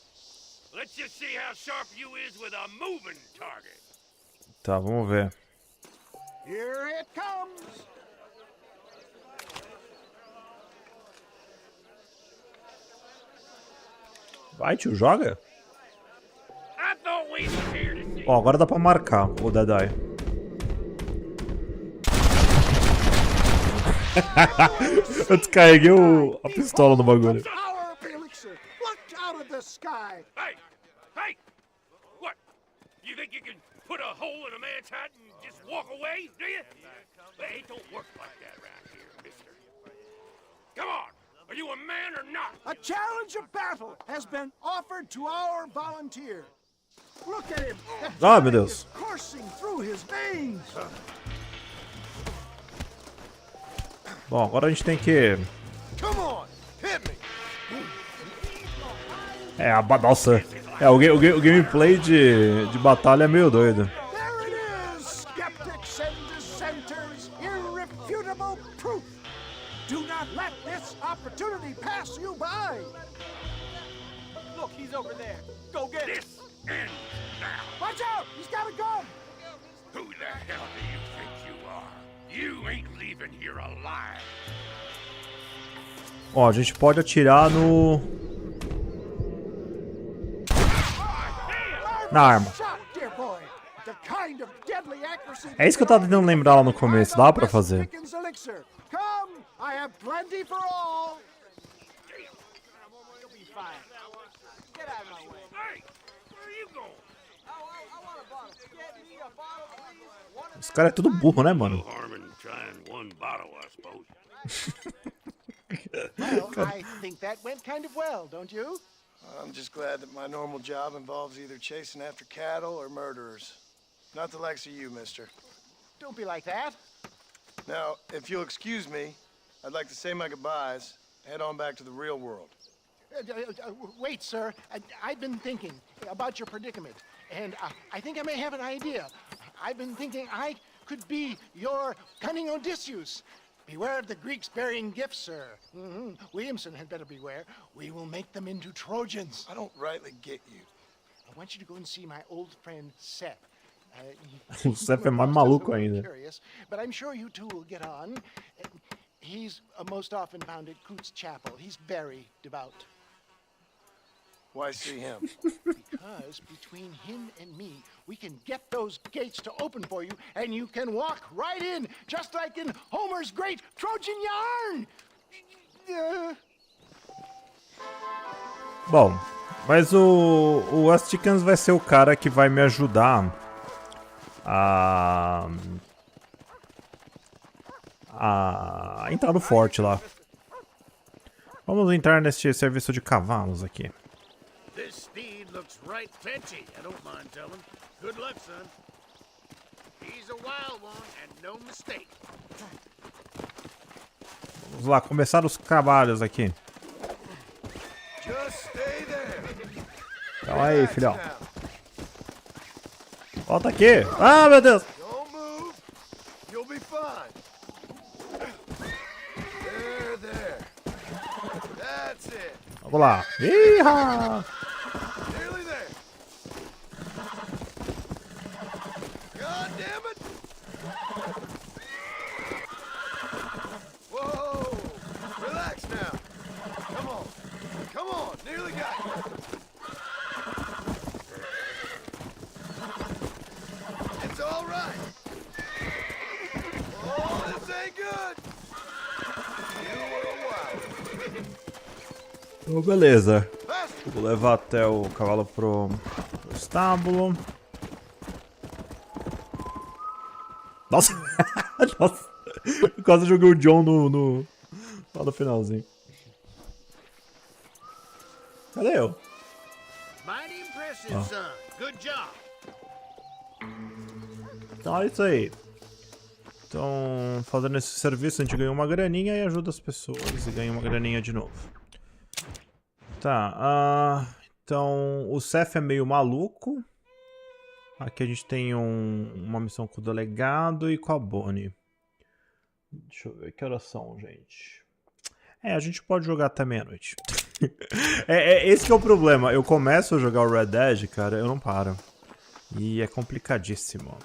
Let's just see how sharp you is with a moving target. Tá, vamos ver. Here it comes. Vai, tio, joga. I thought we was here to see. Ó, agora dá pra marcar o Deadeye. Eu descarreguei a pistola no bagulho. Hey! Hey! What? You think you can put a hole in a man's hat and just walk away, do you? Hey, it don't work like that around here, mister. Come on! Are you a man or not? A challenge of battle has been offered to our volunteer. Look at him. Ah, meu Deus. Coursing through his veins. Bom, agora a gente tem que... Come on, hit me. Nossa. O gameplay de batalha é meio doido. There it is, skeptics and dissenters, irrefutable proof. Do not let this opportunity pass you by. Look, he's over there. Go get him. This ends now. Watch out, he's got a gun. Who the hell do you think you are? You ain't leaving here alive. Ó, a gente pode atirar no... na arma. É isso que eu tava tentando lembrar lá no começo, dá pra fazer. Os caras é tudo burro, né, mano? Well, I think that went kind of well, don't you? I'm just glad that my normal job involves either chasing after cattle or murderers. Not the likes of you, mister. Don't be like that. Now, if you'll excuse me, I'd like to say my goodbyes, head on back to the real world. Wait, sir. I've been thinking about your predicament, and I think I may have an idea. I've been thinking I could be your cunning Odysseus. Beware of the Greeks bearing gifts, sir. Williamson had better beware. We will make them into Trojans. I don't rightly get you. I want you to go and see my old friend Seth. O Seth é mais maluco ainda. Curious, but I'm sure you two will get on. He's most often found at Coots Chapel. He's very devout. Why see him? Because between him and me, we can get those gates to open for you, and you can walk right in, just like in Homer's great Trojan yarn. Bom, mas o Westikans vai ser o cara que vai me ajudar a entrar no forte lá. Vamos entrar neste serviço de cavalos aqui. This steed looks right fetchy, I don't mind telling. Good luck, son. He's a wild one and no mistake. Vamos lá, começar os trabalhos aqui. Just stay there. Calma aí, filhão. Volta aqui. Ah, meu Deus. Don't move. You'll be fine. There. That's it. Vamos lá. Iha! Nearly there. Então, beleza. Vou levar até o cavalo pro estábulo. Nossa! Nossa! Eu quase joguei o John lá no finalzinho. Cadê eu? Mighty impressive, son. Good job. Então é isso aí. Então, fazendo esse serviço, a gente ganha uma graninha e ajuda as pessoas. E ganha uma graninha de novo. Tá, então o Seth é meio maluco. Aqui a gente tem uma missão com o delegado e com a Bonnie. Deixa eu ver que horas são, gente. A gente pode jogar até meia-noite. Esse que é o problema. Eu começo a jogar o Red Dead, cara, eu não paro. E é complicadíssimo.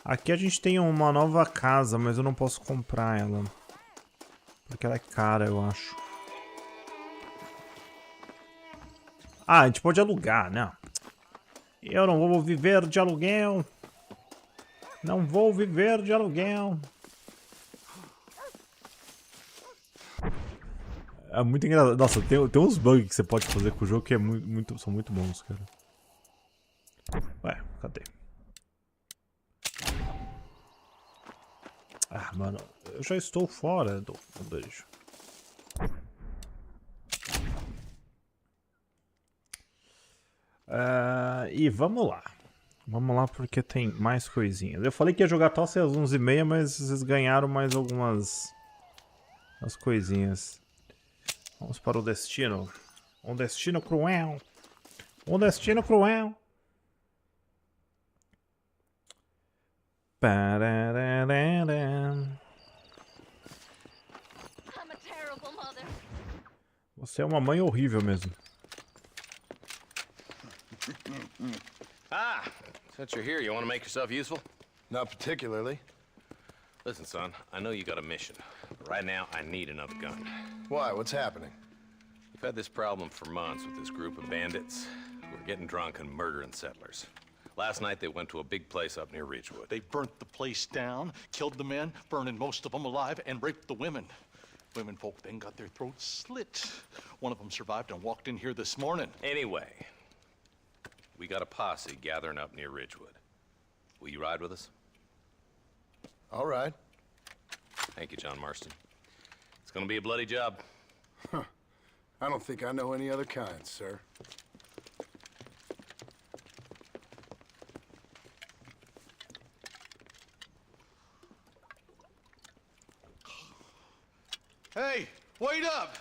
Aqui a gente tem uma nova casa, mas eu não posso comprar ela. Porque ela é cara, eu acho. Ah, a gente pode alugar, né? Eu não vou viver de aluguel. Não vou viver de aluguel. É muito engraçado. Nossa, tem uns bugs que você pode fazer com o jogo que são muito bons, cara. Ué, cadê? Ah, mano, eu já estou fora do beijo. E vamos lá. Vamos lá porque tem mais coisinhas. Eu falei que ia jogar Tosse às 11h30, mas vocês ganharam mais algumas coisinhas. Vamos para o destino. Um destino cruel. Um destino cruel. Você é uma mãe horrível mesmo. Ah, since you're here, you want to make yourself useful? Not particularly. Listen, son, I know you got a mission, but right now I need another gun. Why? What's happening? We've had this problem for months with this group of bandits. We're getting drunk and murdering settlers. Last night they went to a big place up near Ridgewood. They burnt the place down, killed the men, burning most of them alive, and raped the women. Women folk then got their throats slit. One of them survived and walked in here this morning. Anyway, we got a posse gathering up near Ridgewood. Will you ride with us? All right. Thank you, John Marston. It's gonna be a bloody job. Huh. I don't think I know any other kind, sir. Hey, wait up!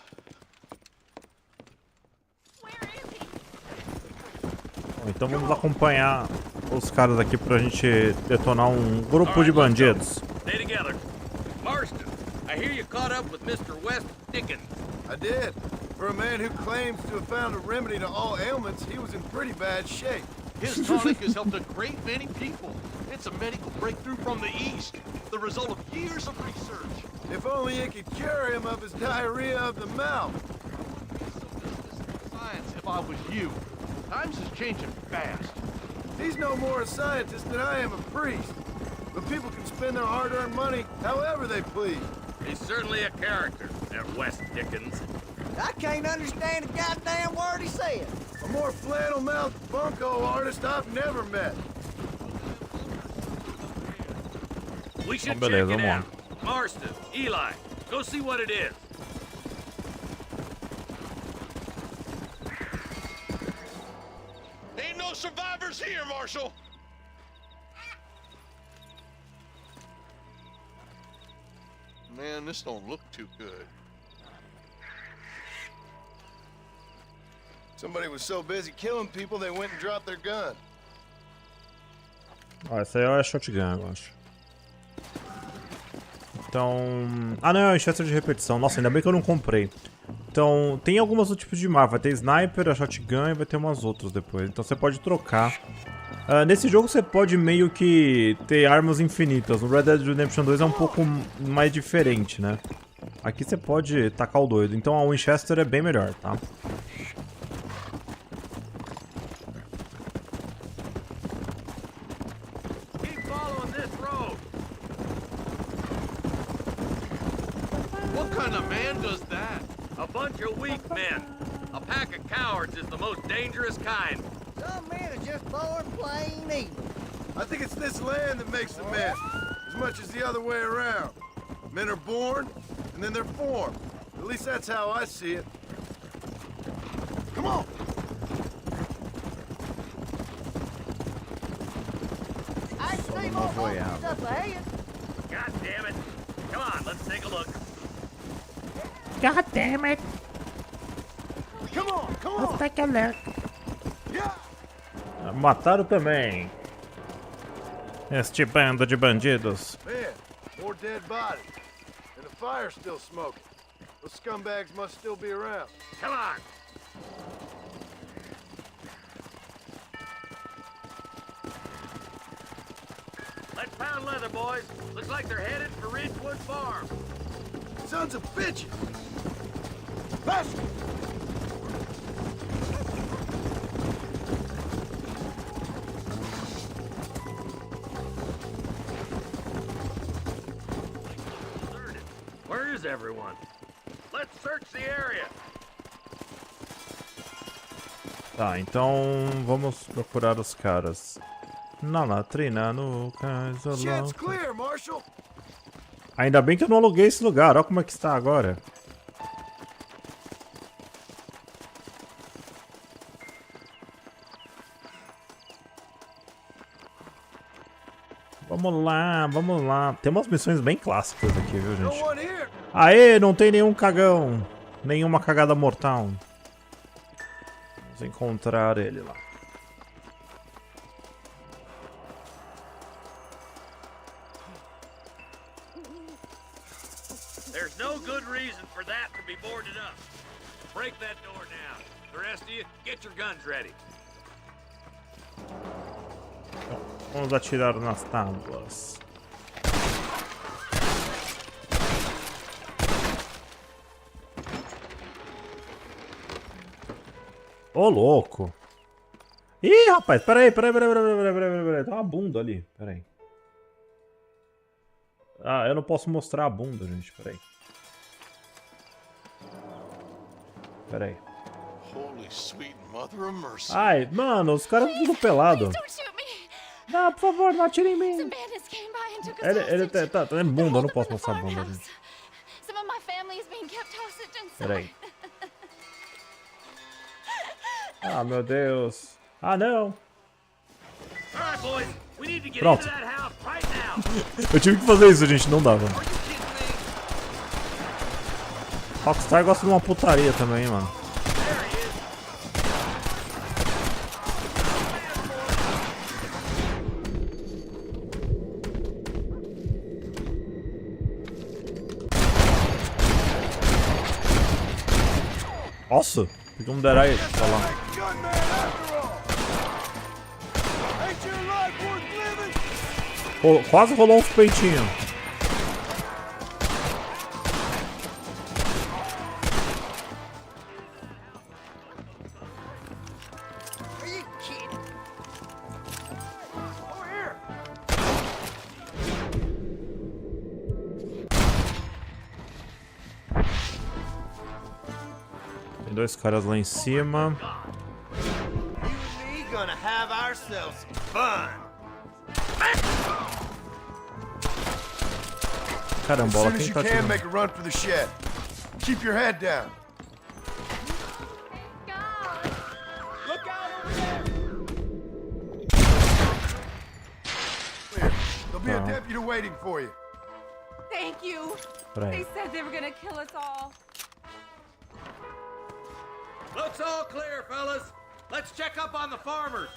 Bom, então vamos acompanhar os caras aqui pra gente detonar um grupo de bandidos. Stay together. Marston, I hear you caught up with Mr. West Dickens. I did. For a man who claims to have found a remedy to all ailments, he was in pretty bad shape. His tonic has helped a great many people. It's a medical breakthrough from the East, the result of years of research. If only it could cure him of his diarrhea of the mouth. Science, if I was you. Times is changing fast. He's no more a scientist than I am a priest. But people can spend their hard-earned money however they please. He's certainly a character, that West Dickens. I can't understand a goddamn word he said. A more flannel-mouthed bunko artist I've never met. We should beleza, check it vamos lá. out. Marston, Eli, go see what it is. Ain't no survivors here, Marshal. Man, this don't look too good. Somebody was so busy killing people, they went and dropped their gun. Ó, essa aí é a shotgun, eu acho. Então... Ah, não, é excesso de repetição. Nossa, ainda bem que eu não comprei. Então, tem alguns outros tipos de arma. Vai ter sniper, a shotgun e vai ter umas outras depois. Então você pode trocar. Nesse jogo você pode meio que ter armas infinitas. No Red Dead Redemption 2 é um pouco mais diferente, né? Aqui você pode tacar o doido. Então a Winchester é bem melhor, tá? What kind of man does that? A bunch of weak men. A pack of cowards is the most dangerous kind. Some men are just born plain evil. I think it's this land that makes the men, as much as the other way around. Men are born, and then they're formed. At least that's how I see it. Come on! I see more horses up ahead. God damn it. Come on, let's take a look. God damn it. Come on, come on! Let's take a look. Yeah. Mataram também. Este bando de bandidos. Man, more dead bodies. And the fire's still smoking. Those scumbags must still be around. Come on. Let's pound leather, boys. Looks like they're headed for Ridgewood Farm. Sons of bitches! Faster! Where is everyone? Let's search the area. Tá, então vamos procurar os caras. Na latrina, no Shit's clear, Marshal. Ainda bem que eu não aluguei esse lugar, olha como é que está agora. Vamos lá, vamos lá. Tem umas missões bem clássicas aqui, viu, gente? Aê, não tem nenhum cagão. Nenhuma cagada mortal. Vamos encontrar ele lá. There's no good reason for that to be boarded up. Break that door down. The rest of you, get your guns ready. Vamos atirar nas tábuas. Ô, louco. Ih, rapaz, peraí. Tem uma bunda ali, peraí. Ah, eu não posso mostrar a bunda, gente, peraí. Peraí. Holy sweet mother of mercy. Ai, mano, os caras tudo pelado. Não, por favor, não atire em mim. Ele tá é bunda, eu não posso mostrar a bunda, gente. Peraí. Ah, meu Deus. Ah, não. Pronto. Eu tive que fazer isso, gente, não dava. Rockstar gosta de uma putaria também, mano. Nossa, peguei um Derai pra lá. Quase rolou uns peitinhos. Tem dois caras lá em cima. Carambola, quem tá atirando? Make a run for the shed. Keep your head down. Look out over there! Clear. There'll be a deputy waiting for you. Thank you. Right. They said they were gonna kill us all. Looks all clear, fellas. Let's check up on the farmers.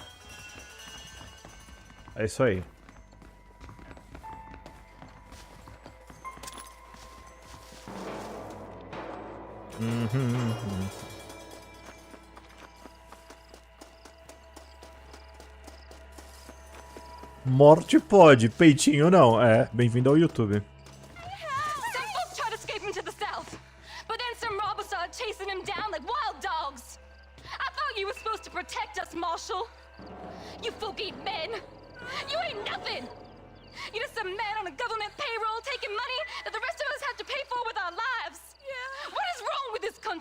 É isso aí. Morte pode, peitinho não. É, bem-vindo ao YouTube. Some folks tried escaping to the south, but then some robbers started chasing him down like wild dogs. I thought you were supposed to protect us, Marshal. You folk-eat men. You ain't nothing. You're just some man on a government payroll taking money that the rest of us have to pay for with our lives.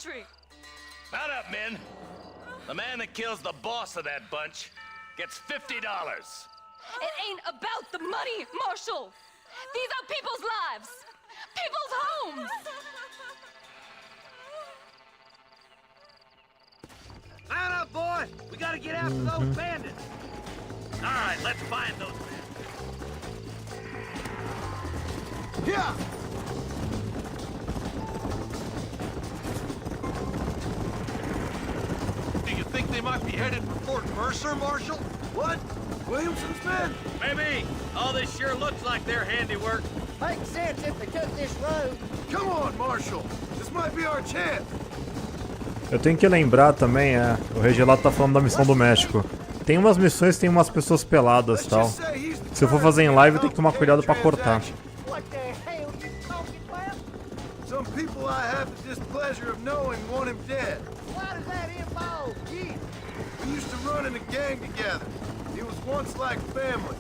country. Mount up, men. The man that kills the boss of that bunch gets $50. It ain't about the money, Marshal. These are people's lives, people's homes. Mount up, boys. We gotta get after those bandits. All right, let's find those men. Yeah! Do you think they might be headed for Fort Mercer, Marshal? What? Williamson's men? Maybe. All this sure looks like their handiwork. Makes sense if they took this road. Come on, Marshal. This might be our chance. Eu tenho que lembrar também, o Regelato tá falando da missão do México. Tem umas missões, tem umas pessoas peladas e tal. Se eu for fazer em live, eu tenho que tomar cuidado pra cortar. What the hell you talking about? Some people I have the displeasure of knowing want him dead. Why does that involve you? We used to run in a gang together. It was once like family.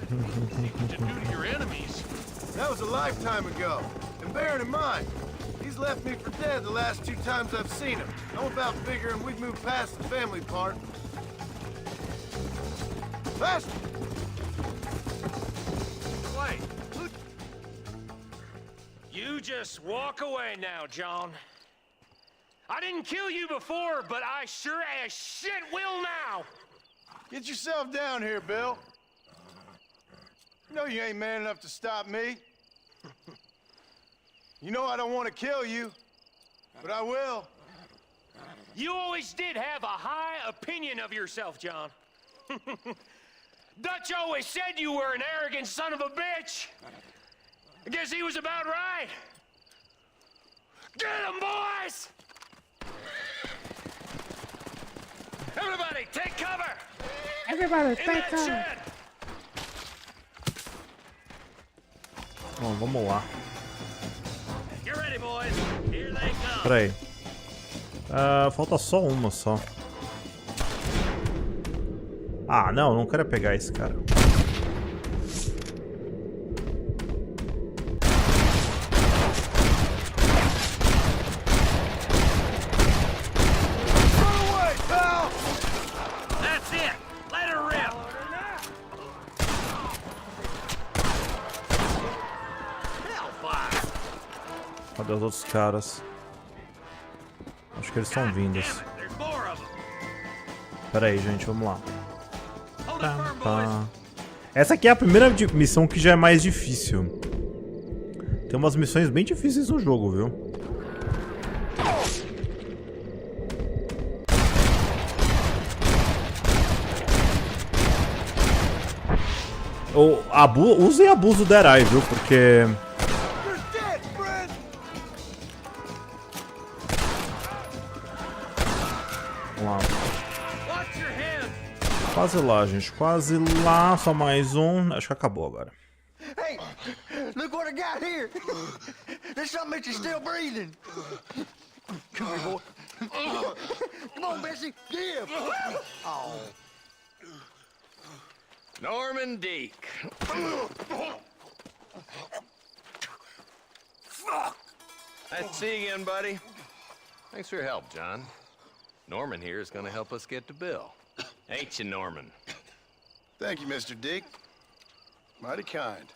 To do to your enemies. That was a lifetime ago. And bearing in mind, he's left me for dead the last 2 times I've seen him. I'm about figuring we've moved past the family part. Faster! Wait. You just walk away now, John. I didn't kill you before, but I sure as shit will now. Get yourself down here, Bill. You know you ain't man enough to stop me. You know I don't want to kill you, but I will. You always did have a high opinion of yourself, John. Dutch always said you were an arrogant son of a bitch. I guess he was about right. Get him, boys! Everybody, take cover! Everybody, take cover! Bom, vamos lá. Get ready, boys. Here they come. Pera aí. Falta só uma só. Ah, não quero pegar esse cara. That's it. Let her rip. Hellfire. Cadê os outros caras? Acho que eles estão vindo. There's more of them. Pera aí, gente, vamos lá. Tá. Essa aqui é a primeira missão que já é mais difícil. Tem umas missões bem difíceis no jogo, viu? Use e abuso do Dead Eye, viu? Porque... Vamos lá. Quase lá, gente. Quase lá. Só mais um. Acho que acabou agora. Hey, look what I got here. There's something that you're still breathing. Come here, boy. Come on, Bessie. Give. Oh. Norman Deek. Nice to see you again, buddy. Thanks for your help, John. Norman here is going to help us get to Bill. Ain't you, Norman? Thank you, Mr. Dick. Mighty kind.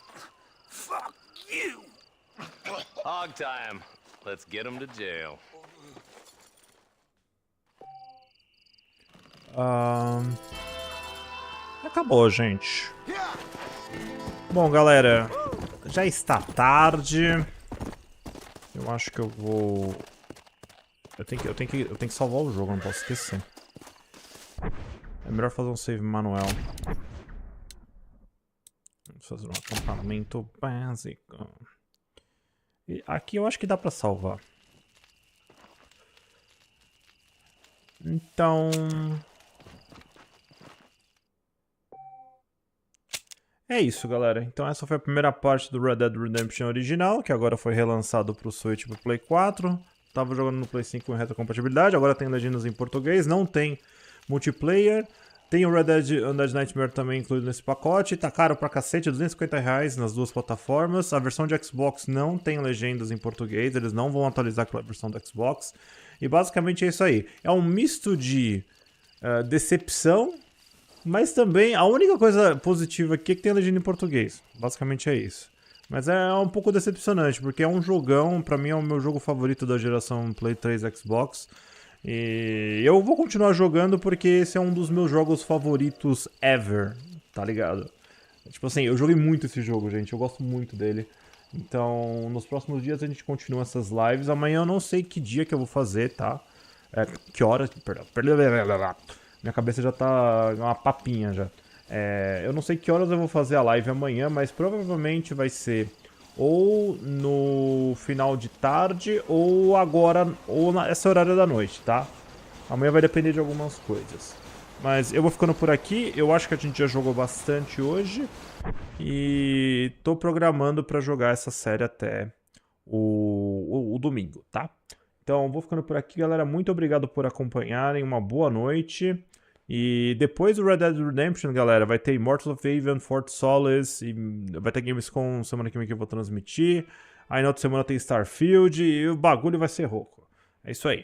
Fuck you. Hog time. Let's get him to jail. Acabou, gente. Bom, galera, já está tarde. Eu acho que eu vou... Eu tenho que salvar o jogo, não posso esquecer. É melhor fazer um save manual. Vamos fazer um acampamento básico. E aqui eu acho que dá pra salvar. Então... É isso, galera. Então essa foi a primeira parte do Red Dead Redemption original, que agora foi relançado pro Switch e pro Play 4. Tava jogando no Play 5 com retrocompatibilidade, agora tem legendas em português, não tem multiplayer. Tem o Red Dead Undead Nightmare também incluído nesse pacote. Tá caro pra cacete, R$250 nas duas plataformas. A versão de Xbox não tem legendas em português, eles não vão atualizar a versão do Xbox. E basicamente é isso aí. É um misto de decepção, mas também a única coisa positiva aqui é que tem a legenda em português. Basicamente é isso. Mas é um pouco decepcionante, porque é um jogão, pra mim é o meu jogo favorito da geração Play 3 Xbox. E eu vou continuar jogando porque esse é um dos meus jogos favoritos ever, tá ligado? Tipo assim, eu joguei muito esse jogo, gente, eu gosto muito dele. Então, nos próximos dias a gente continua essas lives. Amanhã eu não sei que dia que eu vou fazer, tá? Que hora... Perdão. Minha cabeça já tá uma papinha já. Eu não sei que horas eu vou fazer a live amanhã, mas provavelmente vai ser ou no final de tarde ou agora, ou nessa horário da noite, tá? Amanhã vai depender de algumas coisas. Mas eu vou ficando por aqui, eu acho que a gente já jogou bastante hoje. E tô programando pra jogar essa série até o domingo, tá? Então vou ficando por aqui, galera. Muito obrigado por acompanharem, uma boa noite. E depois do Red Dead Redemption, galera, vai ter Immortals of Avian, Fort Solis, e vai ter Gamescom semana que vem que eu vou transmitir. Aí na outra semana tem Starfield e o bagulho vai ser rouco. É isso aí.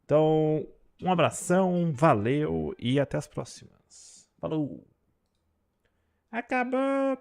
Então, um abração, valeu e até as próximas. Falou! Acabou!